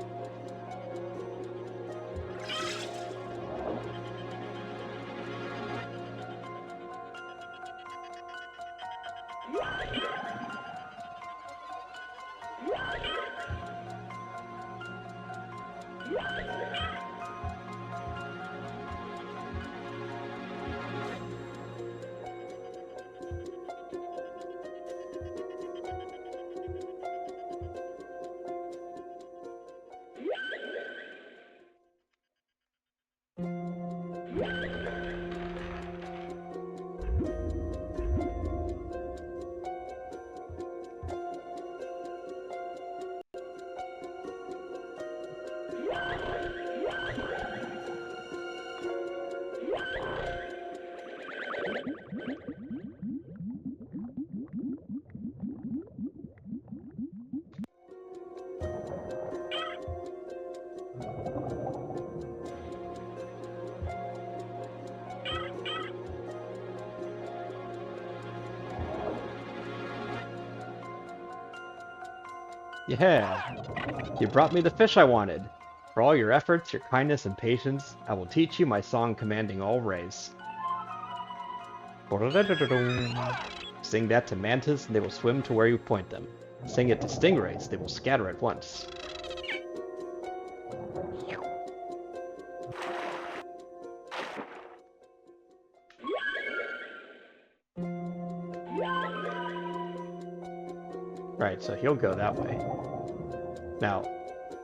Yeah, you brought me the fish I wanted. For all your efforts, your kindness, and patience, I will teach you my song commanding all rays. Sing that to mantis, and they will swim to where you point them. Sing it to stingrays, they will scatter at once. Right, so he'll go that way. Now,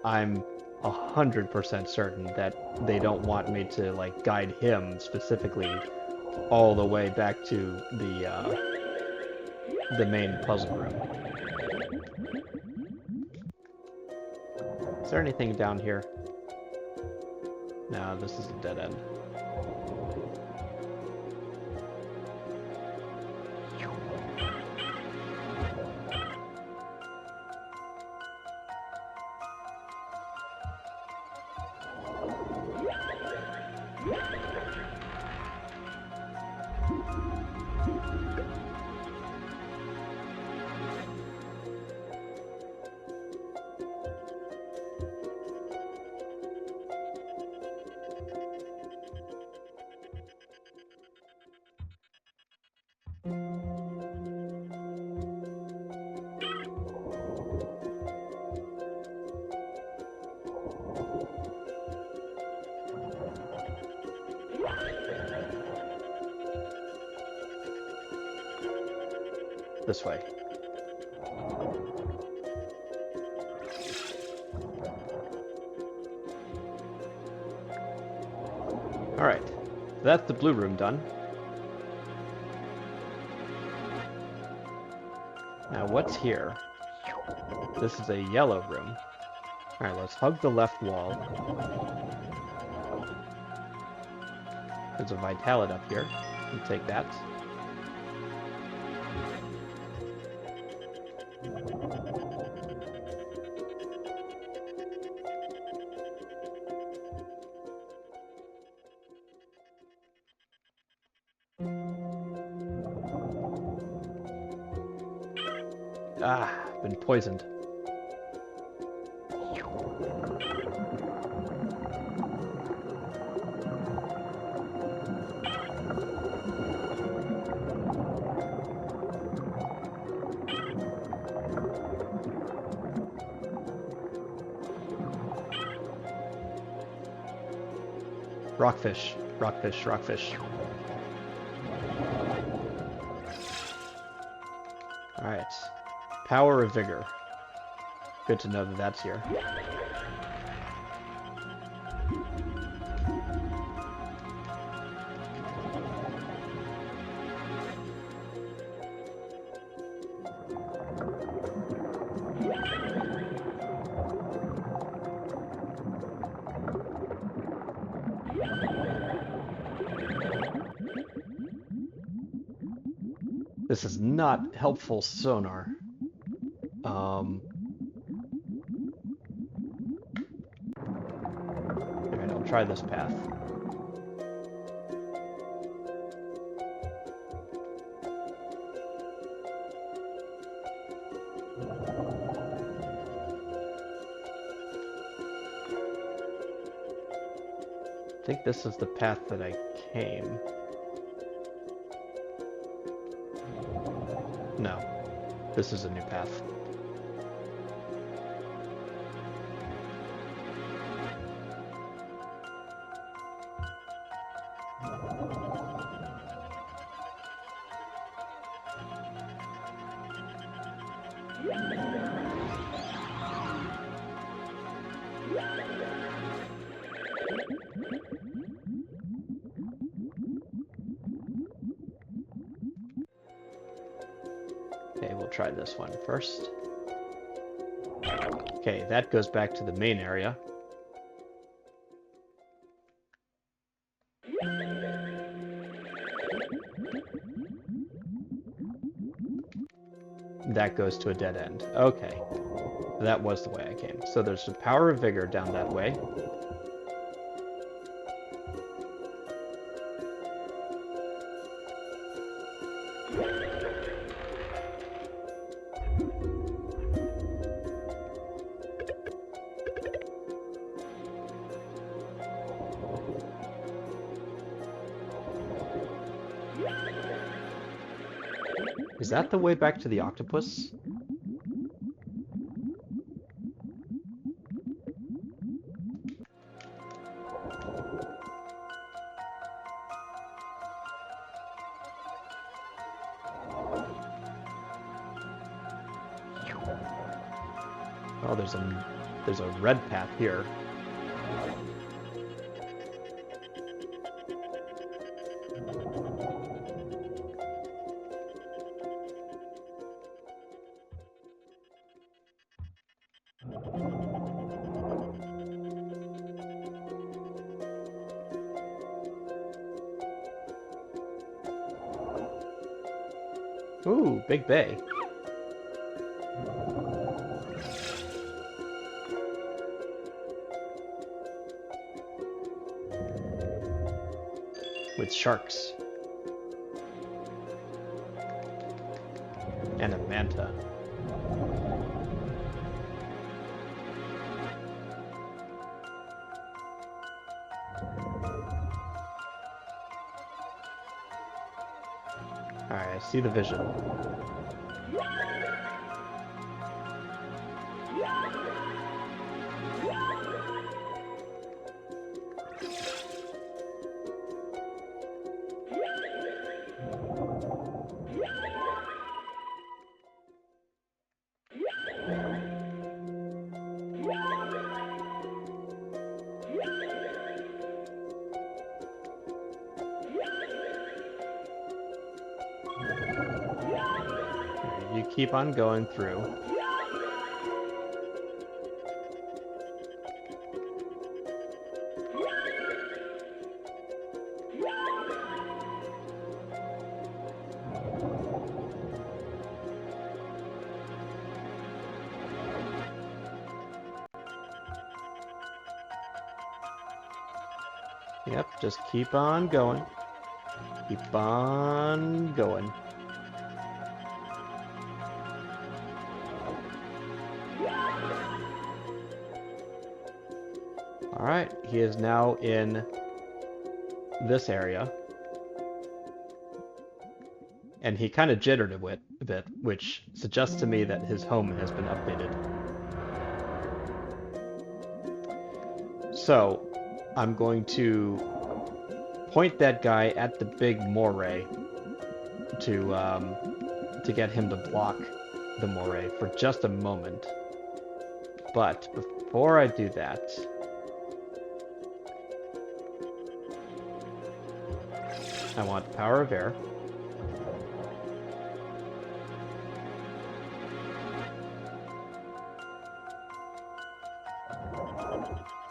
I'm 100% certain that they don't want me to, like, guide him specifically all the way back to the main puzzle room. Is there anything down here? No, this is a dead end. This way. Alright, that's the blue room done. Now what's here? This is a yellow room. Alright, let's hug the left wall. There's a Vitalit up here. We'll take that. Ah, been poisoned. Rockfish, rockfish, rockfish. Alright. Power of Vigor. Good to know that that's here. This is not helpful sonar. Alright, I'll try this path. I think this is the path that I came. No, this is a new path. Okay, we'll try this one first. Okay, that goes back to the main area. That goes to a dead end. Okay. That was the way I came. So there's the Power of Vigor down that way. Is that the way back to the octopus? Oh, there's a red path here. Ooh, big bay. With sharks. And a manta. Alright, I see the vision. You keep on going through. Yep, just keep on going. Keep on going. Alright, he is now in this area. And he kind of jittered a bit, which suggests to me that his home has been updated. So, I'm going to point that guy at the big moray to get him to block the moray for just a moment. But before I do that, I want Power of Air.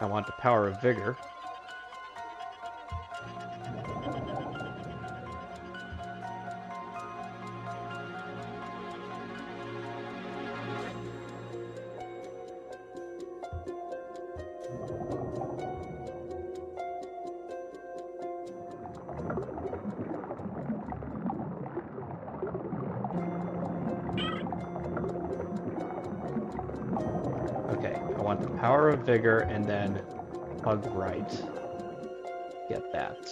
I want the Power of Vigor. Okay, I want the Power of Vigor and then hug right. Get that.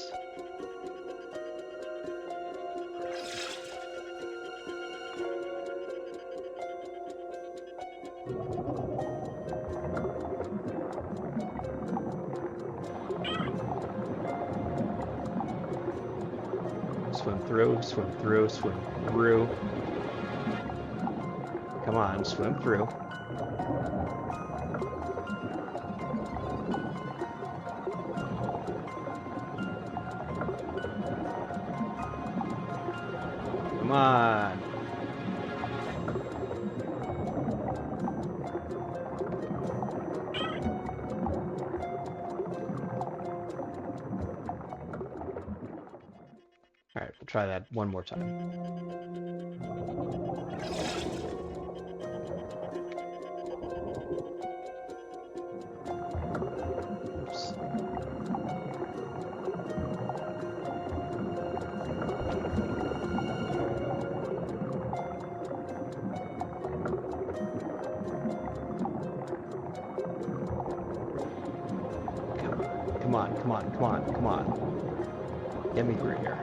Swim through, swim through, swim through. Come on, swim through. Come on. Alright, we'll try that one more time. Oops. Come on, come on, come on, come on. Get me through here.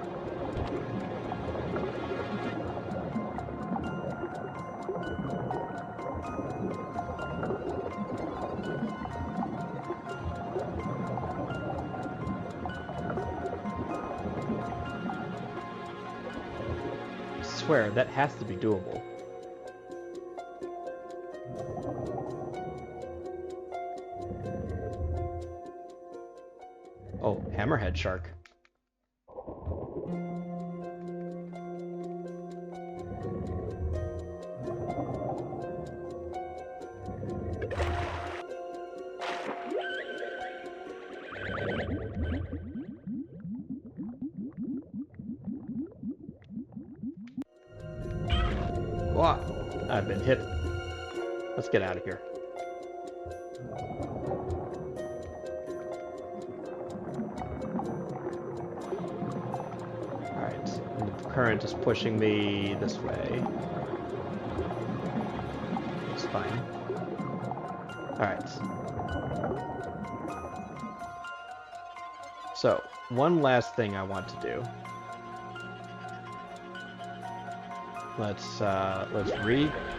I swear, that has to be doable. Oh, hammerhead shark. Wow, I've been hit. Let's get out of here. Alright, the current is pushing me this way. It's fine. Alright. So, one last thing I want to do. Let's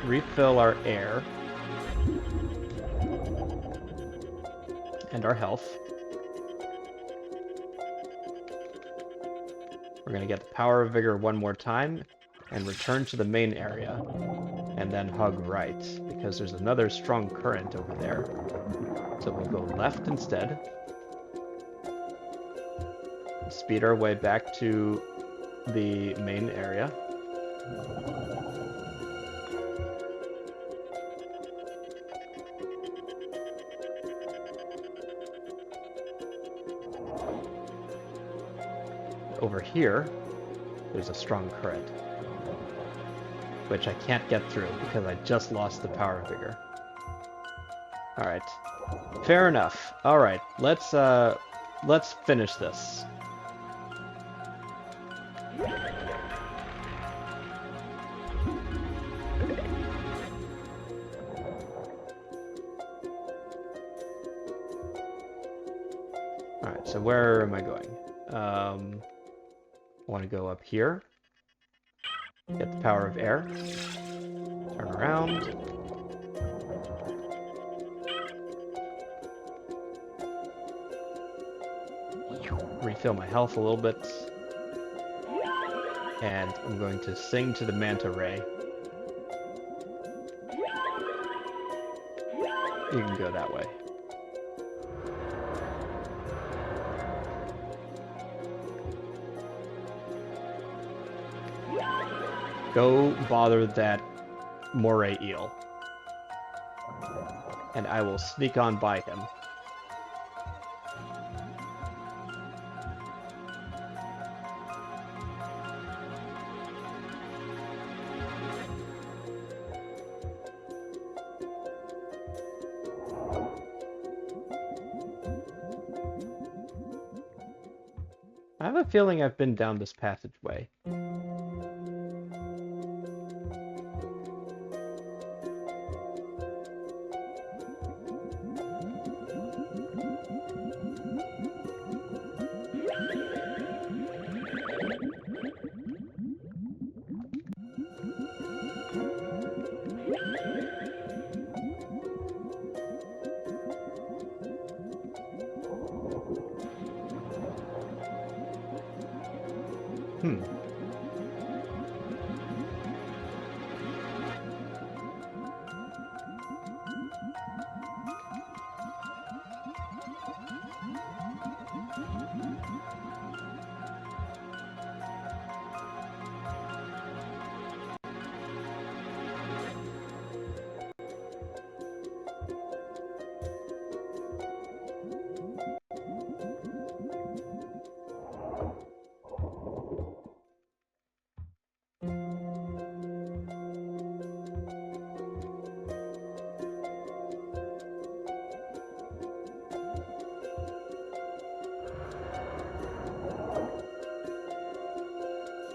refill our air and our health. We're gonna get the power of vigor one more time and return to the main area and then hug right because there's another strong current over there. So we'll go left instead. Speed our way back to the main area. Over here, there's a strong current, which I can't get through because I just lost the power of vigor. Alright. Fair enough. Alright, let's finish this. Alright, so where am I going? I want to go up here. Get the power of air. Turn around. Refill my health a little bit. And I'm going to sing to the manta ray. You can go that way. Go bother that moray eel. And I will sneak on by him. I have a feeling I've been down this passageway.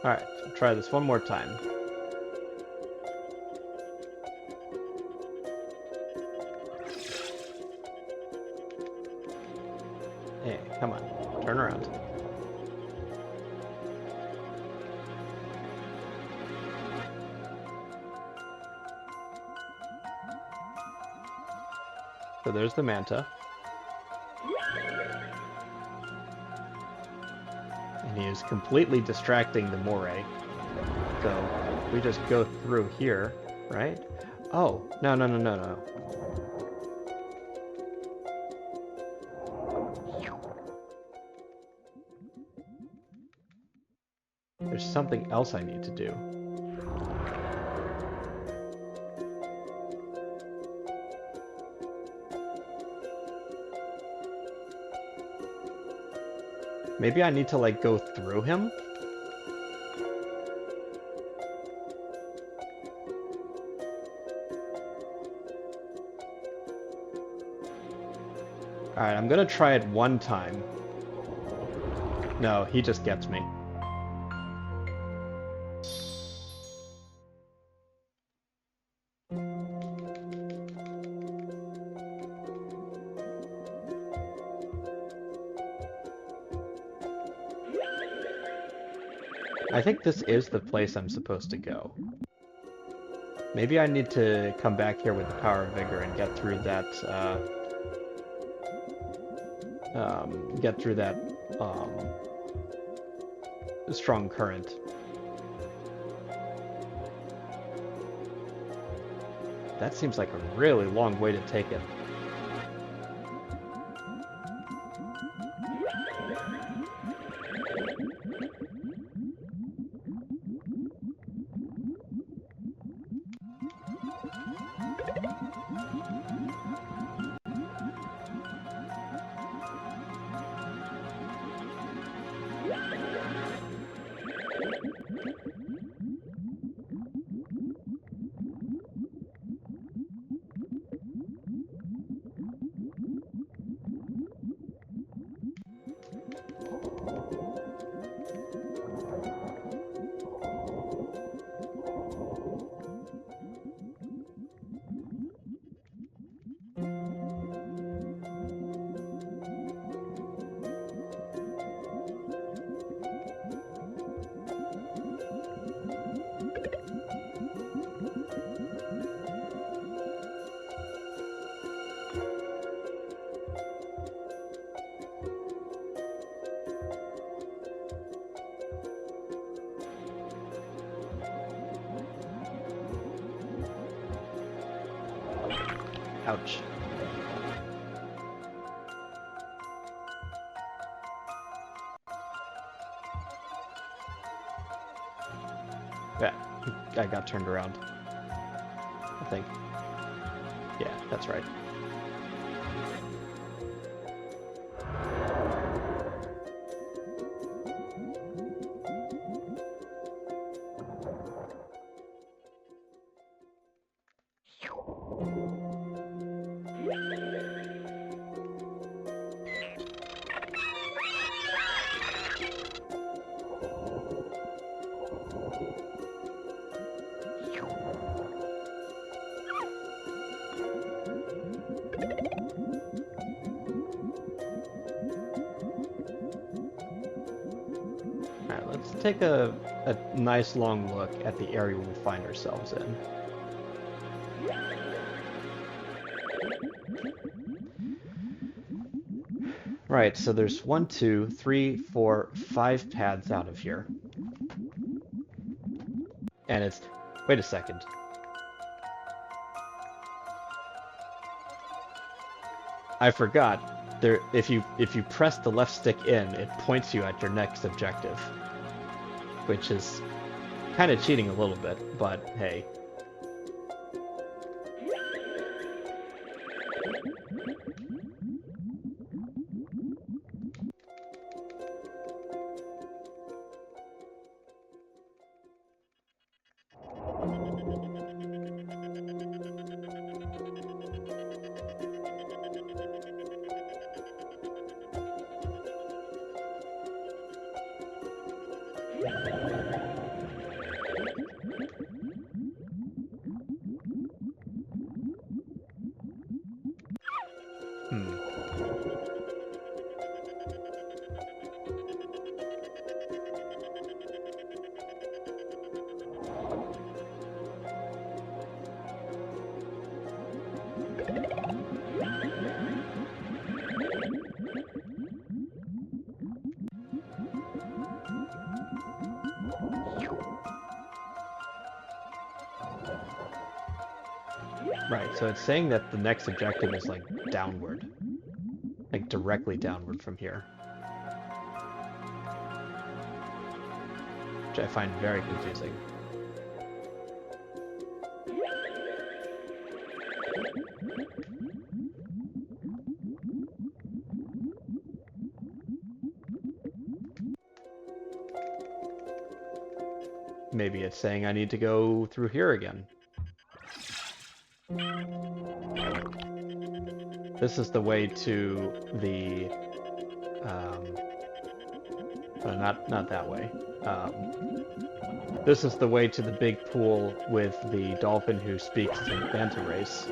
Alright, try this one more time. Hey, come on. Turn around. So there's the manta. And he is completely distracting the moray. So we just go through here, right? Oh, no, no, no, no, no. There's something else I need to do. Maybe I need to, like, go through him? Alright, I'm gonna try it one time. No, he just gets me. I think this is the place I'm supposed to go. Maybe I need to come back here with the power of vigor and get through that, strong current. That seems like a really long way to take it. Ouch. Yeah, I got turned around. I think. Yeah, that's right. Alright, let's take a nice long look at the area we find ourselves in. Right, so there's 1, 2, 3, 4, 5 paths out of here. And it's... Wait a second. I forgot. There, if you press the left stick in, it points you at your next objective. Which is kind of cheating a little bit, but hey. Right, so it's saying that the next objective is like downward. Like directly downward from here. Which I find very confusing. Maybe it's saying I need to go through here again. This is the way to the, not that way. This is the way to the big pool with the dolphin who speaks to manta rays.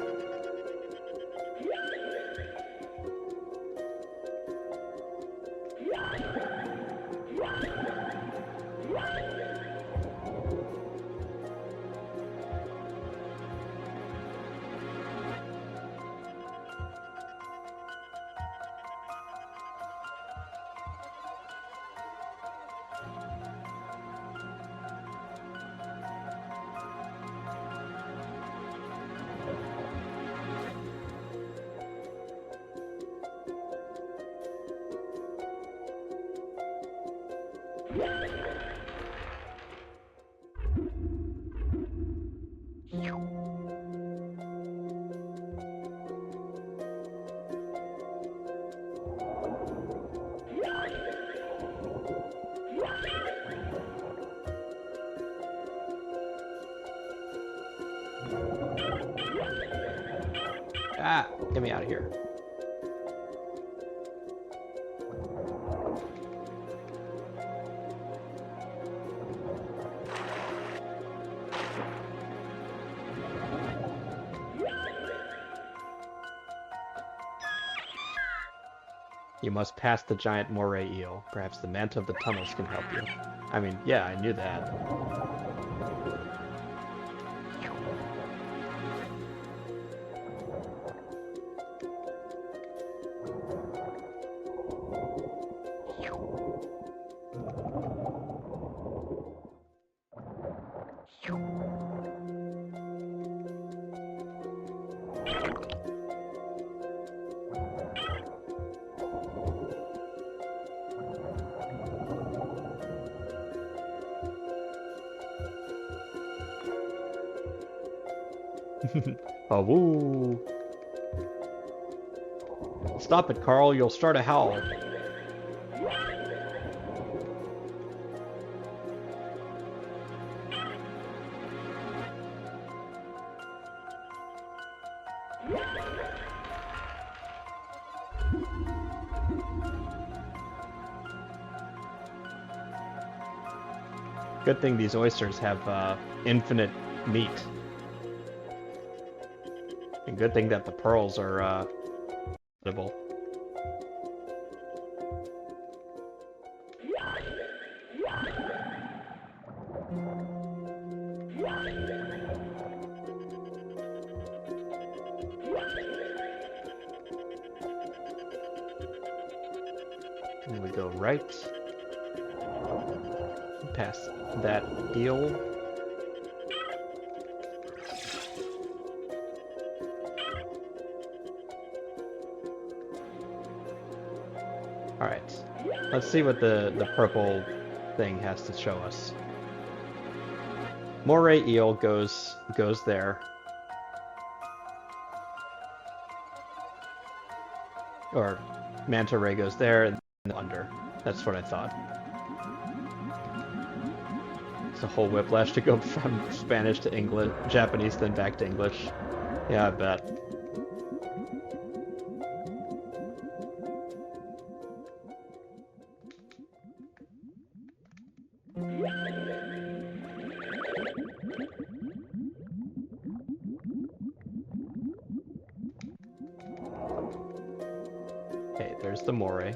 Ah, get me out of here. You must pass the giant moray eel. Perhaps the manta of the tunnels can help you. I mean, yeah, I knew that. Oh, woo. Stop it, Carl. You'll start a howl. Good thing these oysters have infinite meat. And good thing that the pearls are edible. And we go right past that eel. Alright, let's see what the purple thing has to show us. Moray eel goes there. Or manta ray goes there and under. That's what I thought. It's a whole whiplash to go from Spanish to English, Japanese, then back to English. Yeah, I bet. Okay, there's the moray.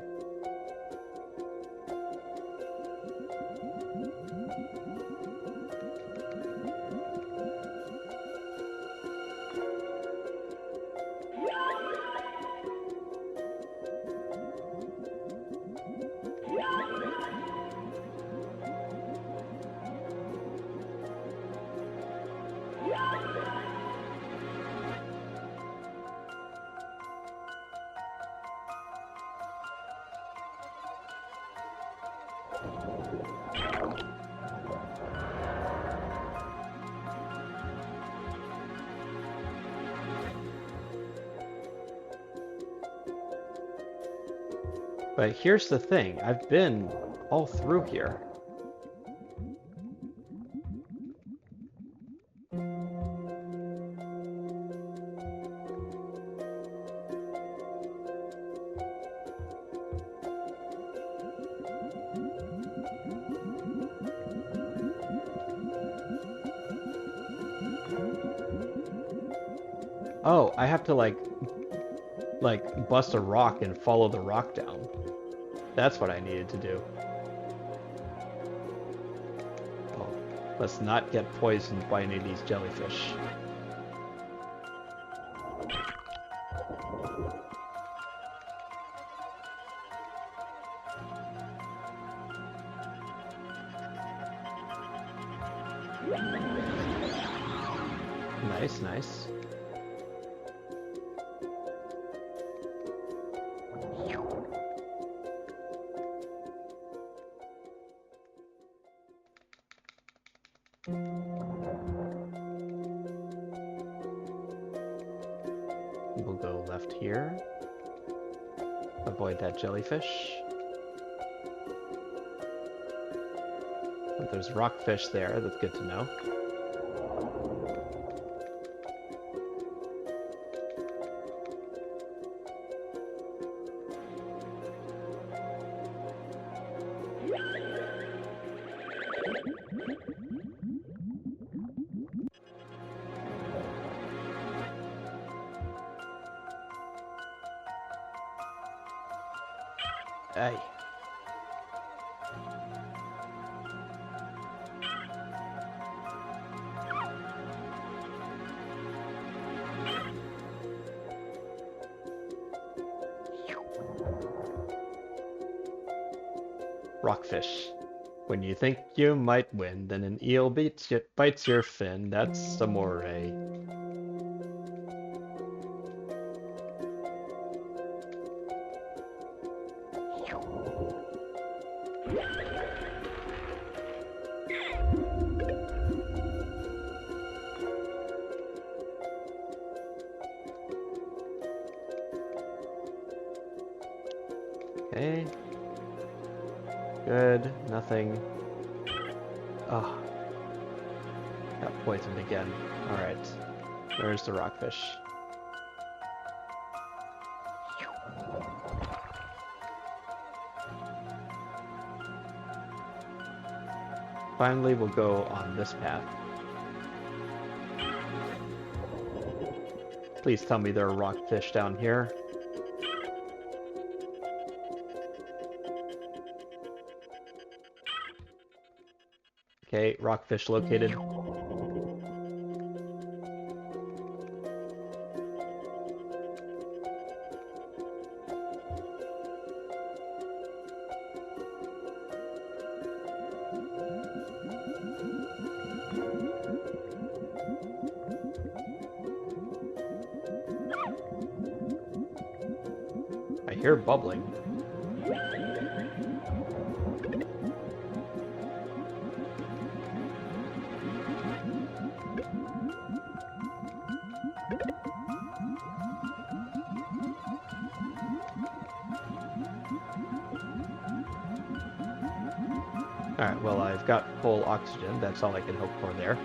But here's the thing, I've been all through here. Oh, I have to like bust a rock and follow the rock down. That's what I needed to do. Oh, let's not get poisoned by any of these jellyfish. Nice, nice. We'll go left here. Avoid that jellyfish. But there's rockfish there, that's good to know. Hey. Rockfish. When you think you might win, then an eel bites your fin. That's amore. Okay. Good. Nothing. Oh. Got poisoned again. Alright. Where's the rockfish? Finally, we'll go on this path. Please tell me there are rockfish down here. Okay, rockfish located. I hear bubbling. Alright, well, I've got full oxygen. That's all I can hope for there.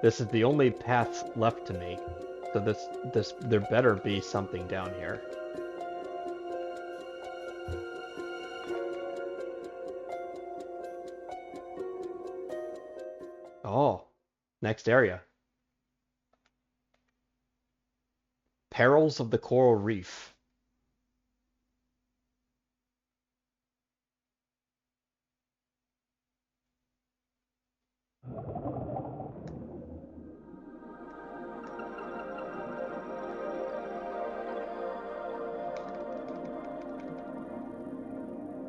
This is the only path left to me. So there better be something down here. Oh, next area. Perils of the Coral Reef.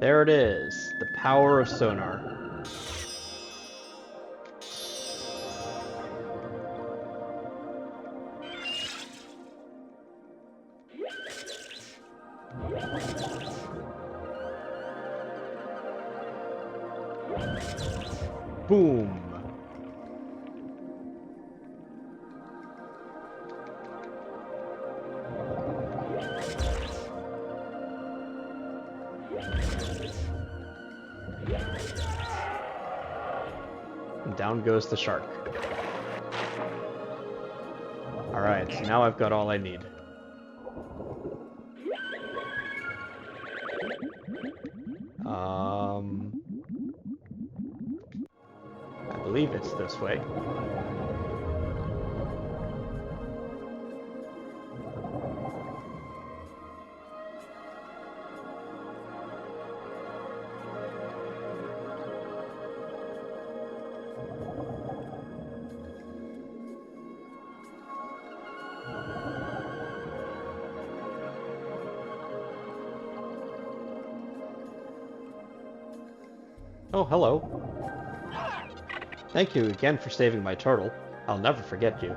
There it is, the power of sonar. Boom. And down goes the shark. Alright, so now I've got all I need. I believe it's this way. Oh, hello. Thank you again for saving my turtle. I'll never forget you.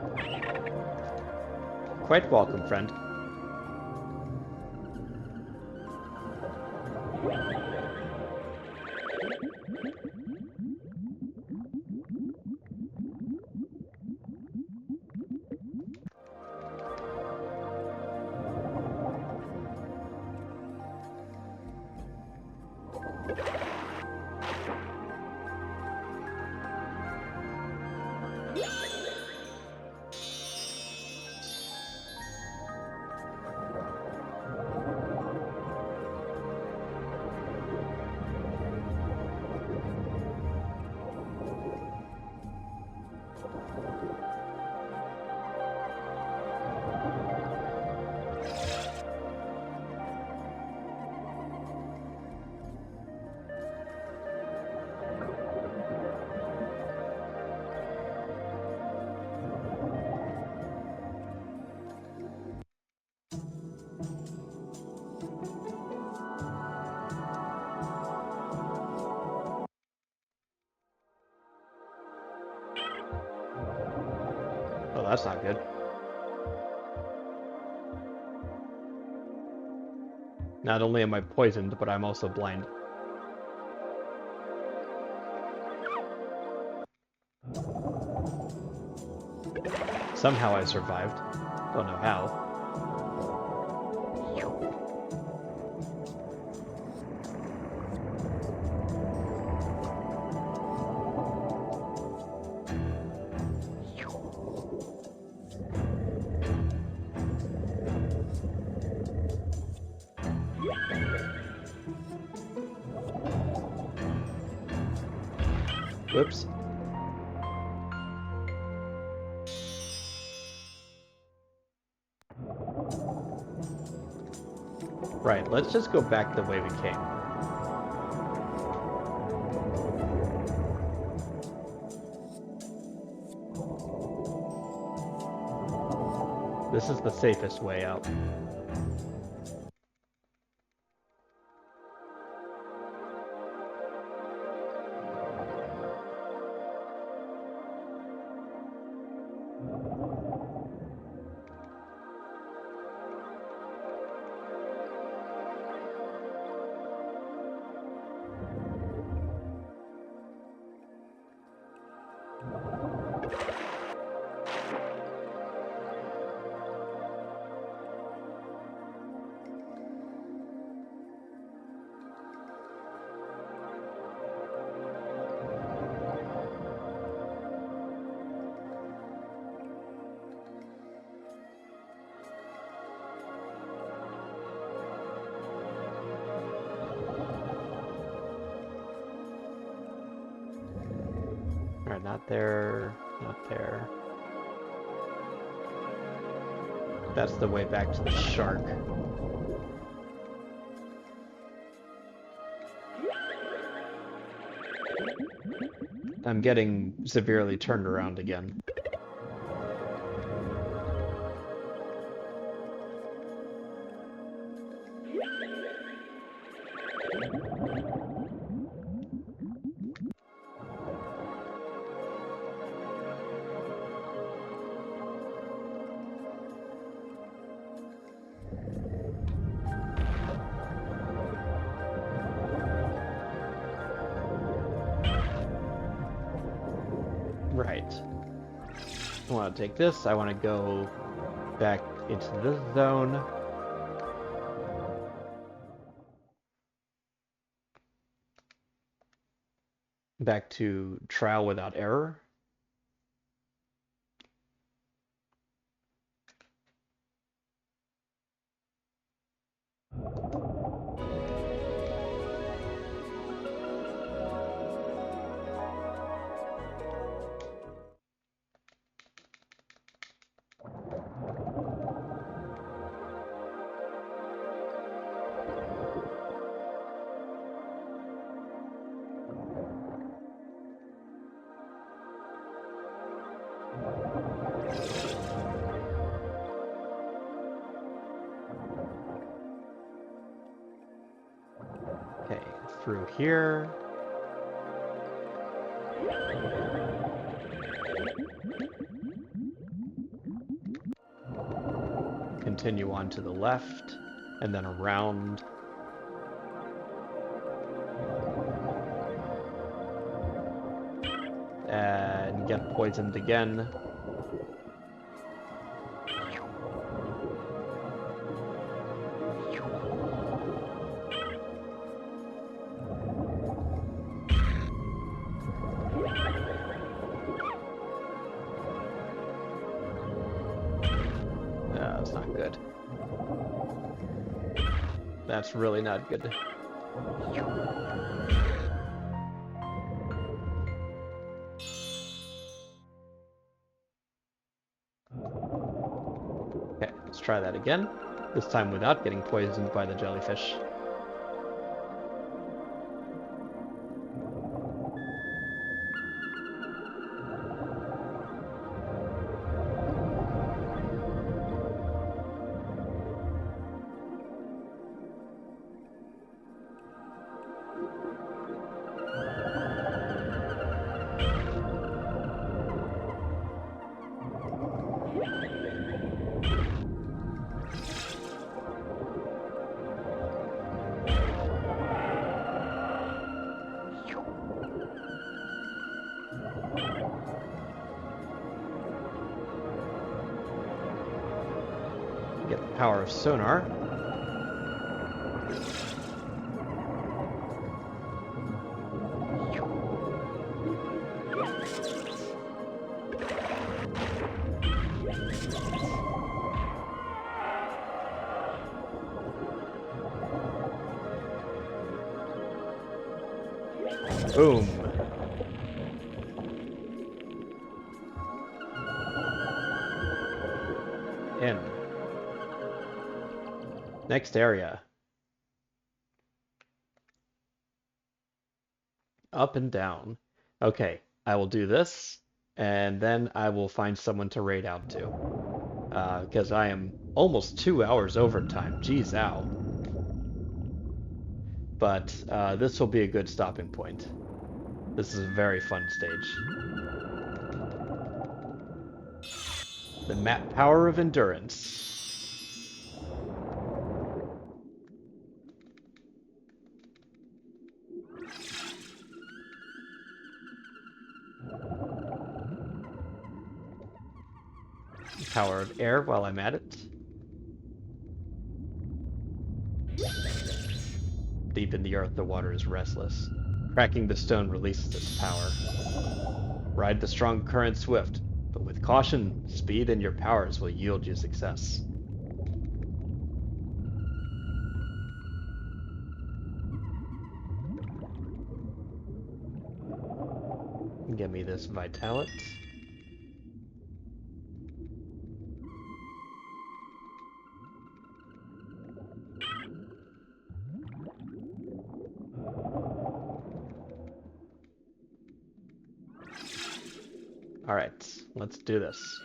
Quite welcome, friend. Oh, that's not good. Not only am I poisoned, but I'm also blind. Somehow I survived. Don't know how. Whoops. Right, let's just go back the way we came. This is the safest way out. Alright, not there, not there. That's the way back to the shark. I'm getting severely turned around again. I want to take this. I want to go back into this zone. Back to trial without error. Okay, through here. Continue on to the left, and then around. And get poisoned again. That's not good. That's really not good. Okay, let's try that again. This time without getting poisoned by the jellyfish. Get the power of sonar. Boom. In. Next area. Up and down. Okay, I will do this, and then I will find someone to raid out to. Because I am almost 2 hours overtime. Geez, ow. But this will be a good stopping point. This is a very fun stage. The map power of endurance. Power of air while I'm at it. Deep in the earth, the water is restless. Cracking the stone releases its power. Ride the strong current swift, but with caution, speed and your powers will yield you success. Give me this Vitalit. All right, let's do this.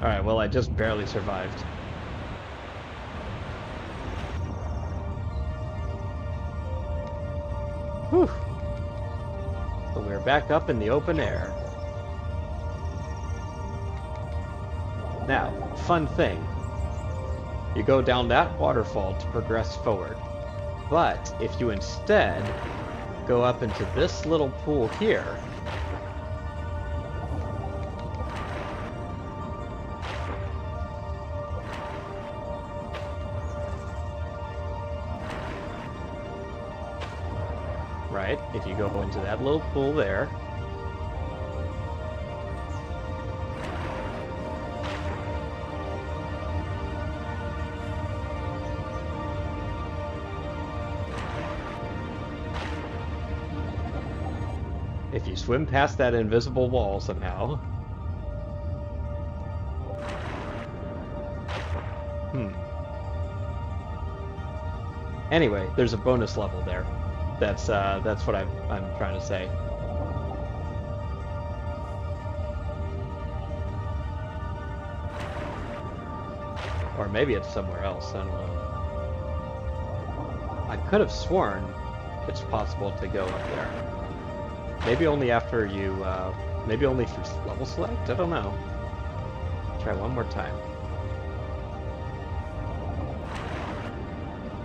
Alright, well, I just barely survived. Whew. So we're back up in the open air. Now, fun thing. You go down that waterfall to progress forward. But if you instead go up into this little pool here, right? If you go into that little pool there, if you swim past that invisible wall somehow, Anyway, there's a bonus level there. That's what I'm trying to say. Or maybe it's somewhere else, I don't know. I could have sworn it's possible to go up there. Maybe only after you, maybe only through level select? I don't know. Try one more time.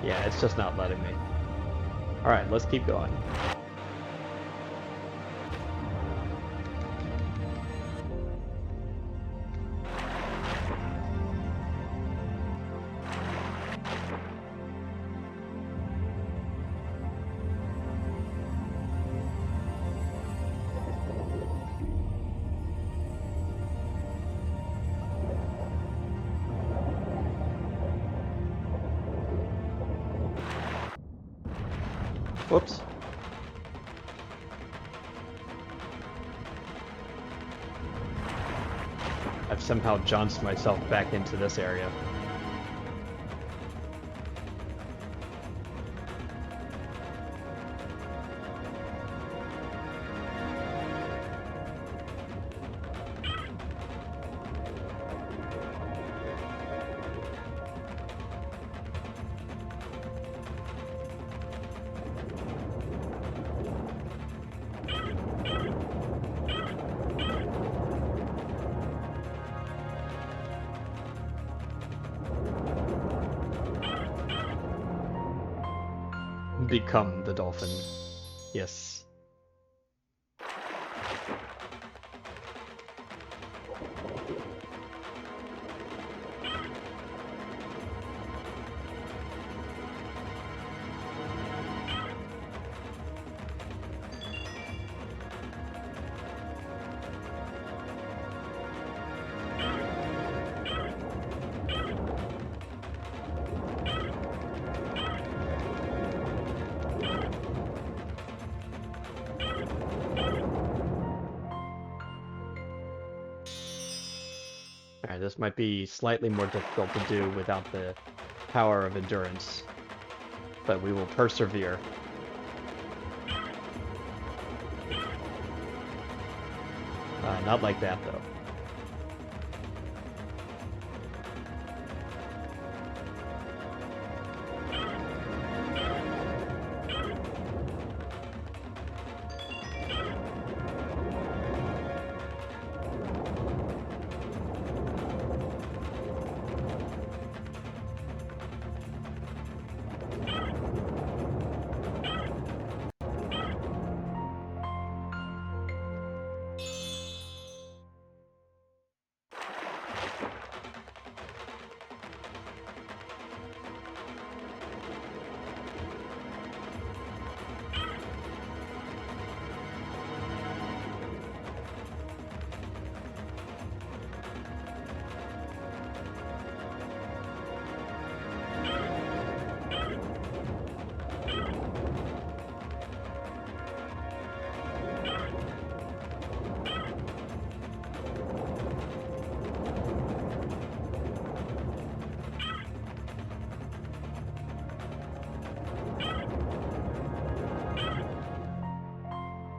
Yeah, it's just not letting me. Alright, let's keep going. Whoops. I've somehow jaunced myself back into this area. Become the dolphin. Yes. Alright, this might be slightly more difficult to do without the power of endurance, but we will persevere. Not like that, though.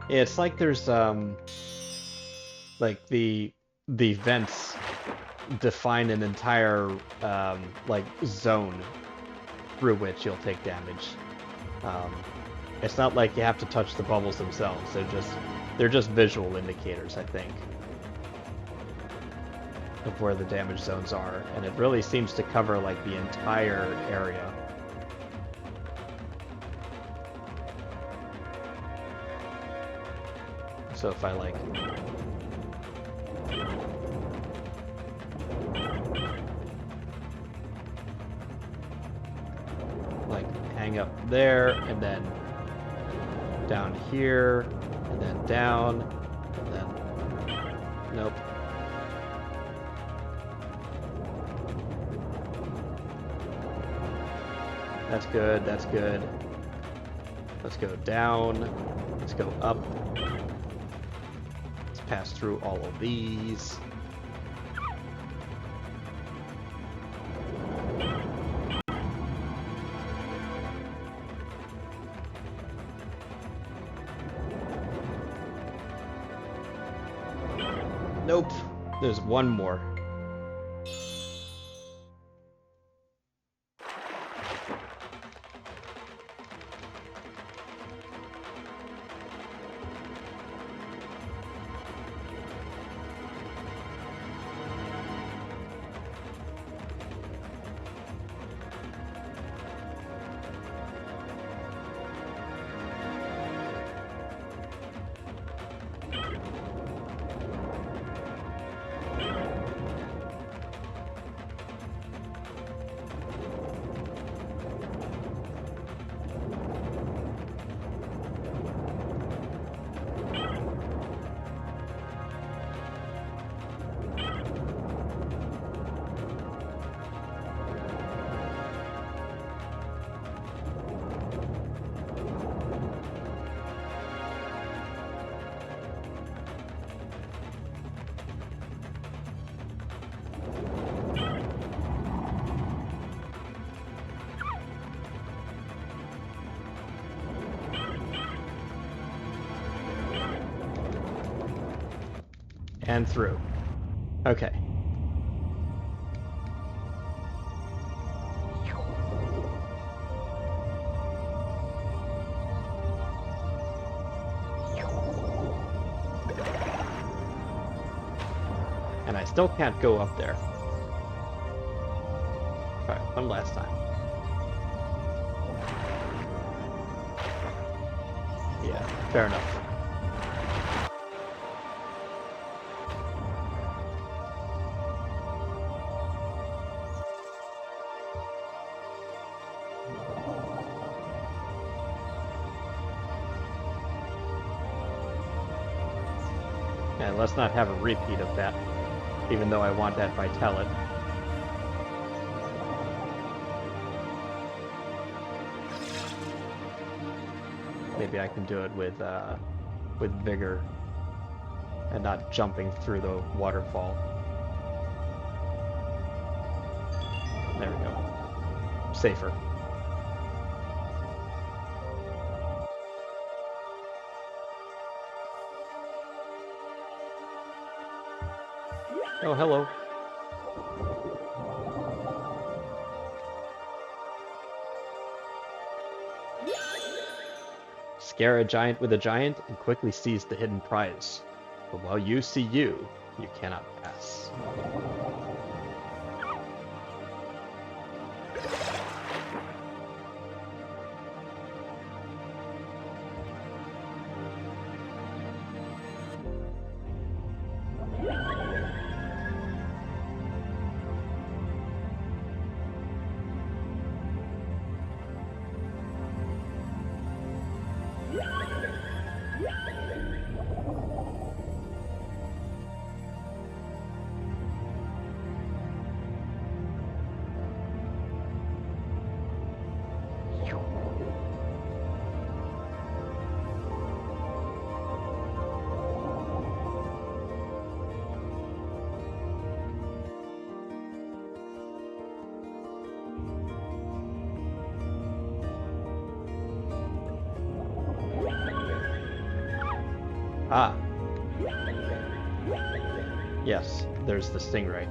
Yeah, it's like there's like the vents define an entire like zone through which you'll take damage. Um, it's not like you have to touch the bubbles themselves. They're just visual indicators, I think, of where the damage zones are, and it really seems to cover like the entire area. So if I like hang up there and then down here and then down and then nope. That's good, that's good. Let's go down. Let's go up. Let's pass through all of these. Nope. There's one more. And through. Okay. And I still can't go up there. Alright, one last time. Yeah, fair enough. And let's not have a repeat of that, even though I want that Vitalit. Maybe I can do it with vigor and not jumping through the waterfall. There we go. Safer. Oh, hello. Scare a giant with a giant and quickly seize the hidden prize. But while you see you, you cannot pass. Ah. Yes, there's the stingray.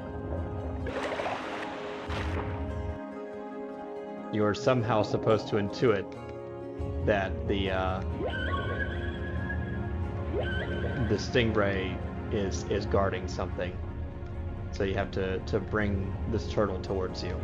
you're somehow supposed to intuit that the stingray is guarding something. So you have to bring this turtle towards you.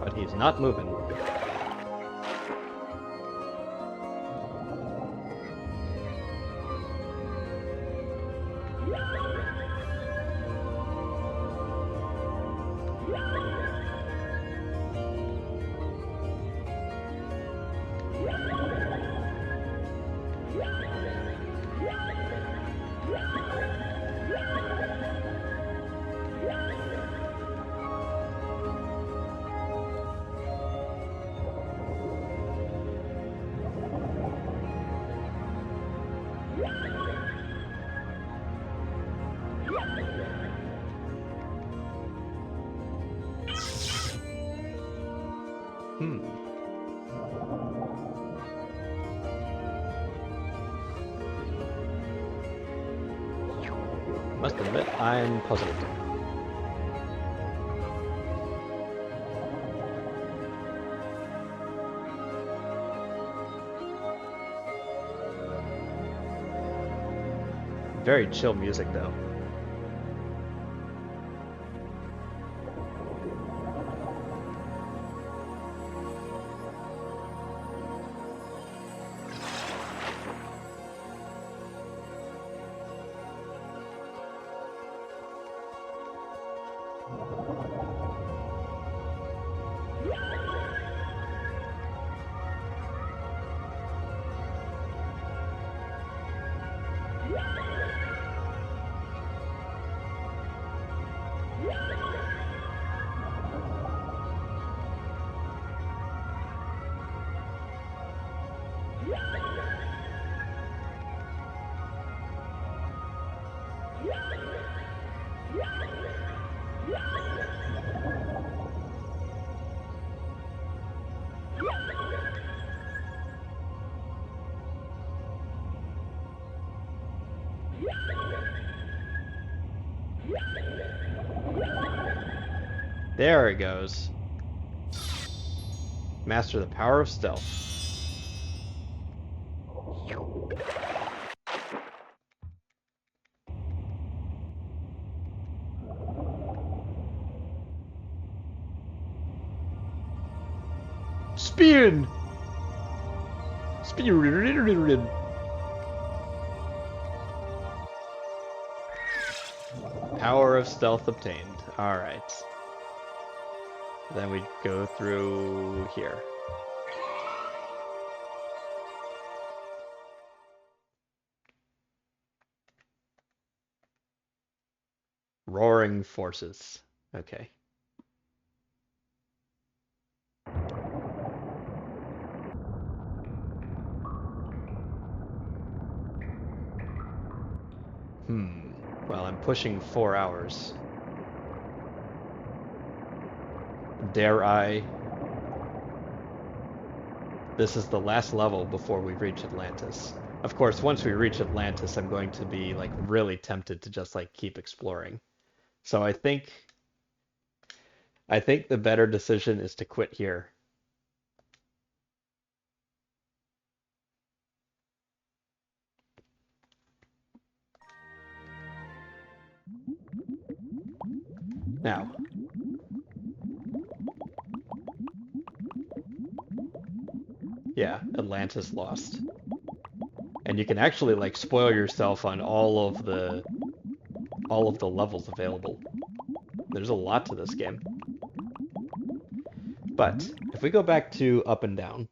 But he's not moving. Must admit, I'm puzzled. Very chill music, though. There it goes. Master the power of stealth. Spin! Spin! Power of stealth obtained. Alright. Then we go through here. Roaring forces. Okay. Well, I'm pushing 4 hours. Dare I? This is the last level before we reach Atlantis. Of course, once we reach Atlantis, I'm going to be like really tempted to just like keep exploring. So I think the better decision is to quit here. Now, yeah, Atlantis lost. And you can actually like spoil yourself on all of the levels available. There's a lot to this game. But if we go back to up and down,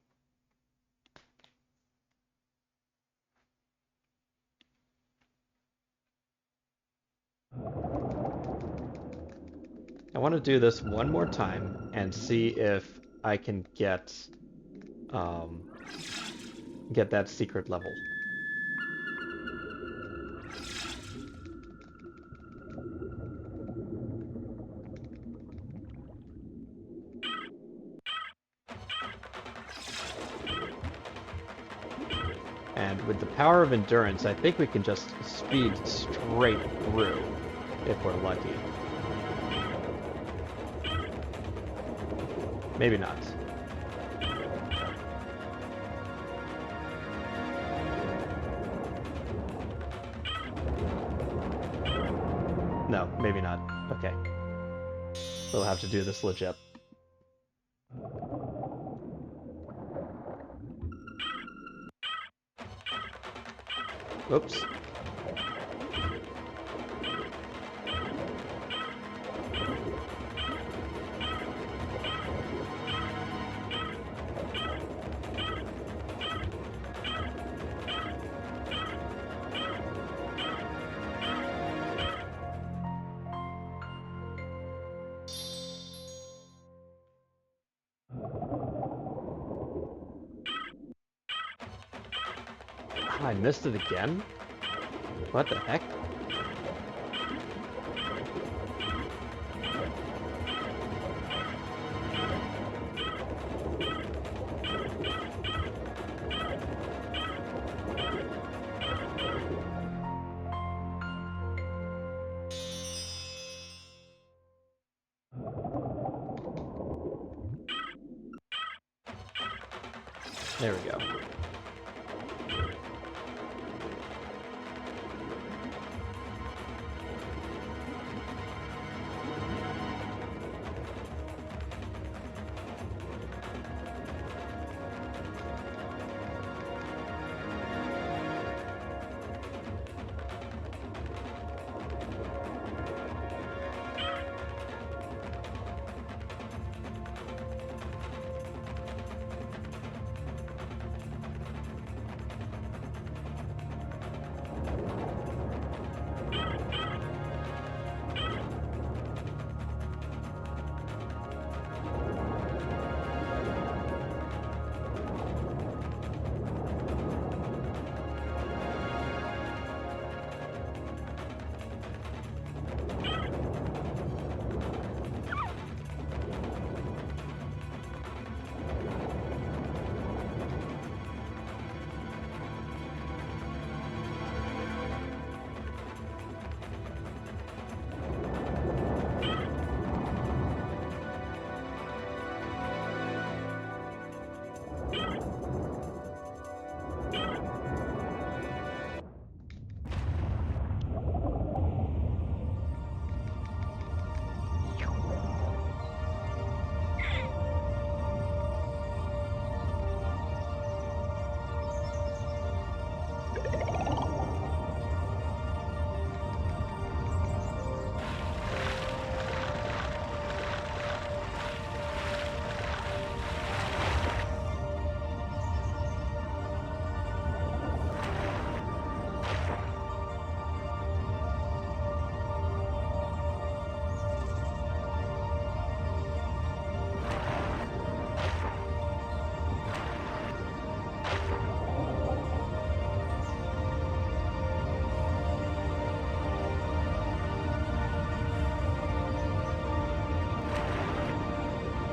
I want to do this one more time and see if I can um, get that secret level. And with the power of endurance, I think we can just speed straight through if we're lucky. Maybe not. No, maybe not. Okay. We'll have to do this legit. Oops. I missed it again? What the heck? There we go.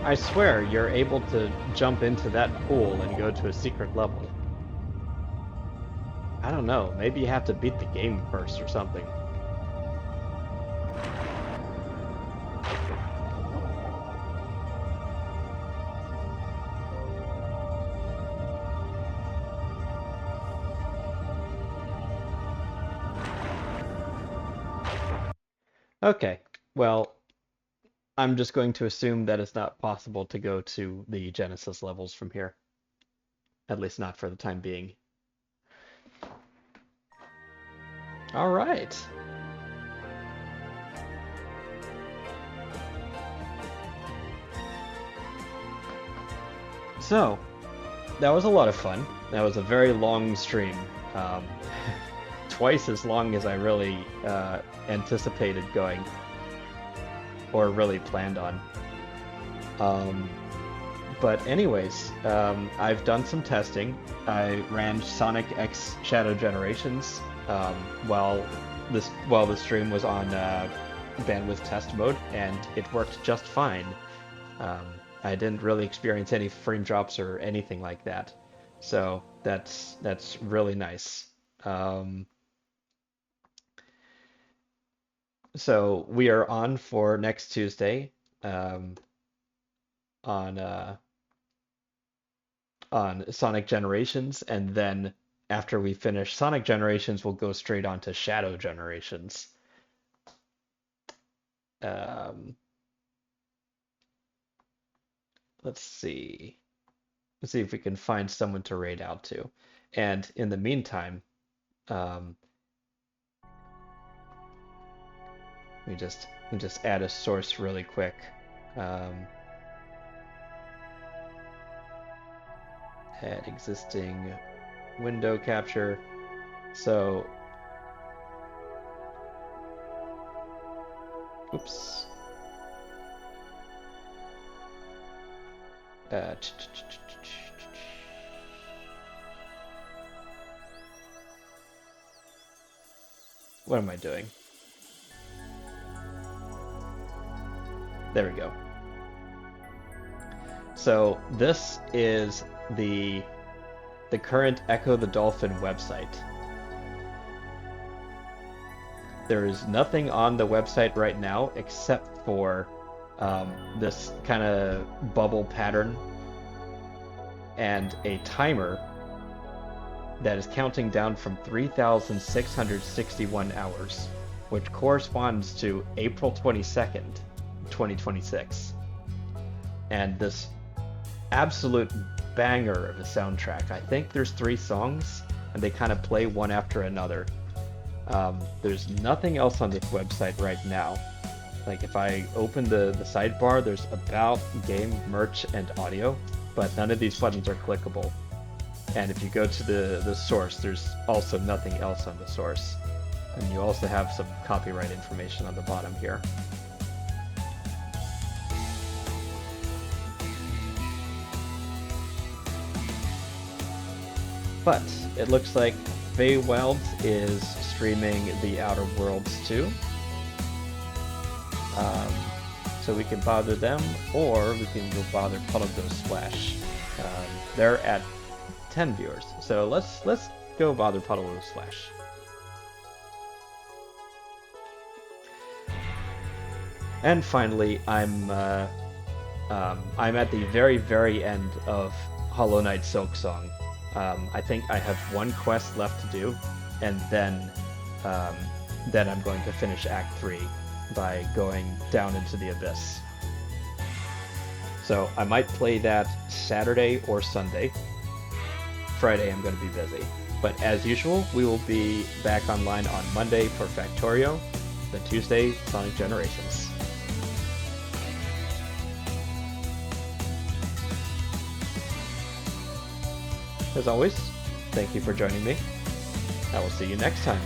I swear you're able to jump into that pool and go to a secret level. I don't know, maybe you have to beat the game first or something. Okay, well, I'm just going to assume that it's not possible to go to the Genesis levels from here. At least not for the time being. All right. So, that was a lot of fun. That was a very long stream. Um, Twice as long as I really anticipated going, or really planned on. Um, but anyways, I've done some testing. I ran Sonic X Shadow Generations while the stream was on bandwidth test mode, and it worked just fine. Um, I didn't really experience any frame drops or anything like that, so that's really nice. Um, so we are on for next Tuesday um, on on Sonic Generations, and then after we finish Sonic Generations, we'll go straight on to Shadow Generations. Um, let's see. Let's see if we can find someone to raid out to. And in the meantime, um, we just add a source really quick. Um, Add existing window capture. So, oops. Uh, what am I doing? There we go. So this is the current Ecco the Dolphin website. There is nothing on the website right now except for this kind of bubble pattern and a timer that is counting down from 3,661 hours, which corresponds to April 22nd, 2026. And this absolute banger of a soundtrack. I think there's 3 songs, and they kind of play one after another. There's nothing else on this website right now. Like if I open the sidebar, there's about, game, merch, and audio, but none of these buttons are clickable. And if you go to the source, there's also nothing else on the source. And you also have some copyright information on the bottom here. But it looks like Feywilds is streaming The Outer Worlds too. So we can bother them, or we can go bother Puddle Go Splash. They're at 10 viewers, so let's go bother Puddle Go Splash. And finally, I'm at the very end of Hollow Knight Silksong. I think I have one quest left to do, and then I'm going to finish Act 3 by going down into the abyss. So I might play that Saturday or Sunday. Friday I'm going to be busy. But as usual, we will be back online on Monday for Factorio, then Tuesday, Sonic Generations. As always, thank you for joining me. I will see you next time.